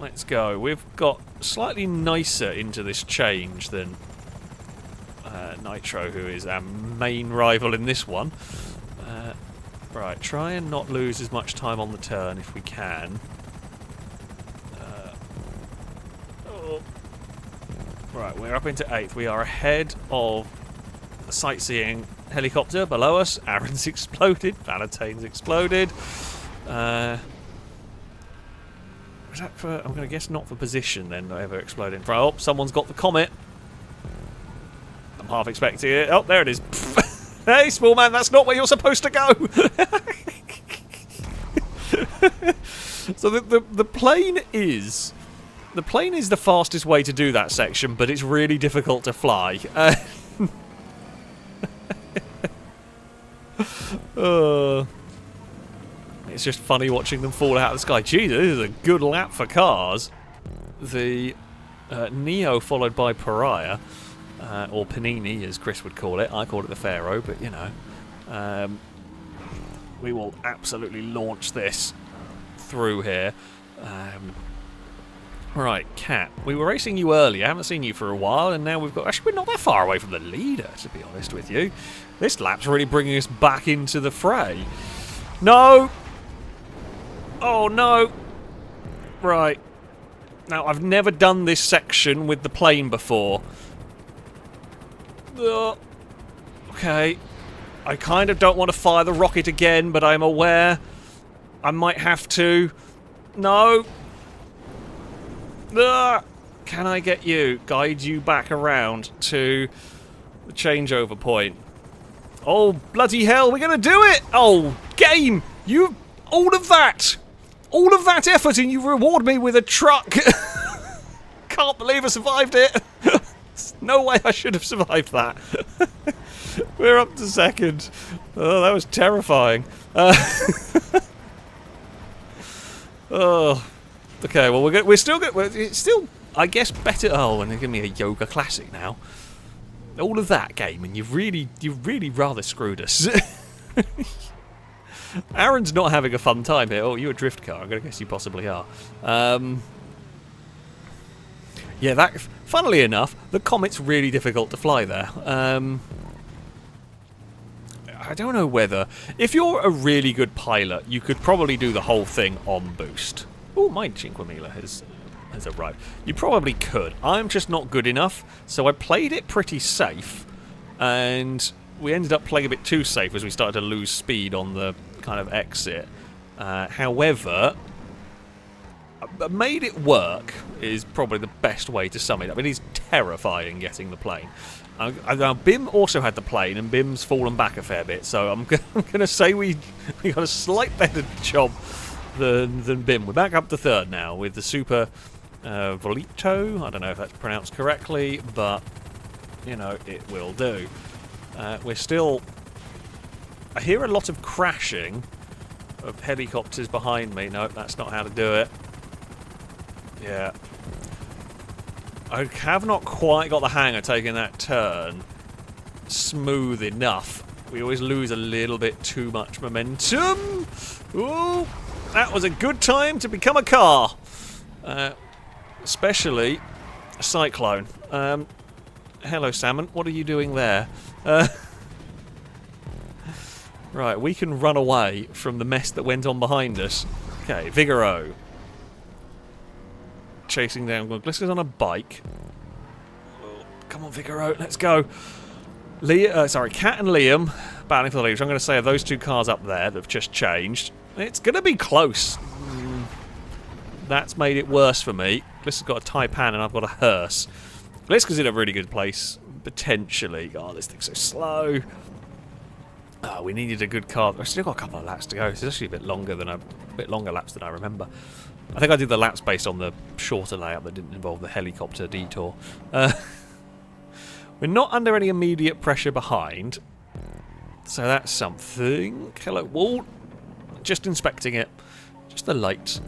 Let's go. We've got slightly nicer into this change than Nitro, who is our main rival in this one. Right, try and not lose as much time on the turn if we can. Right, we're up into 8th. We are ahead of the sightseeing helicopter below us. Aaron's exploded. Valentine's exploded. Was that for... I'm going to guess not for position then, not ever exploding. Oh, someone's got the comet. I'm half expecting it. Oh, there it is. Hey, small man, that's not where you're supposed to go. So the plane is... The plane is the fastest way to do that section, but it's really difficult to fly. It's just funny watching them fall out of the sky. Gee, this is a good lap for cars. The Neo followed by Pariah, or Panini as Chris would call it. I call it the Pharaoh, but you know. We will absolutely launch this through here. Right, Cat. We were racing you earlier. I haven't seen you for a while, and now we've got... Actually, we're not that far away from the leader, to be honest with you. This lap's really bringing us back into the fray. No! Oh, no! Right. Now, I've never done this section with the plane before. Okay. I kind of don't want to fire the rocket again, but I'm aware I might have to. No! Can I get you? Guide you back around to the changeover point. Oh, bloody hell, we're going to do it! Oh, game! You... All of that effort and you reward me with a truck! Can't believe I survived it! There's no way I should have survived that. We're up to second. Oh, that was terrifying. Oh... Okay, well we're still good. It's still, I guess, better. Oh, and they're giving me a yoga classic now. All of that game, and you've really rather screwed us. Aaron's not having a fun time here. Oh, you're a drift car. I'm gonna guess you possibly are. Yeah, that. Funnily enough, the Comet's really difficult to fly there. I don't know whether, if you're a really good pilot, you could probably do the whole thing on boost. Oh, my Cinquemila has arrived. You probably could. I'm just not good enough, so I played it pretty safe, and we ended up playing a bit too safe as we started to lose speed on the kind of exit. However, made it work is probably the best way to sum it up. It is terrifying getting the plane. Now, Bim also had the plane, and Bim's fallen back a fair bit, so I'm going to say we got a slight better job than Bim. We're back up to third now with the Super Volito. I don't know if that's pronounced correctly, but, you know, it will do. We're still... I hear a lot of crashing of helicopters behind me. No, that's not how to do it. Yeah. I have not quite got the hang of taking that turn smooth enough. We always lose a little bit too much momentum. Ooh, that was a good time to become a car. Especially a cyclone. Hello, Salmon. What are you doing there? Right, we can run away from the mess that went on behind us. Okay, Vigoro. Chasing down Gliska's on a bike. Oh, come on, Vigoro, let's go. Cat and Liam battling for the lead, which I'm going to say are those two cars up there that have just changed. It's going to be close. That's made it worse for me. Gliska's got a Taipan and I've got a hearse. Gliska's in a really good place, potentially. Oh, this thing's so slow. Oh, we needed a good car. I've still got a couple of laps to go. It's actually a bit longer laps than I remember. I think I did the laps based on the shorter layout that didn't involve the helicopter detour. We're not under any immediate pressure behind, so that's something. Hello, wall. Just inspecting it. Just a light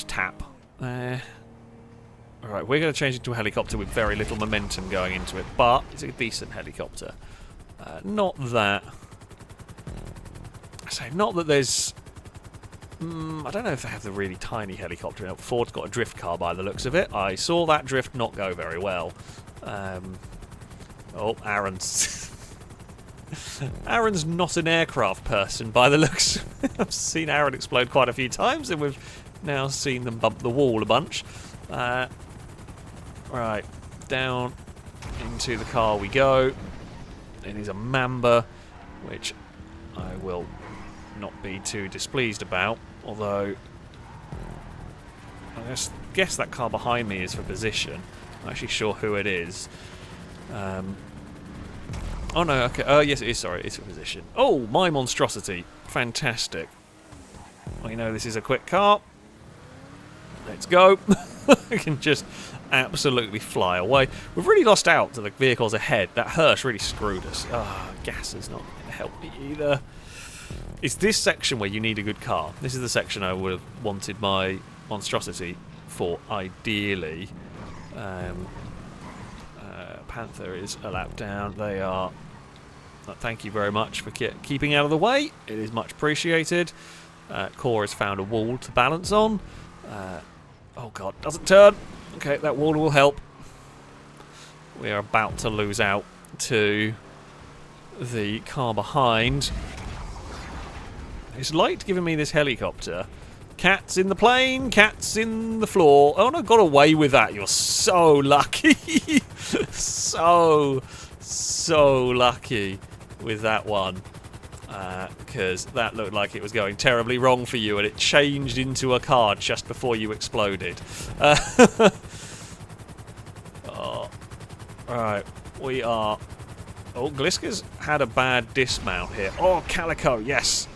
tap. Alright, we're going to change it to a helicopter with very little momentum going into it, but it's a decent helicopter. Not that there's... I don't know if they have the really tiny helicopter. Ford's got a drift car by the looks of it. I saw that drift not go very well. Oh, Aaron's... Aaron's not an aircraft person by the looks. I've seen Aaron explode quite a few times, and we've now seen them bump the wall a bunch. Right, down into the car we go. It is a Mamba, which I will not be too displeased about, although I guess that car behind me is for position. I'm not actually sure who it is. Oh no, okay, yes it is, sorry, it's for position. Oh, my monstrosity. Fantastic. Well, you know this is a quick car. Let's go. I can just absolutely fly away. We've really lost out to the vehicles ahead. That hearse really screwed us. Ah, gas is not going to help me either. It's this section where you need a good car. This is the section I would have wanted my monstrosity for, ideally. Panther is a lap down. They are... thank you very much for keeping out of the way. It is much appreciated. Core has found a wall to balance on. Oh god, doesn't turn. Okay, that wall will help. We are about to lose out to the car behind. It's light giving me this helicopter. Cats in the plane, cats in the floor. Oh no, got away with that. You're so lucky. so lucky with that one. Because that looked like it was going terribly wrong for you, and it changed into a car just before you exploded. Oh. Right, we are... Oh, Gliska's had a bad dismount here. Oh, Calico, yes.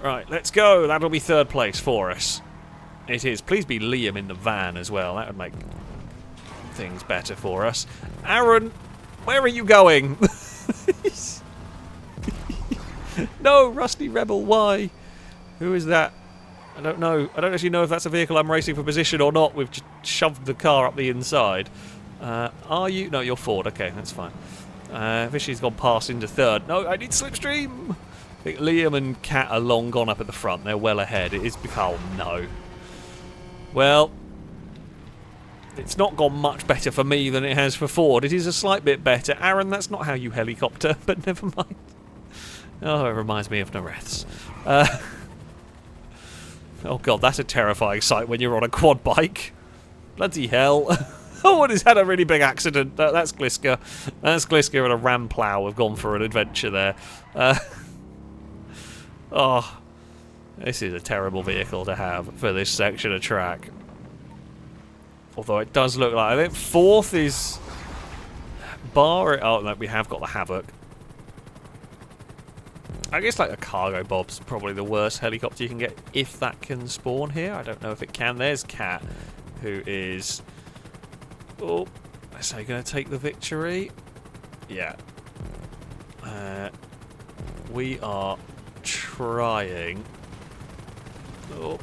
Right, let's go. That'll be third place for us. It is. Please be Liam in the van as well. That would make things better for us. Aaron, where are you going? No, Rusty Rebel, why? Who is that? I don't know. I don't actually know if that's a vehicle I'm racing for position or not. We've just shoved the car up the inside. Are you? No, you're Ford. Okay, that's fine. Vishy's gone past into third. No, I need slipstream. I think Liam and Kat are long gone up at the front. They're well ahead. It is... Oh, no. Well, it's not gone much better for me than it has for Ford. It is a slight bit better. Aaron, that's not how you helicopter, but never mind. Oh, it reminds me of Nareth's. Oh god, that's a terrifying sight when you're on a quad bike. Bloody hell. Oh, and he's had a really big accident. That's Gliska. That's Gliska and a ram plow have gone for an adventure there. Oh, this is a terrible vehicle to have for this section of track. Although it does look like... I think fourth is... Bar... Oh, no, we have got the Havoc. I guess like a Cargo Bob's probably the worst helicopter you can get if that can spawn here. I don't know if it can. There's Cat, who is... Oh, is he going to take the victory? Yeah. We are trying... Oh.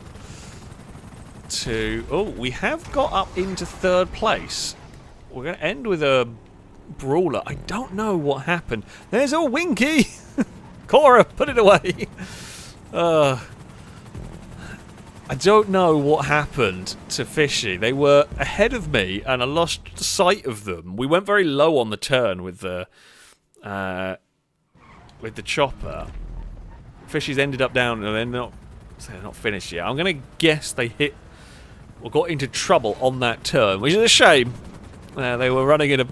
to... Oh, we have got up into 3rd place. We're going to end with a brawler. I don't know what happened. There's a Winky! Cora, put it away! I don't know what happened to Fishy. They were ahead of me, and I lost sight of them. We went very low on the turn with the chopper. Fishy's ended up down, and they're not finished yet. I'm going to guess they hit or got into trouble on that turn, which is a shame. They were running in a...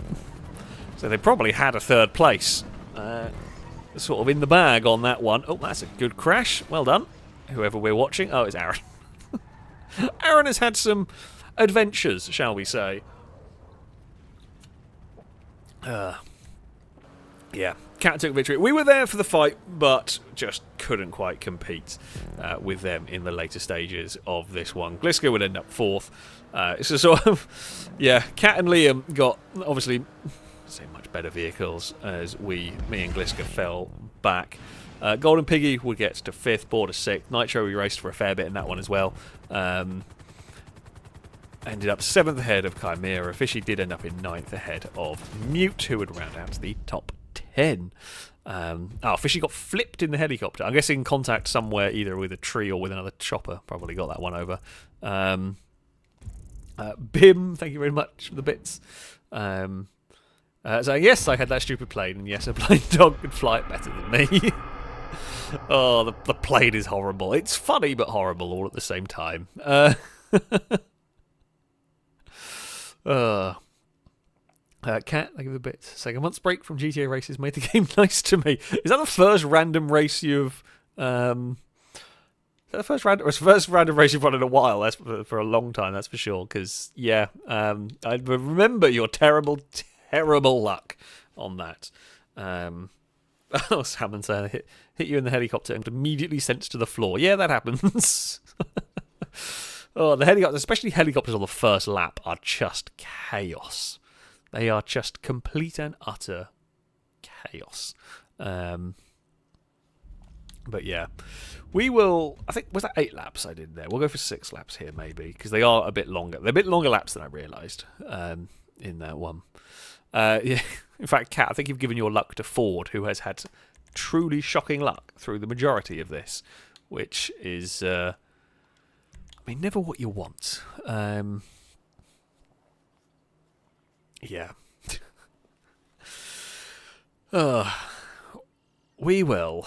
So they probably had a 3rd place. Sort of in the bag on that one. Oh, that's a good crash. Well done. Whoever we're watching. Oh, it's Aaron. Aaron has had some adventures, shall we say. Yeah, Cat took victory. We were there for the fight, but just couldn't quite compete with them in the later stages of this one. Gliska would end up 4th. It's a sort of... Yeah, Cat and Liam got, obviously, say much better vehicles as me and Gliska fell back. Golden Piggy would get to 5th, Border 6th. Nitro we raced for a fair bit in that one as well. Ended up 7th ahead of Chimera. Fishy did end up in 9th ahead of Mute, who would round out to the top 10. Fishy got flipped in the helicopter. I'm guessing contact somewhere, either with a tree or with another chopper. Probably got that one over. Bim, thank you very much for the bits. So yes, I had that stupid plane, and yes, a blind dog could fly it better than me. Oh, the plane is horrible. It's funny but horrible all at the same time. Cat, thank you for the bits. Saying a month's break from GTA races made the game nice to me. Is that the first random race you've... Is that the first random race you've run in a while? That's for a long time, that's for sure. Because, yeah, I remember your terrible luck on that. Salmon saying hit you in the helicopter and immediately sent to the floor. Yeah, that happens. The helicopters, especially helicopters on the first lap, are just chaos. They are just complete and utter chaos. But yeah, we will... I think, was that 8 laps I did there? We'll go for 6 laps here, maybe, because they are a bit longer. They're a bit longer laps than I realised in that one. Yeah. In fact, Kat, I think you've given your luck to Ford, who has had truly shocking luck through the majority of this, which is, never what you want. Yeah. We will,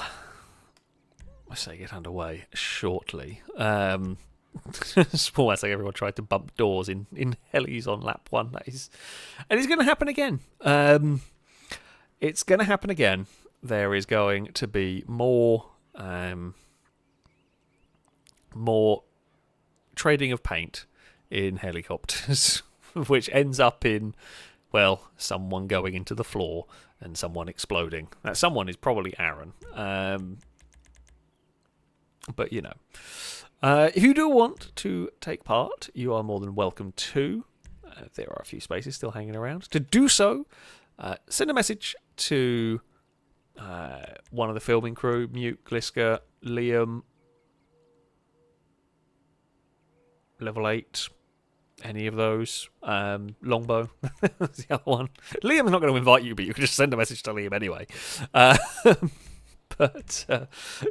I say, get underway shortly. Small as like everyone tried to bump doors in helis on lap 1. And it's going to happen again. It's going to happen again. There is going to be more trading of paint in helicopters, which ends up in, well, someone going into the floor and someone exploding. That someone is probably Aaron. But, you know. If you do want to take part, you are more than welcome to. There are a few spaces still hanging around. To do so, send a message to one of the filming crew, Mute, Gliska, Liam, Level 8, any of those. Longbow, that's the other one. Liam's not going to invite you, but you can just send a message to Liam anyway. But,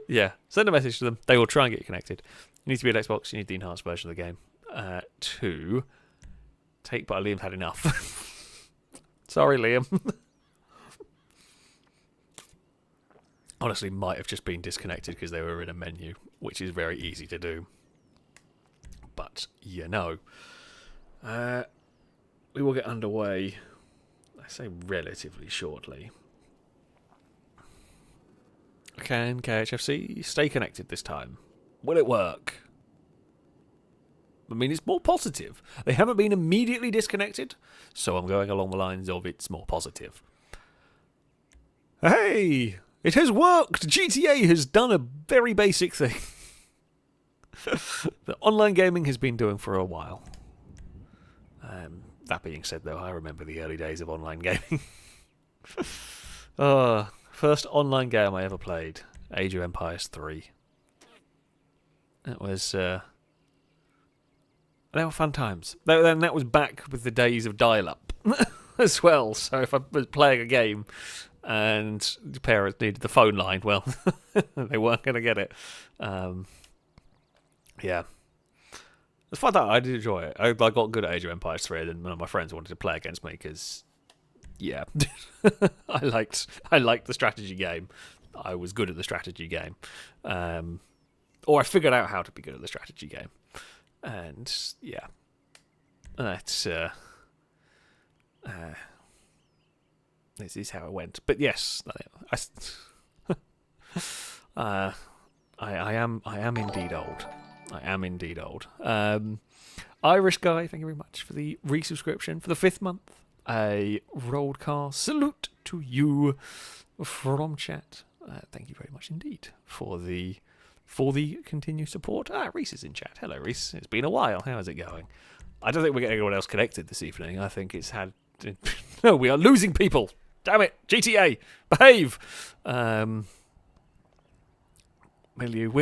yeah, send a message to them. They will try and get you connected. You need to be an Xbox. You need the enhanced version of the game to take part. Liam's had enough. Sorry, Liam. Honestly, might have just been disconnected because they were in a menu, which is very easy to do. But, you know. We will get underway, I say, relatively shortly. Can KHFC stay connected this time? Will it work? I mean, it's more positive. They haven't been immediately disconnected, so I'm going along the lines of it's more positive. Hey! It has worked! GTA has done a very basic thing that online gaming has been doing for a while. That being said, though, I remember the early days of online gaming. First online game I ever played, Age of Empires 3. That was They were fun times. Then that was back with the days of dial-up as well. So if I was playing a game and the parents needed the phone line, well, they weren't going to get it. Yeah. It's fun. I did enjoy it. I got good at Age of Empires 3, and one of my friends wanted to play against me because, yeah, I liked the strategy game. I was good at the strategy game, or I figured out how to be good at the strategy game, and yeah, that's this is how it went. But yes, I am indeed old. I am indeed old. Irish Guy, thank you very much for the resubscription for the 5th month. A roadcast salute to you from chat. Thank you very much indeed for the continued support. Reese is in chat. Hello, Reese. It's been a while. How is it going? I don't think we're getting anyone else connected this evening. I think it's had... No, we are losing people. Damn it. GTA. Behave. Will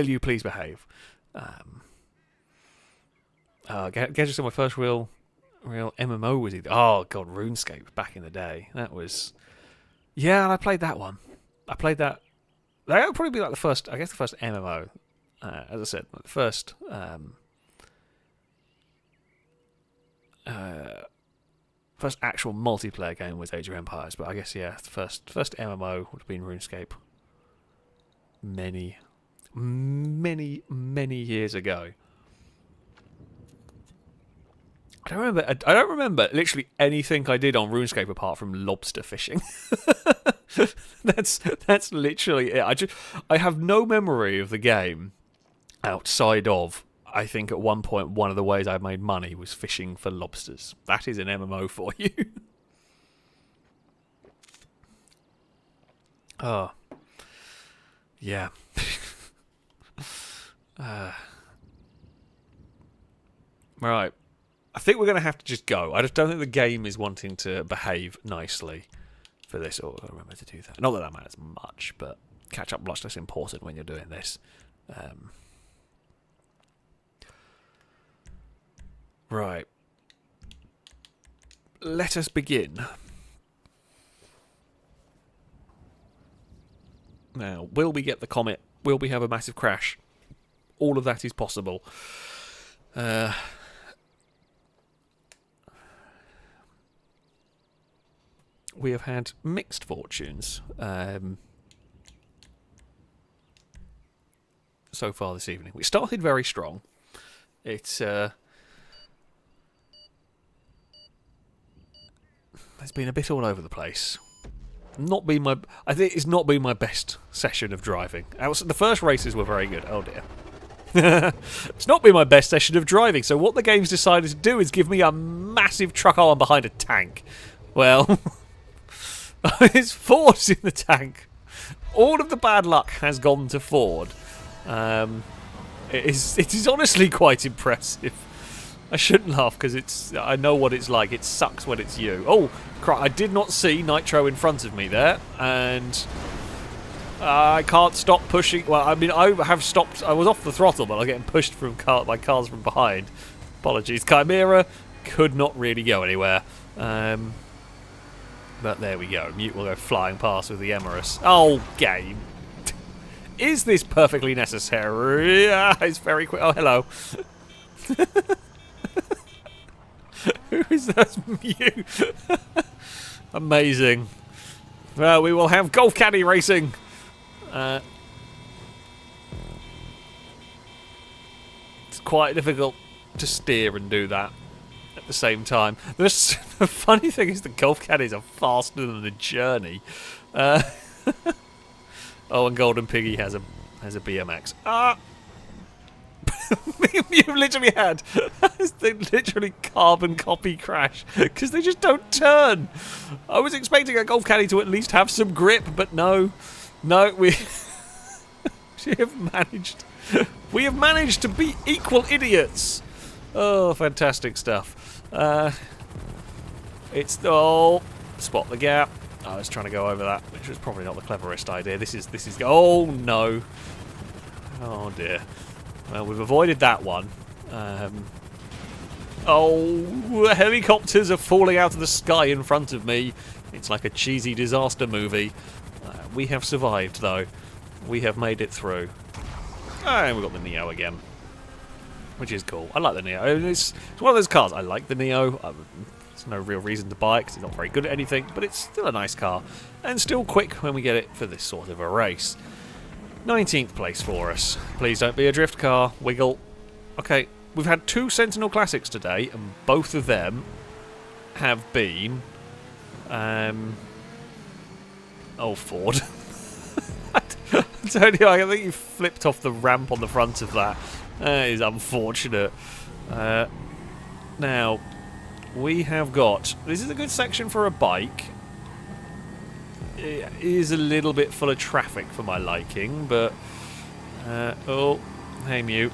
you please behave? Guess my first real MMO was either. Oh god, RuneScape back in the day. That was, yeah, and I played that one. I played that. That would probably be like the first. I guess the first MMO. As I said, the first. First actual multiplayer game was Age of Empires, but I guess the first MMO would have been RuneScape. Many years ago. I don't remember literally anything I did on RuneScape apart from lobster fishing. That's literally it. I have no memory of the game outside of, I think at one point one of the ways I made money was fishing for lobsters. That is an MMO for you. Oh. Yeah. Right. I think we're going to have to just go. I just don't think the game is wanting to behave nicely for this. Oh, I've got to remember to do that. Not that that matters much, but catch-up much less important when you're doing this. Right. Let us begin. Now, will we get the comet? Will we have a massive crash? All of that is possible. We have had mixed fortunes so far this evening. We started very strong. It's been a bit all over the place. I think it's not been my best session of driving. The first races were very good. Oh dear. It's not been my best session of driving. So what the game's decided to do is give me a massive truck arm behind a tank. Well. It's Ford's in the tank. All of the bad luck has gone to Ford. It is honestly quite impressive. I shouldn't laugh because I know what it's like. It sucks when it's you. Oh, crap. I did not see Nitro in front of me there. And I can't stop pushing. Well, I mean, I have stopped. I was off the throttle, but I'm getting pushed by cars from behind. Apologies. Chimera could not really go anywhere. But there we go. Mute will go flying past with the Emerus. Oh, game. Is this perfectly necessary? It's very quick. Oh, hello. Who is that? Mute. Amazing. Well, we will have golf caddy racing. It's quite difficult to steer and do that at the same time. The funny thing is the golf caddies are faster than the journey. Oh, and Golden Piggy has a BMX. You've literally had they literally carbon copy crash because they just don't turn. I was expecting a golf caddy to at least have some grip, but no, we we have managed to be equal idiots. Oh, fantastic stuff. Spot the gap. I was trying to go over that, which was probably not the cleverest idea. This is. Oh no. Oh dear. Well, we've avoided that one. Oh, helicopters are falling out of the sky in front of me. It's like a cheesy disaster movie. We have survived, though. We have made it through. And we've got the Neo again, which is cool. I like the Neo. It's one of those cars. I like the Neo. There's no real reason to buy it because it's not very good at anything, but it's still a nice car. And still quick when we get it for this sort of a race. 19th place for us. Please don't be a drift car. Wiggle. Okay, we've had 2 Sentinel Classics today, and both of them have been... Oh, Ford. I think you flipped off the ramp on the front of that. That is unfortunate. Now, we have got... This is a good section for a bike. It is a little bit full of traffic for my liking, but... oh, hey, Mew.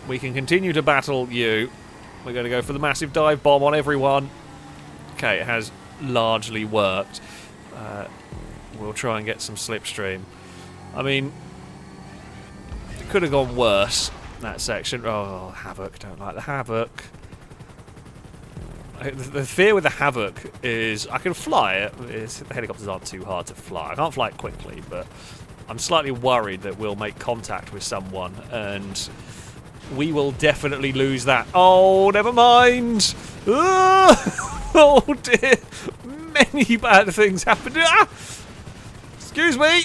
We can continue to battle you. We're going to go for the massive dive bomb on everyone. Okay, it has largely worked. We'll try and get some slipstream. I mean, it could have gone worse, that section. Oh, Havoc. Don't like the Havoc. The fear with the Havoc is I can fly it. The helicopters aren't too hard to fly. I can't fly it quickly, but I'm slightly worried that we'll make contact with someone and we will definitely lose that. Oh, never mind. Oh, dear. Many bad things happened. Ah! Excuse me.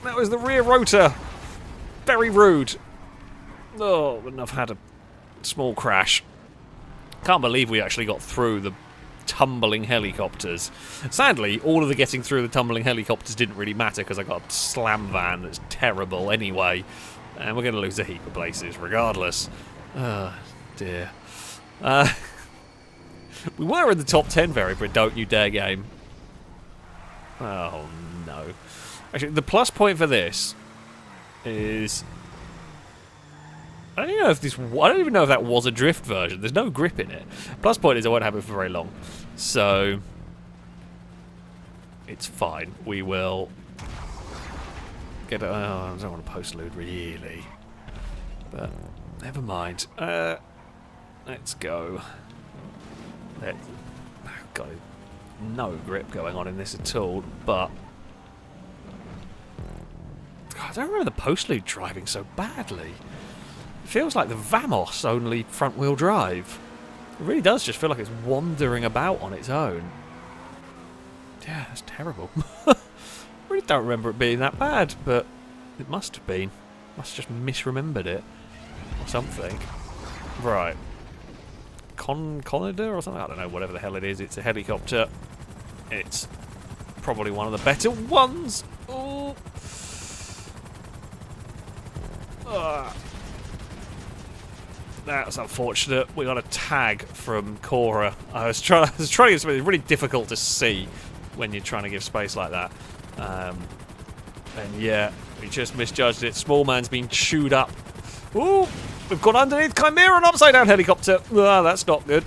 That was the rear rotor. Very rude. Oh, and I've had a small crash. Can't believe we actually got through the tumbling helicopters. Sadly, all of the getting through the tumbling helicopters didn't really matter because I got a slam van that's terrible anyway. And we're going to lose a heap of places regardless. Oh, dear. We were in the top 10 for a Don't You Dare game. Oh, no. Actually, the plus point for this is... I don't even know if that was a drift version. There's no grip in it. Plus point is I won't have it for very long. So... it's fine. We will... get... Oh, I don't want to postlude, really. But, never mind. Let's go. Got no grip going on in this at all, but... God, I don't remember the postlude driving so badly. It feels like the Vamos, only front-wheel drive. It really does just feel like it's wandering about on its own. Yeah, that's terrible. I really don't remember it being that bad, but it must have been. Must have just misremembered it. Or something. Right. Conidor or something? I don't know, whatever the hell it is. It's a helicopter. It's probably one of the better ones. Oh. That's unfortunate. We got a tag from Cora. I was trying to give space. It's really difficult to see when you're trying to give space like that. And yeah, we just misjudged it. Small man's been chewed up. Ooh, we've gone underneath Chimera and upside down helicopter. That's not good.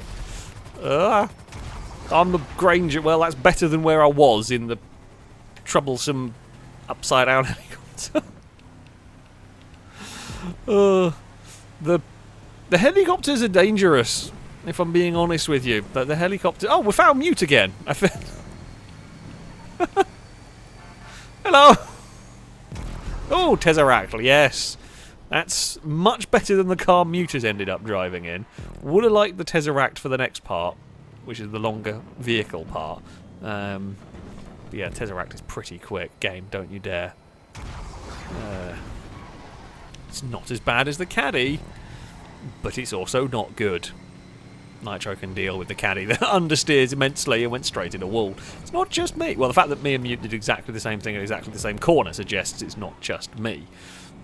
I'm the Granger. Well, that's better than where I was in the troublesome upside down helicopter. The helicopters are dangerous, if I'm being honest with you. The helicopter... Oh, we found Mute again. Hello. Oh, Tesseract, yes. That's much better than the car Mute has ended up driving in. Would have liked the Tesseract for the next part, which is the longer vehicle part. But yeah, Tesseract is pretty quick. Game, don't you dare. It's not as bad as the Caddy, but it's also not good. Nitro can deal with the Caddy that understeers immensely and went straight in a wall. It's not just me. Well, the fact that me and Mute did exactly the same thing at exactly the same corner suggests it's not just me.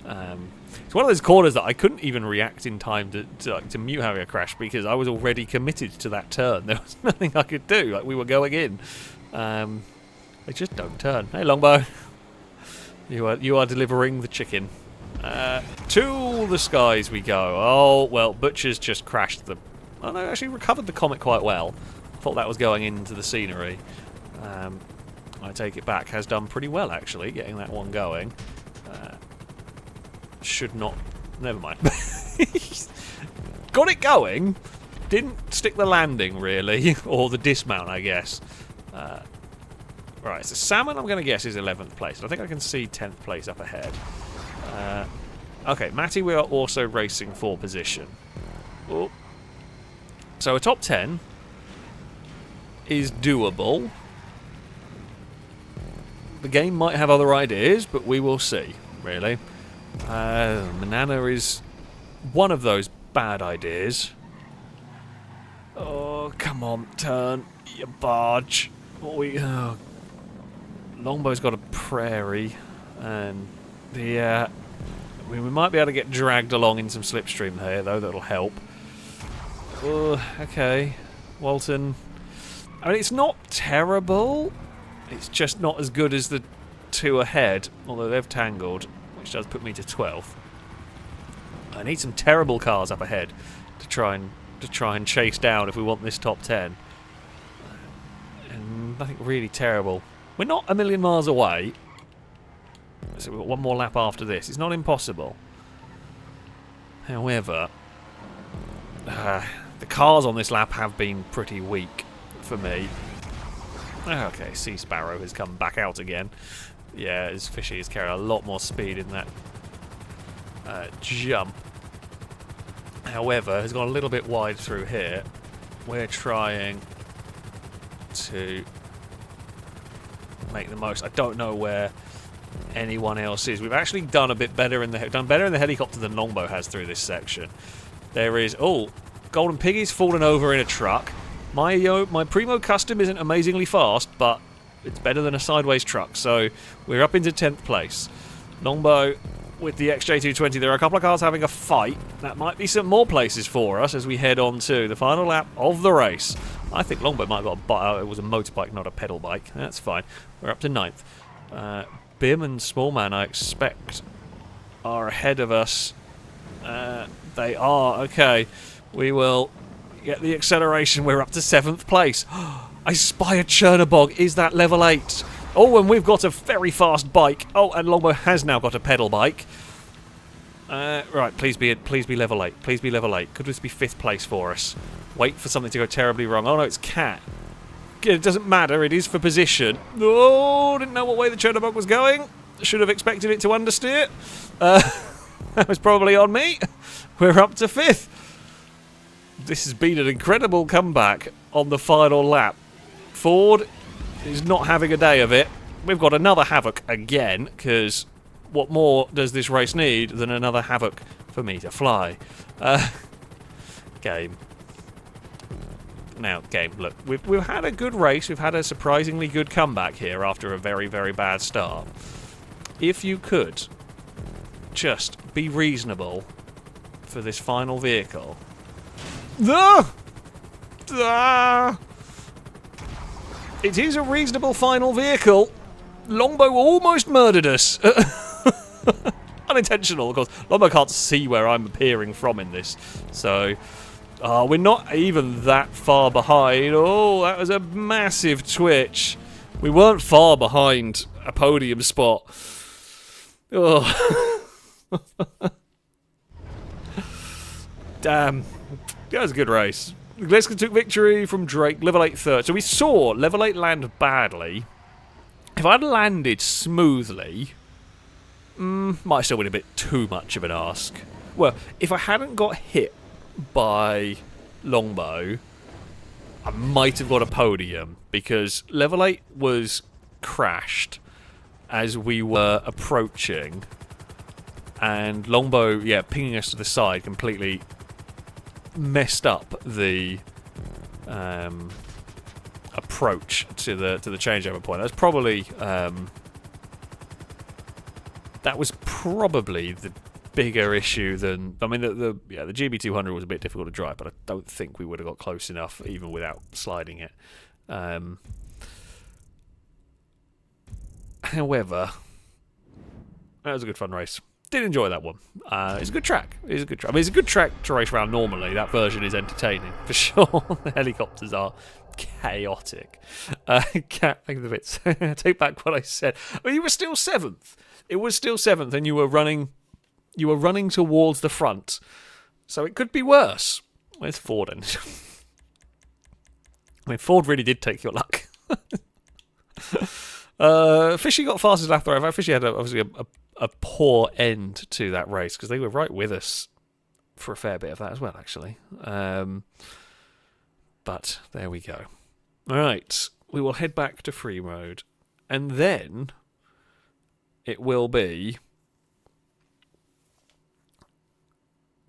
It's one of those corners that I couldn't even react in time to Mute having a crash because I was already committed to that turn. There was nothing I could do. Like, we were going in. They just don't turn. Hey, Longbow. You are delivering the chicken. To the skies we go. Oh, well, Butcher's just crashed the... Oh, no, actually recovered the Comet quite well. Thought that was going into the scenery. I take it back. Has done pretty well, actually, getting that one going. Should not... Never mind. Got it going, didn't stick the landing, really, or the dismount, I guess. Right, so Salmon, I'm going to guess, is 11th place. I think I can see 10th place up ahead. Okay, Matty, we are also racing for position. Oh. So a top 10 is doable. The game might have other ideas, but we will see, really. Banana is one of those bad ideas. Oh, come on, turn, you barge. Longbow's got a prairie, and we might be able to get dragged along in some slipstream here, though. That'll help. Okay, Walton. I mean, it's not terrible. It's just not as good as the two ahead, although they've tangled, which does put me to 12th. I need some terrible cars up ahead to try and chase down if we want this top 10. And nothing really terrible. We're not a million miles away. So we've got one more lap after this. It's not impossible. However, the cars on this lap have been pretty weak for me. Okay, Sea Sparrow has come back out again. Yeah, his Fishy is carrying a lot more speed in that jump. However, has gone a little bit wide through here. We're trying to make the most. I don't know where anyone else is. We've actually done a bit better in the helicopter than Longbow has through this section. There is Golden Piggy's fallen over in a truck. My Primo Custom isn't amazingly fast, but it's better than a sideways truck, so we're up into 10th place. Longbow with the XJ220. There are a couple of cars having a fight. That might be some more places for us as we head on to the final lap of the race. I think Longbow might have got it was a motorbike, not a pedal bike. That's fine. We're up to 9th. Bim and Smallman, I expect, are ahead of us. They are. Okay. We will get the acceleration. We're up to 7th place. I spy a Chernobog. Is that level 8? Oh, and we've got a very fast bike. Oh, and Longbow has now got a pedal bike. Right, please be level 8. Please be level 8. Could this be 5th place for us? Wait for something to go terribly wrong. Oh no, it's Cat. It doesn't matter. It is for position. Oh, didn't know what way the Chernobog was going. Should have expected it to understeer. That was probably on me. We're up to 5th. This has been an incredible comeback on the final lap. Ford is not having a day of it. We've got another Havoc again, because what more does this race need than another Havoc for me to fly? Game. Now, game, look, we've had a good race. We've had a surprisingly good comeback here after a very, very bad start. If you could just be reasonable for this final vehicle. It is a reasonable final vehicle. Longbow almost murdered us. Unintentional, of course. Longbow can't see where I'm appearing from in this. So, we're not even that far behind. Oh, that was a massive twitch. We weren't far behind a podium spot. Oh. Damn. That was a good race. Gleska took victory from Drake, level 8 third. So we saw level 8 land badly. If I'd landed smoothly, might still been a bit too much of an ask. Well, if I hadn't got hit by Longbow, I might have got a podium, because level 8 was crashed as we were approaching, and Longbow, yeah, pinging us to the side completely messed up the approach to the changeover point. That's probably the bigger issue than, I mean, the GB200 was a bit difficult to drive, but I don't think we would have got close enough even without sliding it. However, that was a good fun race. Did enjoy that one. It's a good track. I mean, it's a good track to race around normally. That version is entertaining, for sure. The helicopters are chaotic. Cat, think of the bits. Take back what I said. I mean, you were still 7th. It was still 7th, and you were running towards the front. So it could be worse. Where's Ford? I mean, Ford really did take your luck. Fishy got fastest lap there. Fishy had obviously a poor end to that race because they were right with us for a fair bit of that as well, actually. But there we go. All right, we will head back to free mode, and then it will be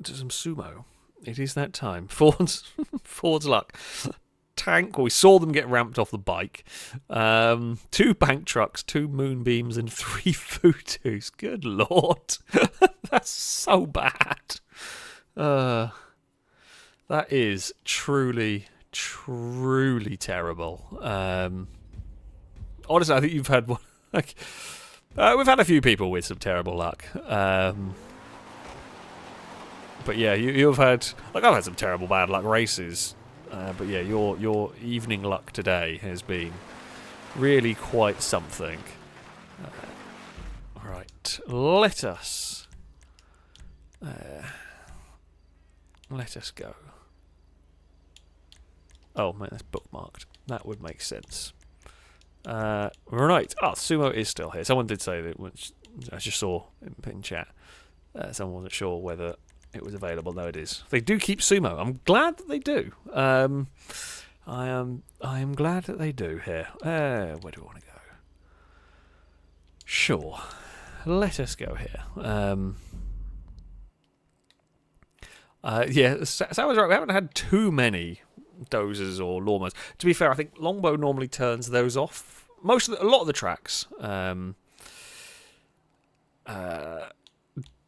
to some sumo. It is that time. Ford's luck. Tank. We saw them get ramped off the bike. 2 bank trucks, 2 moonbeams, and 3 Futus. Good lord, that's so bad. That is truly terrible. Honestly, I think you've had one. Like, we've had a few people with some terrible luck. But yeah, you've had, like, I've had some terrible bad luck races. But yeah, your evening luck today has been really quite something. Right, let us go. Oh man, that's bookmarked. That would make sense. Right. Sumo is still here. Someone did say that, which I just saw in chat. Someone wasn't sure whether it was available. No, it is. They do keep sumo. I'm glad that they do. I am glad that they do here. Where do we want to go? Sure. Let us go here. Yeah, Sam was right. We haven't had too many dozers or lawnmowers. To be fair, I think Longbow normally turns those off. A lot of the tracks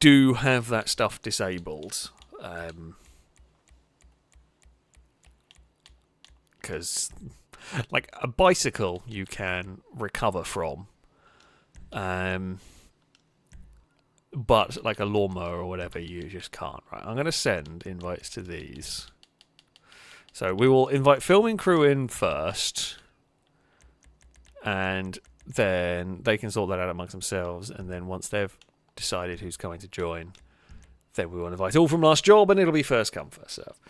do have that stuff disabled, because like a bicycle you can recover from, but like a lawnmower or whatever you just can't. Right, I'm going to send invites to these. So we will invite filming crew in first, and then they can sort that out amongst themselves, and then once they've decided who's coming to join, then we will invite all from last job, and it'll be first come, first serve.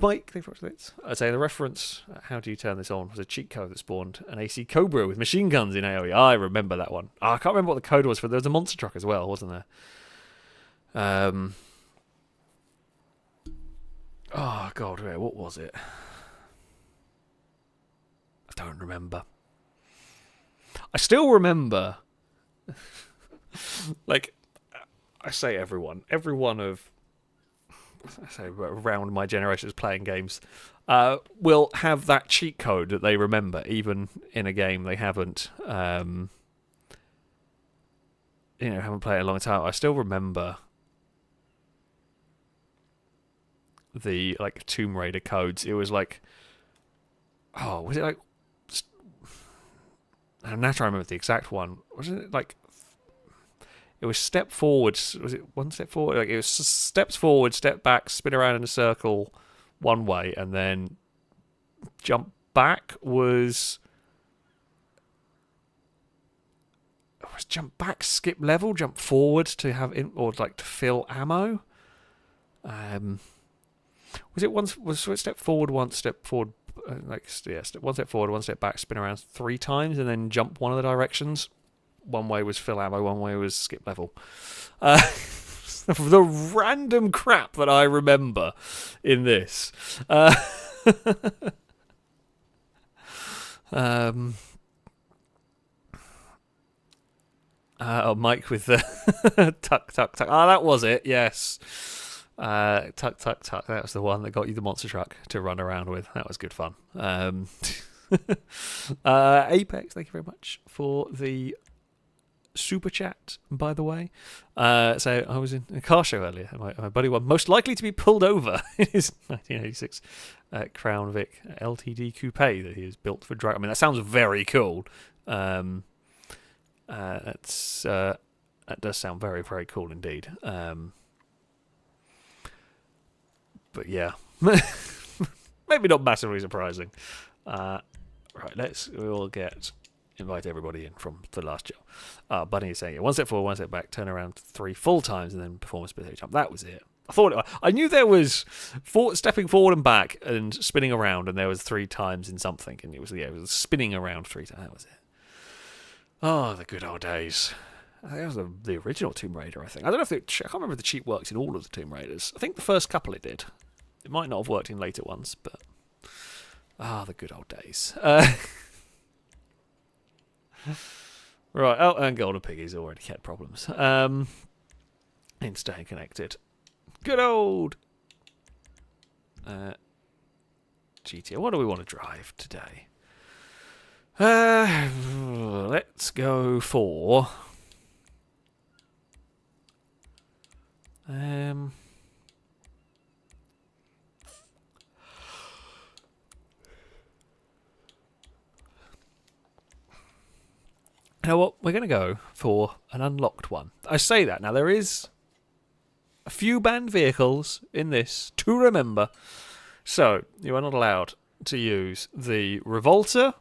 Mike, thank you for this. I'd say the reference, how do you turn this on, was a cheat code that spawned an AC Cobra with machine guns in AoE. I remember that one. I can't remember what the code was for. There was a monster truck as well, wasn't there? Oh god, what was it? I don't remember. I still remember. Like, I say every one of, I say around my generation is playing games, will have that cheat code that they remember, even in a game they haven't, haven't played in a long time. I still remember the like Tomb Raider codes. It was like, was it like? I'm now trying to remember the exact one. Wasn't it like? It was step forward. Was it one step forward? Like, it was steps forward, step back, spin around in a circle one way, and then jump back was jump back, skip level, jump forward to have or like to fill ammo. Was it step forward, one step forward, one step forward, one step back, spin around 3 times, and then jump one of the directions. One way was fill ammo, one way was skip level. The random crap that I remember in this. Mike with the tuck, tuck, tuck. That was it, yes. Tuck, tuck, tuck. That was the one that got you the monster truck to run around with. That was good fun. Apex, thank you very much for the super chat, by the way. So I was in a car show earlier. My buddy was most likely to be pulled over in his 1986 Crown Vic LTD coupe that he has built for drag. I mean, that sounds very cool. That does sound very, very cool indeed. But yeah, maybe not massively surprising. Right, we'll invite everybody in from the last job. Bunny is saying, 1 step forward, 1 step back, turn around 3 full times, and then perform a split jump. That was it. I knew there was stepping forward and back and spinning around, and there was 3 times in something, and it was spinning around 3 times. That was it. Oh, the good old days. I think that was the original Tomb Raider, I think. I don't know if I can't remember if the cheat worked in all of the Tomb Raiders. I think the first couple it did. It might not have worked in later ones, but... the good old days. Right, oh, and Golden Piggy's already had problems. In staying connected. Good old... GTO. What do we want to drive today? Let's go for... You know what? We're going to go for an unlocked one. I say that. Now, there is a few banned vehicles in this to remember. So, you are not allowed to use the Revolter,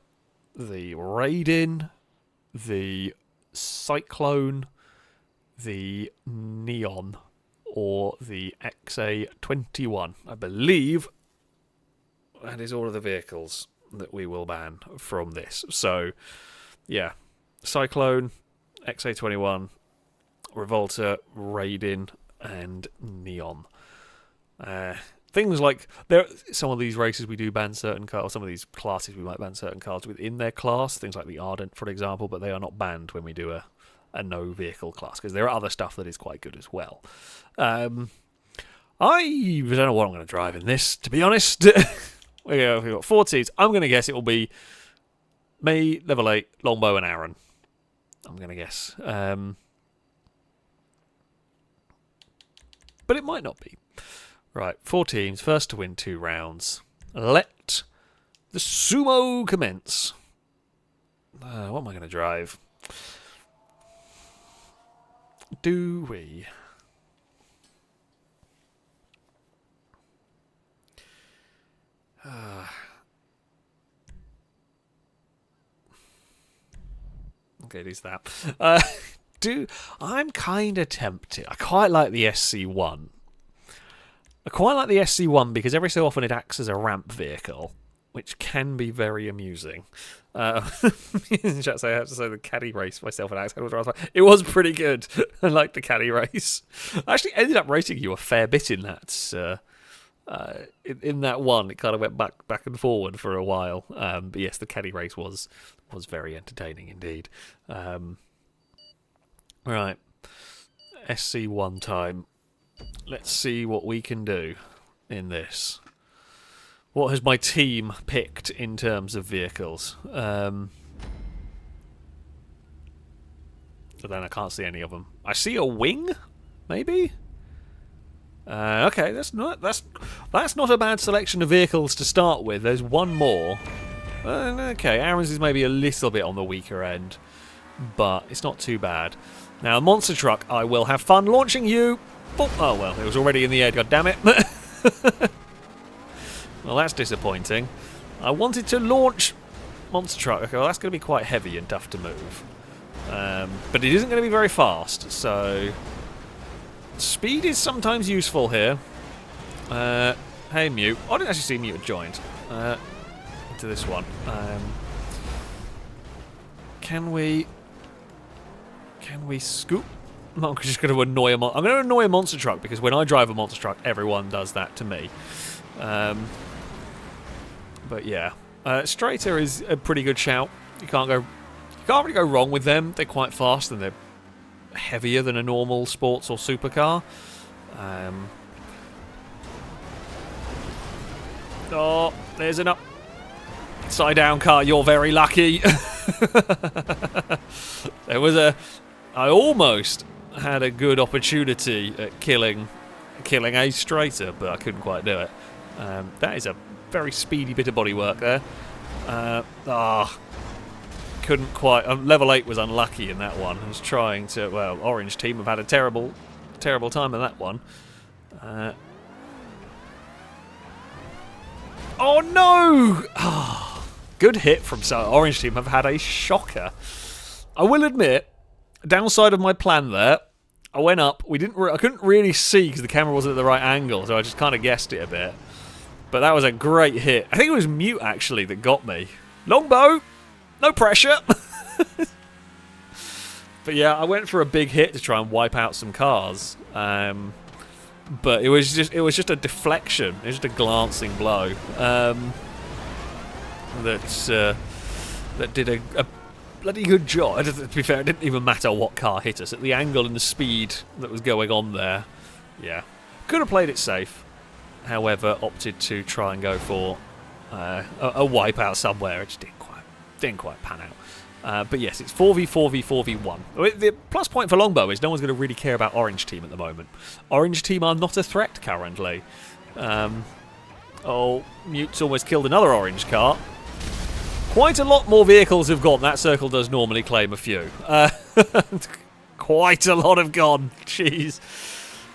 the Raiden, the Cyclone, the Neon, or the XA21. I believe that is all of the vehicles that we will ban from this. So, yeah. Cyclone, XA21, Revolter, Raiden, and Neon. Things like some of these races we do ban certain cars, or some of these classes we might ban certain cars within their class. Things like the Ardent, for example, but they are not banned when we do a no vehicle class, because there are other stuff that is quite good as well. I don't know what I'm going to drive in this, to be honest. We've got 4 teams. I'm going to guess it will be me, level 8, Longbow, and Aaron. I'm going to guess. But it might not be. Right, 4 teams, first to win 2 rounds. Let the sumo commence. What am I going to drive? Do we? Okay, it is that. I'm kind of tempted. I quite like the SC1. I quite like the SC1 because every so often it acts as a ramp vehicle, which can be very amusing. I have to say the caddy race myself and Alex, it was pretty good. I liked the caddy race. I actually ended up racing you a fair bit in that. In that one, it kind of went back and forward for a while. But yes, the caddy race was very entertaining indeed. Right, SC1 time. Let's see what we can do in this. What has my team picked in terms of vehicles? So then I can't see any of them. I see a wing, maybe. Okay, that's not a bad selection of vehicles to start with. There's one more. Okay, Aaron's is maybe a little bit on the weaker end, but it's not too bad. Now, monster truck, I will have fun launching you. Oh well, it was already in the air. God damn it! Well, that's disappointing. I wanted to launch monster truck. Okay, well, that's going to be quite heavy and tough to move, but it isn't going to be very fast. So, speed is sometimes useful here. Hey, Mute. I didn't actually see Mute had joined. Into this one. Can we scoop? I'm just going to annoy I'm going to annoy a monster truck because when I drive a monster truck, everyone does that to me. But yeah, Straighter is a pretty good shout. You can't really go wrong with them. They're quite fast and they're heavier than a normal sports or supercar. Oh, there's an upside down car. You're very lucky. I almost had a good opportunity at killing a Straighter, but I couldn't quite do it. That is a very speedy bit of bodywork there. Couldn't quite. Level 8 was unlucky in that one. I was trying to. Well, Orange team have had a terrible time in that one. Oh no! Good hit from Orange team have had a shocker. I will admit, downside of my plan there, I went up. I couldn't really see because the camera wasn't at the right angle, so I just kind of guessed it a bit. But that was a great hit. I think it was Mute, actually, that got me. Longbow! No pressure! But yeah, I went for a big hit to try and wipe out some cars. But it was just a deflection. It was just a glancing blow. That did a bloody good job. To be fair, it didn't even matter what car hit us. At the angle and the speed that was going on there, yeah. Could have played it safe. However, opted to try and go for a wipeout somewhere. It just didn't quite pan out. But yes, it's 4v4v 4v1. The plus point for Longbow is no one's going to really care about Orange Team at the moment. Orange Team are not a threat currently. Mute's almost killed another orange car. Quite a lot more vehicles have gone. That circle does normally claim a few. Quite a lot have gone. Jeez.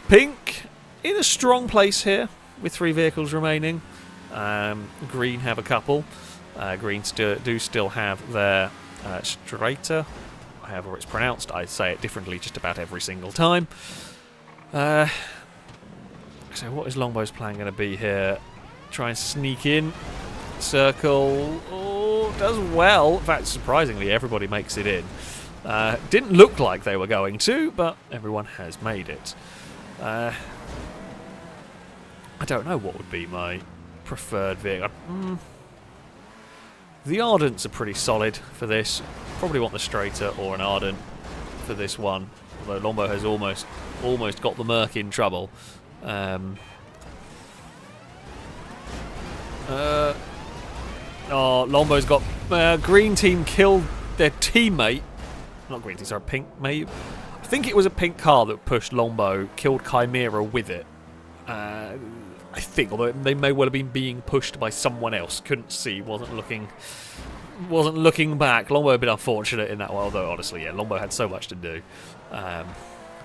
Pink in a strong place here with 3 vehicles remaining. Green have a couple. Green do still have their straighter, however it's pronounced. I say it differently just about every single time. So what is Longbow's plan going to be here? Try and sneak in. Circle. Oh, does well. In fact, surprisingly, everybody makes it in. Didn't look like they were going to, but everyone has made it. I don't know what would be my preferred vehicle. The Ardents are pretty solid for this. Probably want the straighter or an Ardent for this one. Although Longbow has almost got the Merc in trouble. Longbow's got Green Team killed their teammate. Not Green Team, sorry, Pink maybe. I think it was a pink car that pushed Longbow, killed Chimera with it. I think, although they may well have been being pushed by someone else. Couldn't see, wasn't looking back. Longbow a bit unfortunate in that one, although honestly, yeah, Longbow had so much to do.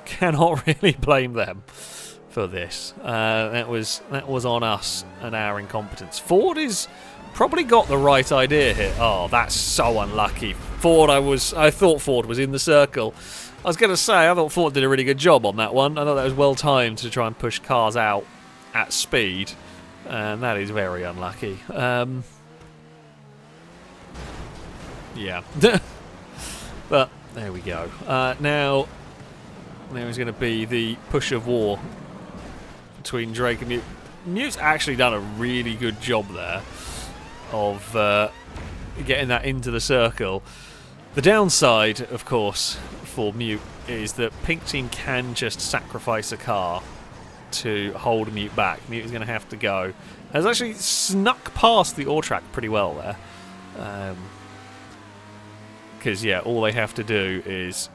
Cannot really blame them for this. That was on us and our incompetence. Ford is probably got the right idea here. Oh, that's so unlucky. I thought Ford was in the circle. I was going to say, I thought Ford did a really good job on that one. I thought that was well timed to try and push cars out at speed, and that is very unlucky. Yeah. But there we go. Now is going to be the push of war between Drake and Mute. Mute's actually done a really good job there of getting that into the circle. The downside, of course, for Mute is that Pink Team can just sacrifice a car to hold Mute back. Mute is going to have to go. Has actually snuck past the ore track pretty well there. Because, yeah, all they have to do is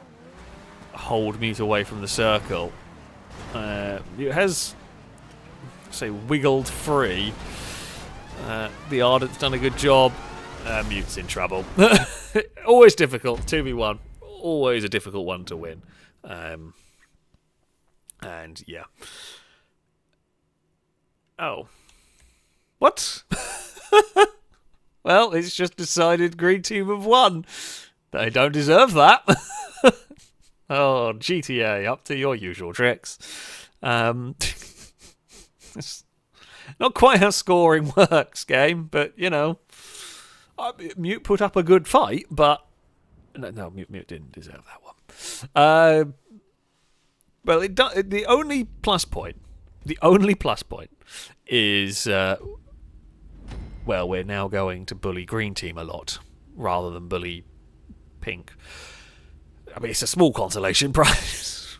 hold Mute away from the circle. Mute has, say, wiggled free. The Ardent's done a good job. Mute's in trouble. Always difficult, 2v1. Always a difficult one to win. And, yeah. Oh. What? Well, it's just decided Green Team have won. They don't deserve that. Oh, GTA, up to your usual tricks. It's not quite how scoring works, game, but, you know. Mute put up a good fight, but... No, Mute didn't deserve that one. Well, the only plus point is, well, we're now going to bully Green Team a lot rather than bully Pink. I mean, it's a small consolation prize.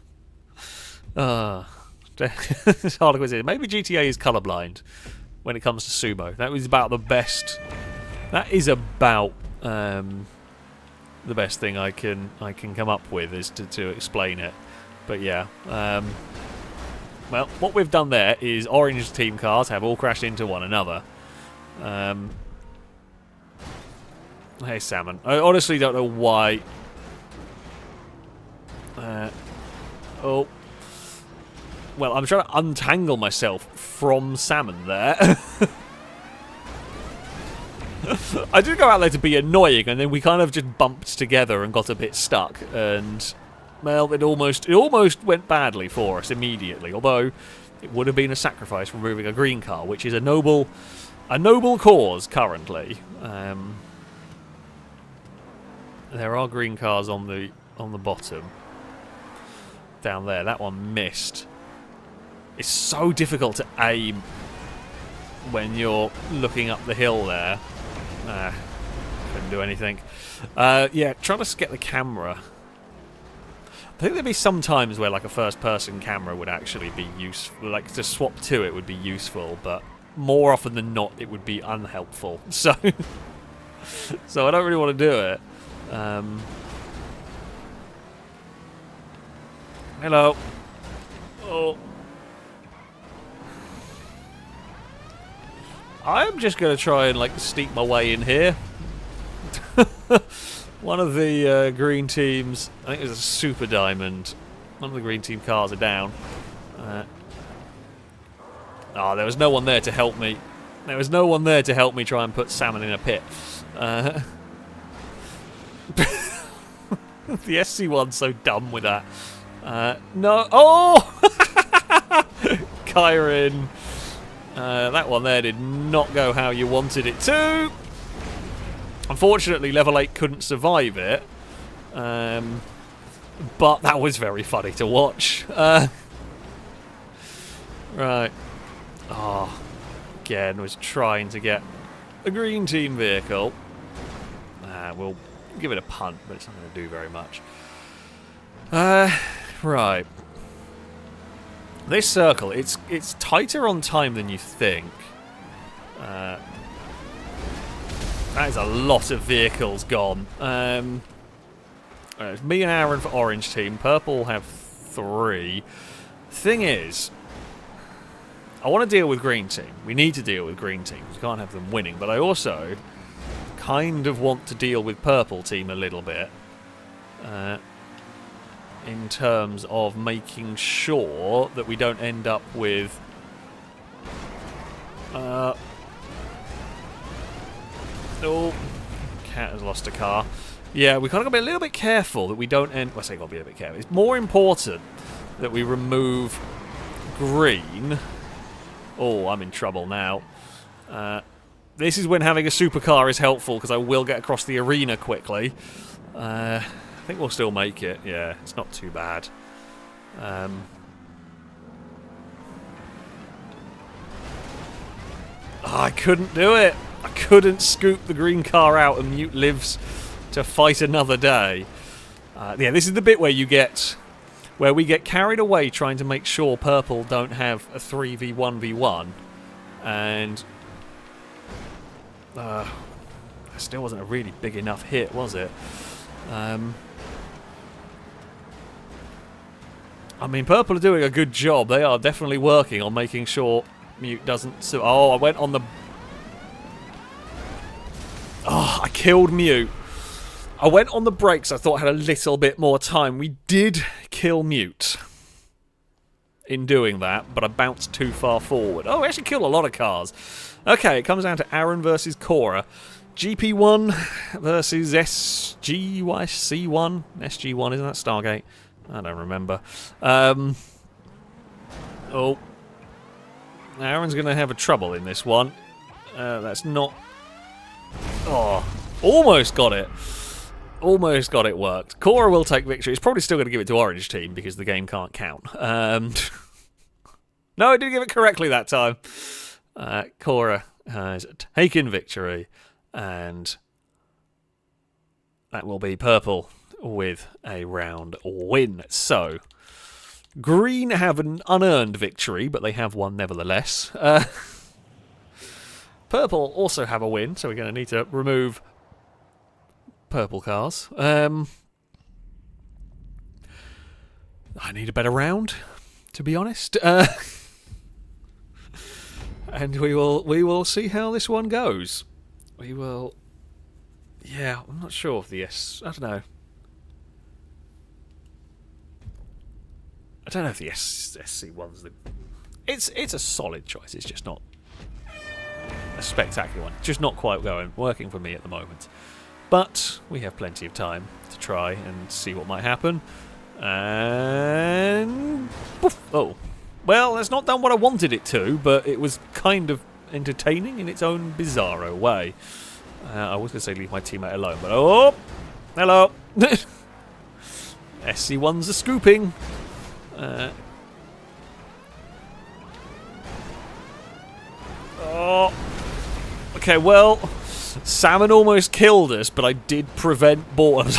It's hard to consider. Maybe GTA is colourblind when it comes to sumo. That was about the best. That is about the best thing I can come up with is to explain it. But yeah. Well, what we've done there is Orange Team cars have all crashed into one another. Hey, Salmon. I honestly don't know why. Oh. Well, I'm trying to untangle myself from Salmon there. I did go out there to be annoying, and then we kind of just bumped together and got a bit stuck. And Well, it almost went badly for us immediately, although it would have been a sacrifice removing a green car, which is a noble cause currently. There are green cars on the bottom. Down there, that one missed. It's so difficult to aim when you're looking up the hill there. Couldn't do anything. Yeah, trying to get the camera. I think there'd be some times where like a first-person camera would actually be useful. Like to swap to it would be useful, but more often than not, it would be unhelpful. So, so I don't really want to do it. Hello. Oh. I'm just going to try and like sneak my way in here. One of the green teams, I think it was a Super Diamond. One of the green team cars are down. Oh, there was no one there to help me. There was no one there to help me try and put salmon in a pit. The SC1's so dumb with that. No. Oh! Kyron. That one there did not go how you wanted it to. Unfortunately, level 8 couldn't survive it. But that was very funny to watch. Right. Oh, again, was trying to get a green team vehicle. We'll give it a punt, but it's not going to do very much. Right. This circle, it's tighter on time than you think. That is a lot of vehicles gone. It's me and Aaron for orange team. Purple have 3. Thing is, I want to deal with green team. We need to deal with green team. We can't have them winning. But I also kind of want to deal with purple team a little bit. In terms of making sure that we don't end up with... Oh, Cat has lost a car. Yeah, we kind of got to be a little bit careful that we don't end... Well, I say got to be a bit careful. It's more important that we remove green. Oh, I'm in trouble now. This is when having a supercar is helpful, because I will get across the arena quickly. I think we'll still make it. Yeah, it's not too bad. I couldn't do it. I couldn't scoop the green car out, and Mute lives to fight another day. Yeah, this is the bit where we get carried away trying to make sure purple don't have a 3v1v1, and that still wasn't a really big enough hit, was it? I mean, purple are doing a good job. They are definitely working on making sure Mute doesn't... Oh, I went on the... Oh, I killed Mute. I went on the brakes. I thought I had a little bit more time. We did kill Mute in doing that, but I bounced too far forward. Oh, we actually killed a lot of cars. Okay, it comes down to Aaron versus Cora. GP1 versus SGC1. SG1, isn't that Stargate? I don't remember. Oh. Aaron's going to have a trouble in this one. That's not... Oh, almost got it. Almost got it worked. Cora will take victory. He's probably still going to give it to Orange Team because the game can't count. No, I did give it correctly that time. Cora has taken victory, and that will be purple with a round win. So, green have an unearned victory, but they have one nevertheless. Purple also have a win, so we're going to need to remove purple cars. I need a better round, to be honest. And we will see how this one goes. We will... Yeah, I'm not sure if the I don't know. I don't know if the SC1's the... It's a solid choice. It's just not a spectacular one. Just not quite working for me at the moment. But we have plenty of time to try and see what might happen. And... poof. Oh. Well, that's not done what I wanted it to, but it was kind of entertaining in its own bizarro way. I was going to say leave my teammate alone, but oh! Hello! SC1s are scooping. Oh. Okay, well, salmon almost killed us, but I did prevent border.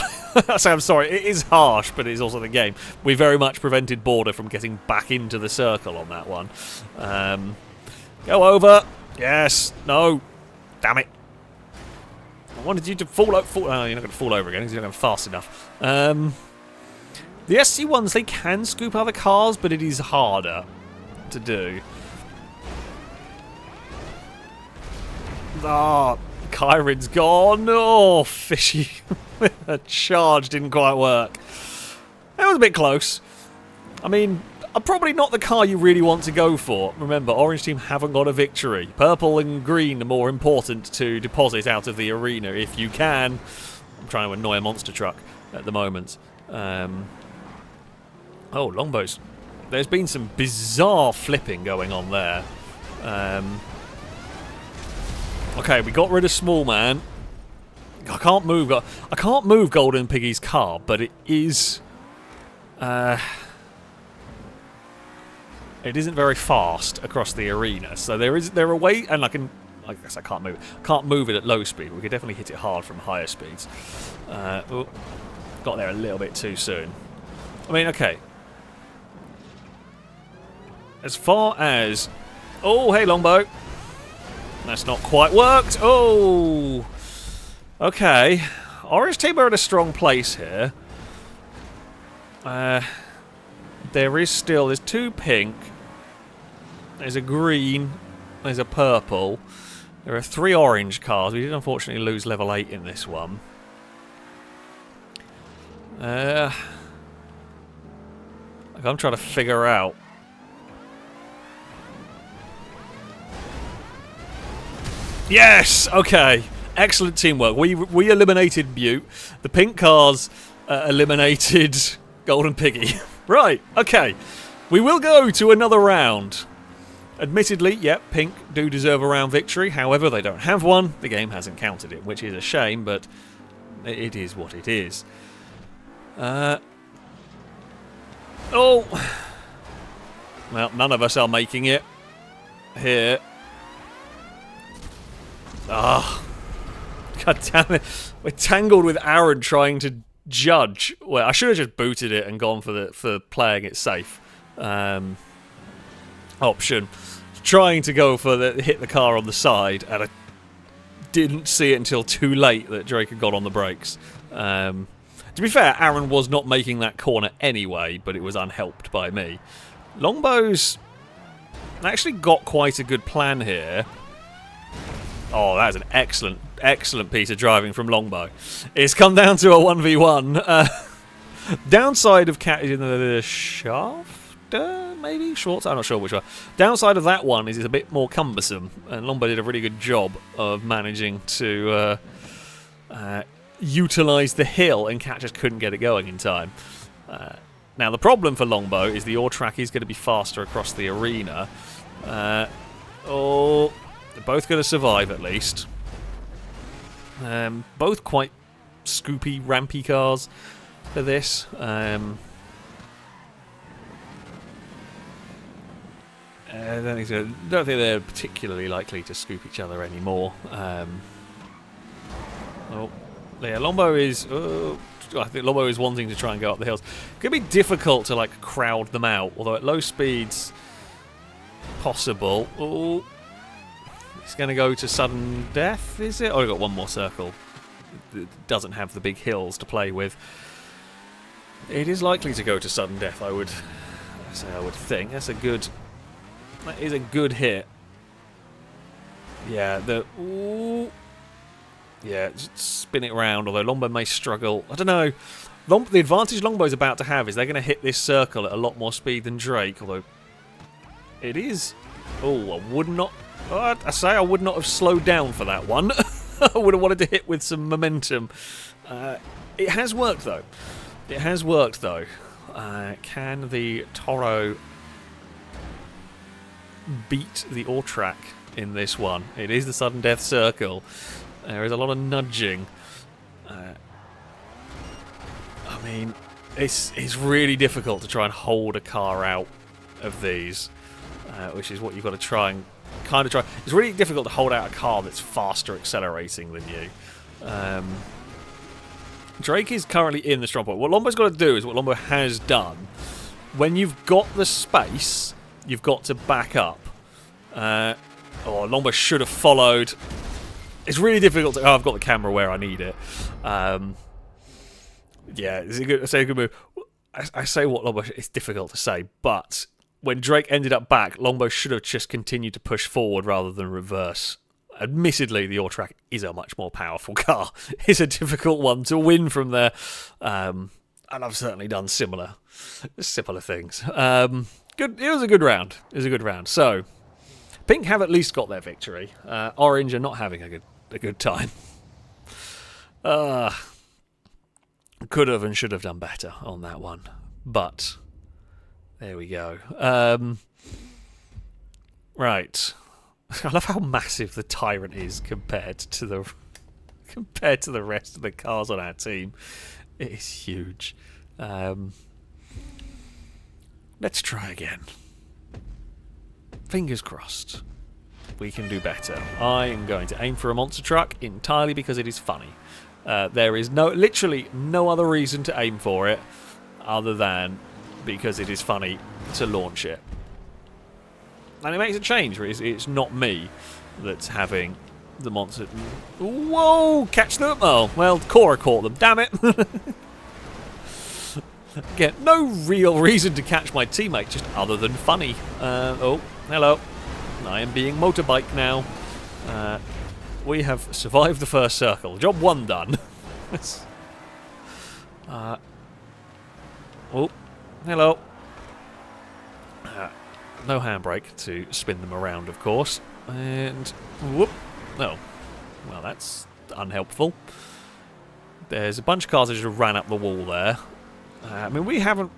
I'm sorry, it is harsh, but it is also the game. We very much prevented border from getting back into the circle on that one. Go over. Yes. No. Damn it. I wanted you to fall over. Oh, you're not going to fall over again because you're not going fast enough. The SC1s, they can scoop other cars, but it is harder to do. Ah, Kyron's gone. Oh, fishy. A charge didn't quite work. It was a bit close. I mean, probably not the car you really want to go for. Remember, Orange Team haven't got a victory. Purple and green are more important to deposit out of the arena if you can. I'm trying to annoy a monster truck at the moment. Oh, longbows. There's been some bizarre flipping going on there. Okay, we got rid of Small Man. I can't move Golden Piggy's car, but it is... it isn't very fast across the arena, so there are ways, and I guess I can't move it at low speed. We could definitely hit it hard from higher speeds. Oh, got there a little bit too soon. I mean, okay. As far as... Oh, hey, Longbow. That's not quite worked. Oh! Okay. Orange Team are in a strong place here. There's two pink. There's a green. There's a purple. There are 3 orange cars. We did unfortunately lose level 8 in this one. I'm trying to figure out. Yes! Okay. Excellent teamwork. We eliminated Butte. The pink cars eliminated Golden Piggy. Right, okay. We will go to another round. Admittedly, yep, pink do deserve a round victory. However, they don't have one. The game hasn't counted it, which is a shame, but it is what it is. Oh! Well, none of us are making it here. Ah. God damn it. We're tangled with Aaron trying to judge. Well, I should have just booted it and gone for playing it safe. Option. Trying to go for hit the car on the side, and I didn't see it until too late that Drake had got on the brakes. To be fair, Aaron was not making that corner anyway, but it was unhelped by me. Longbow's actually got quite a good plan here. Oh, that is an excellent piece of driving from Longbow. It's come down to a 1v1. Downside of Cat is in the shaft, maybe? Shorts? I'm not sure which one. Downside of that one is it's a bit more cumbersome, and Longbow did a really good job of managing to utilise the hill, and Cat just couldn't get it going in time. Now, the problem for Longbow is the ore track is going to be faster across the arena. Oh... They're both going to survive, at least. Both quite scoopy, rampy cars for this. I don't think they're particularly likely to scoop each other anymore. Oh, yeah, Longbow is... I think Longbow is wanting to try and go up the hills. It's going to be difficult to, like, crowd them out, although at low speeds, possible. Oh... It's going to go to sudden death, is it? Oh, we've got one more circle. It doesn't have the big hills to play with. It is likely to go to sudden death, I would think. That is a good hit. Yeah, yeah, just spin it around, although Longbow may struggle. I don't know. The advantage Longbow's about to have is they're going to hit this circle at a lot more speed than Drake, although it is... Oh, I would not have slowed down for that one. I would have wanted to hit with some momentum. It has worked, though. Can the Toro beat the Ortrac in this one? It is the sudden death circle. There is a lot of nudging. I mean, it's really difficult to try and hold a car out of these, which is what you've got to try and kind of try. It's really difficult to hold out a car that's faster accelerating than you. Drake is currently in the strong point. What Lombo's got to do is what Lombo has done. When you've got the space, you've got to back up. Lombo should have followed. It's really difficult to... Oh, I've got the camera where I need it. Yeah, it's a good move. I say what Lombo... It's difficult to say, but when Drake ended up back, Lombo should have just continued to push forward rather than reverse. Admittedly, the Ortrac is a much more powerful car. It's a difficult one to win from there. And I've certainly done similar things. Good. It was a good round. So, Pink have at least got their victory. Orange are not having a good time. Could have and should have done better on that one. But there we go. Right. I love how massive the Tyrant is compared to the rest of the cars on our team. It is huge. Let's try again. Fingers crossed. We can do better. I am going to aim for a monster truck entirely because it is funny. There is literally no other reason to aim for it other than because it is funny to launch it. And it makes a change. It's not me that's having the monster... Whoa! Catch them! Oh, well, Cora caught them. Damn it! Again, no real reason to catch my teammate, just other than funny. Oh, hello. I am being motorbiked now. We have survived the first circle. Job 1 done. Oh, hello. No handbrake to spin them around, of course. And whoop. Oh, well, that's unhelpful. There's a bunch of cars that just ran up the wall there. I mean, we haven't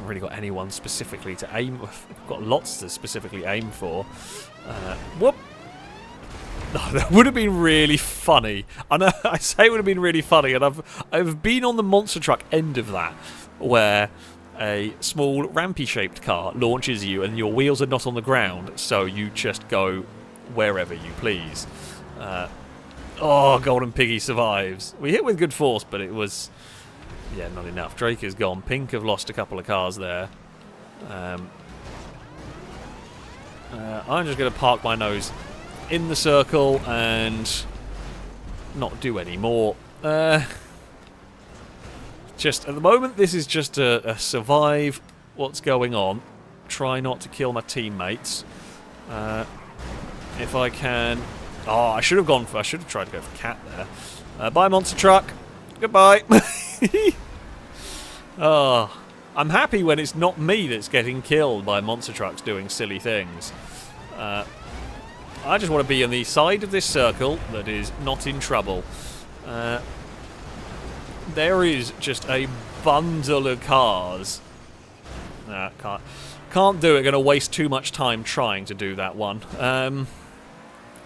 really got anyone specifically to aim. We've got lots to specifically aim for. Whoop. No, that would have been really funny. I know I say it would have been really funny, and I've been on the monster truck end of that, where a small rampy-shaped car launches you and your wheels are not on the ground, so you just go wherever you please. Golden Piggy survives. We hit with good force, but it was... yeah, not enough. Drake is gone. Pink have lost a couple of cars there. I'm just going to park my nose in the circle and not do any more. Just at the moment, this is just a survive what's going on. Try not to kill my teammates. If I can... Oh, I should have tried to go for Cat there. Bye, monster truck. Goodbye. Oh, I'm happy when it's not me that's getting killed by monster trucks doing silly things. I just want to be on the side of this circle that is not in trouble. There is just a bundle of cars. Nah, can't do it. Going to waste too much time trying to do that one.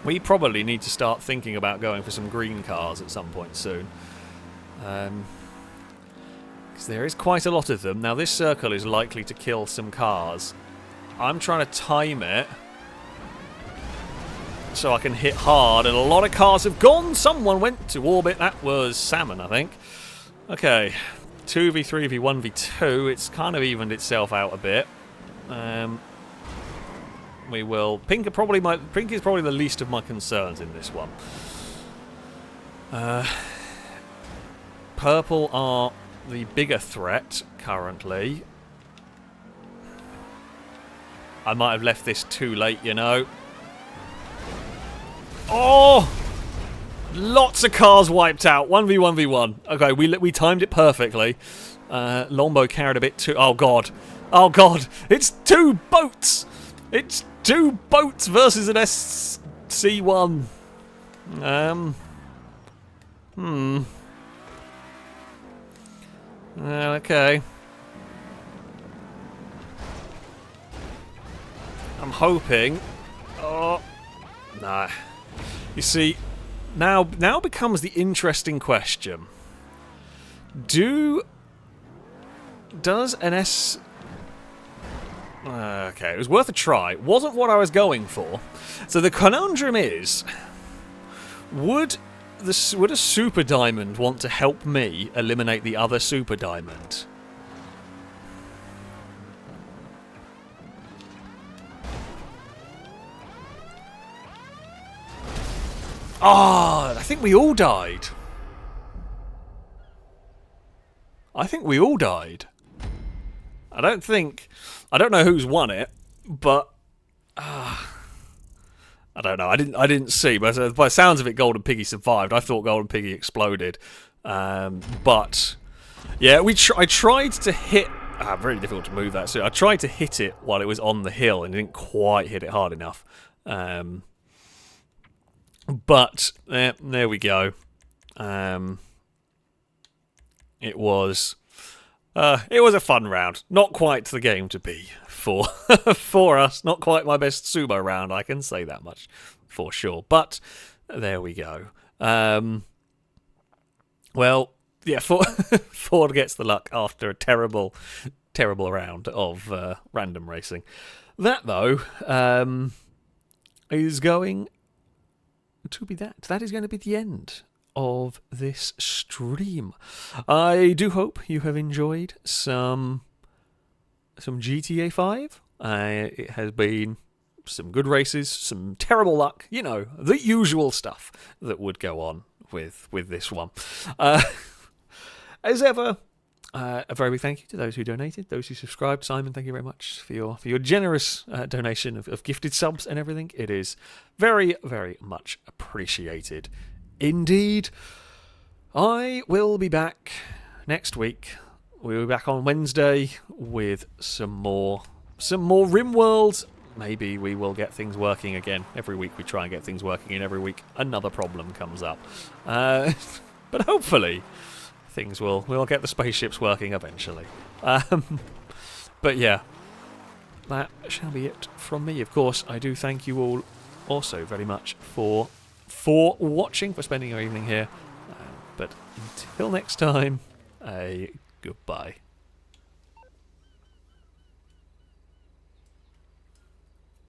We probably need to start thinking about going for some green cars at some point soon. Because there is quite a lot of them. Now, this circle is likely to kill some cars. I'm trying to time it so I can hit hard, and a lot of cars have gone. Someone went to orbit. That was Salmon, I think. Okay, 2v3 v 1v2. It's kind of evened itself out a bit. We will... Pink is probably the least of my concerns in this one. Purple are the bigger threat currently. I might have left this too late, you know. Oh! Lots of cars wiped out. 1v1v1. Okay, we timed it perfectly. Lombo carried a bit too... Oh, God. Oh, God. It's 2 boats! It's 2 boats versus an SC1. Okay. I'm hoping... Oh, nah. You see, now becomes the interesting question. Does an S... Okay, it was worth a try. Wasn't what I was going for. So the conundrum is, would a super diamond want to help me eliminate the other super diamond? Ah, I think we all died. I don't know who's won it, but I don't know. I didn't see, but by the sounds of it, Golden Piggy survived. I thought Golden Piggy exploded, but yeah, I tried to hit. Very difficult to move that. So I tried to hit it while it was on the hill and didn't quite hit it hard enough. But there we go. It was a fun round. Not quite the game to be for for us. Not quite my best sumo round, I can say that much for sure. But there we go. Well, yeah, Ford gets the luck after a terrible round of random racing. That though is going to be that. That is going to be the end of this stream. I do hope you have enjoyed some GTA 5. It has been some good races, some terrible luck, you know, the usual stuff that would go on with this one. As ever, a very big thank you to those who donated, those who subscribed. Simon, thank you very much for your generous donation of gifted subs and everything. It is very, very much appreciated indeed. I will be back next week. We'll be back on Wednesday with some more RimWorld. Maybe we will get things working again. Every week we try and get things working, and every week another problem comes up. But hopefully we'll get the spaceships working eventually. But yeah, that shall be it from me. Of course, I do thank you all also very much for watching, for spending your evening here. But until next time, goodbye.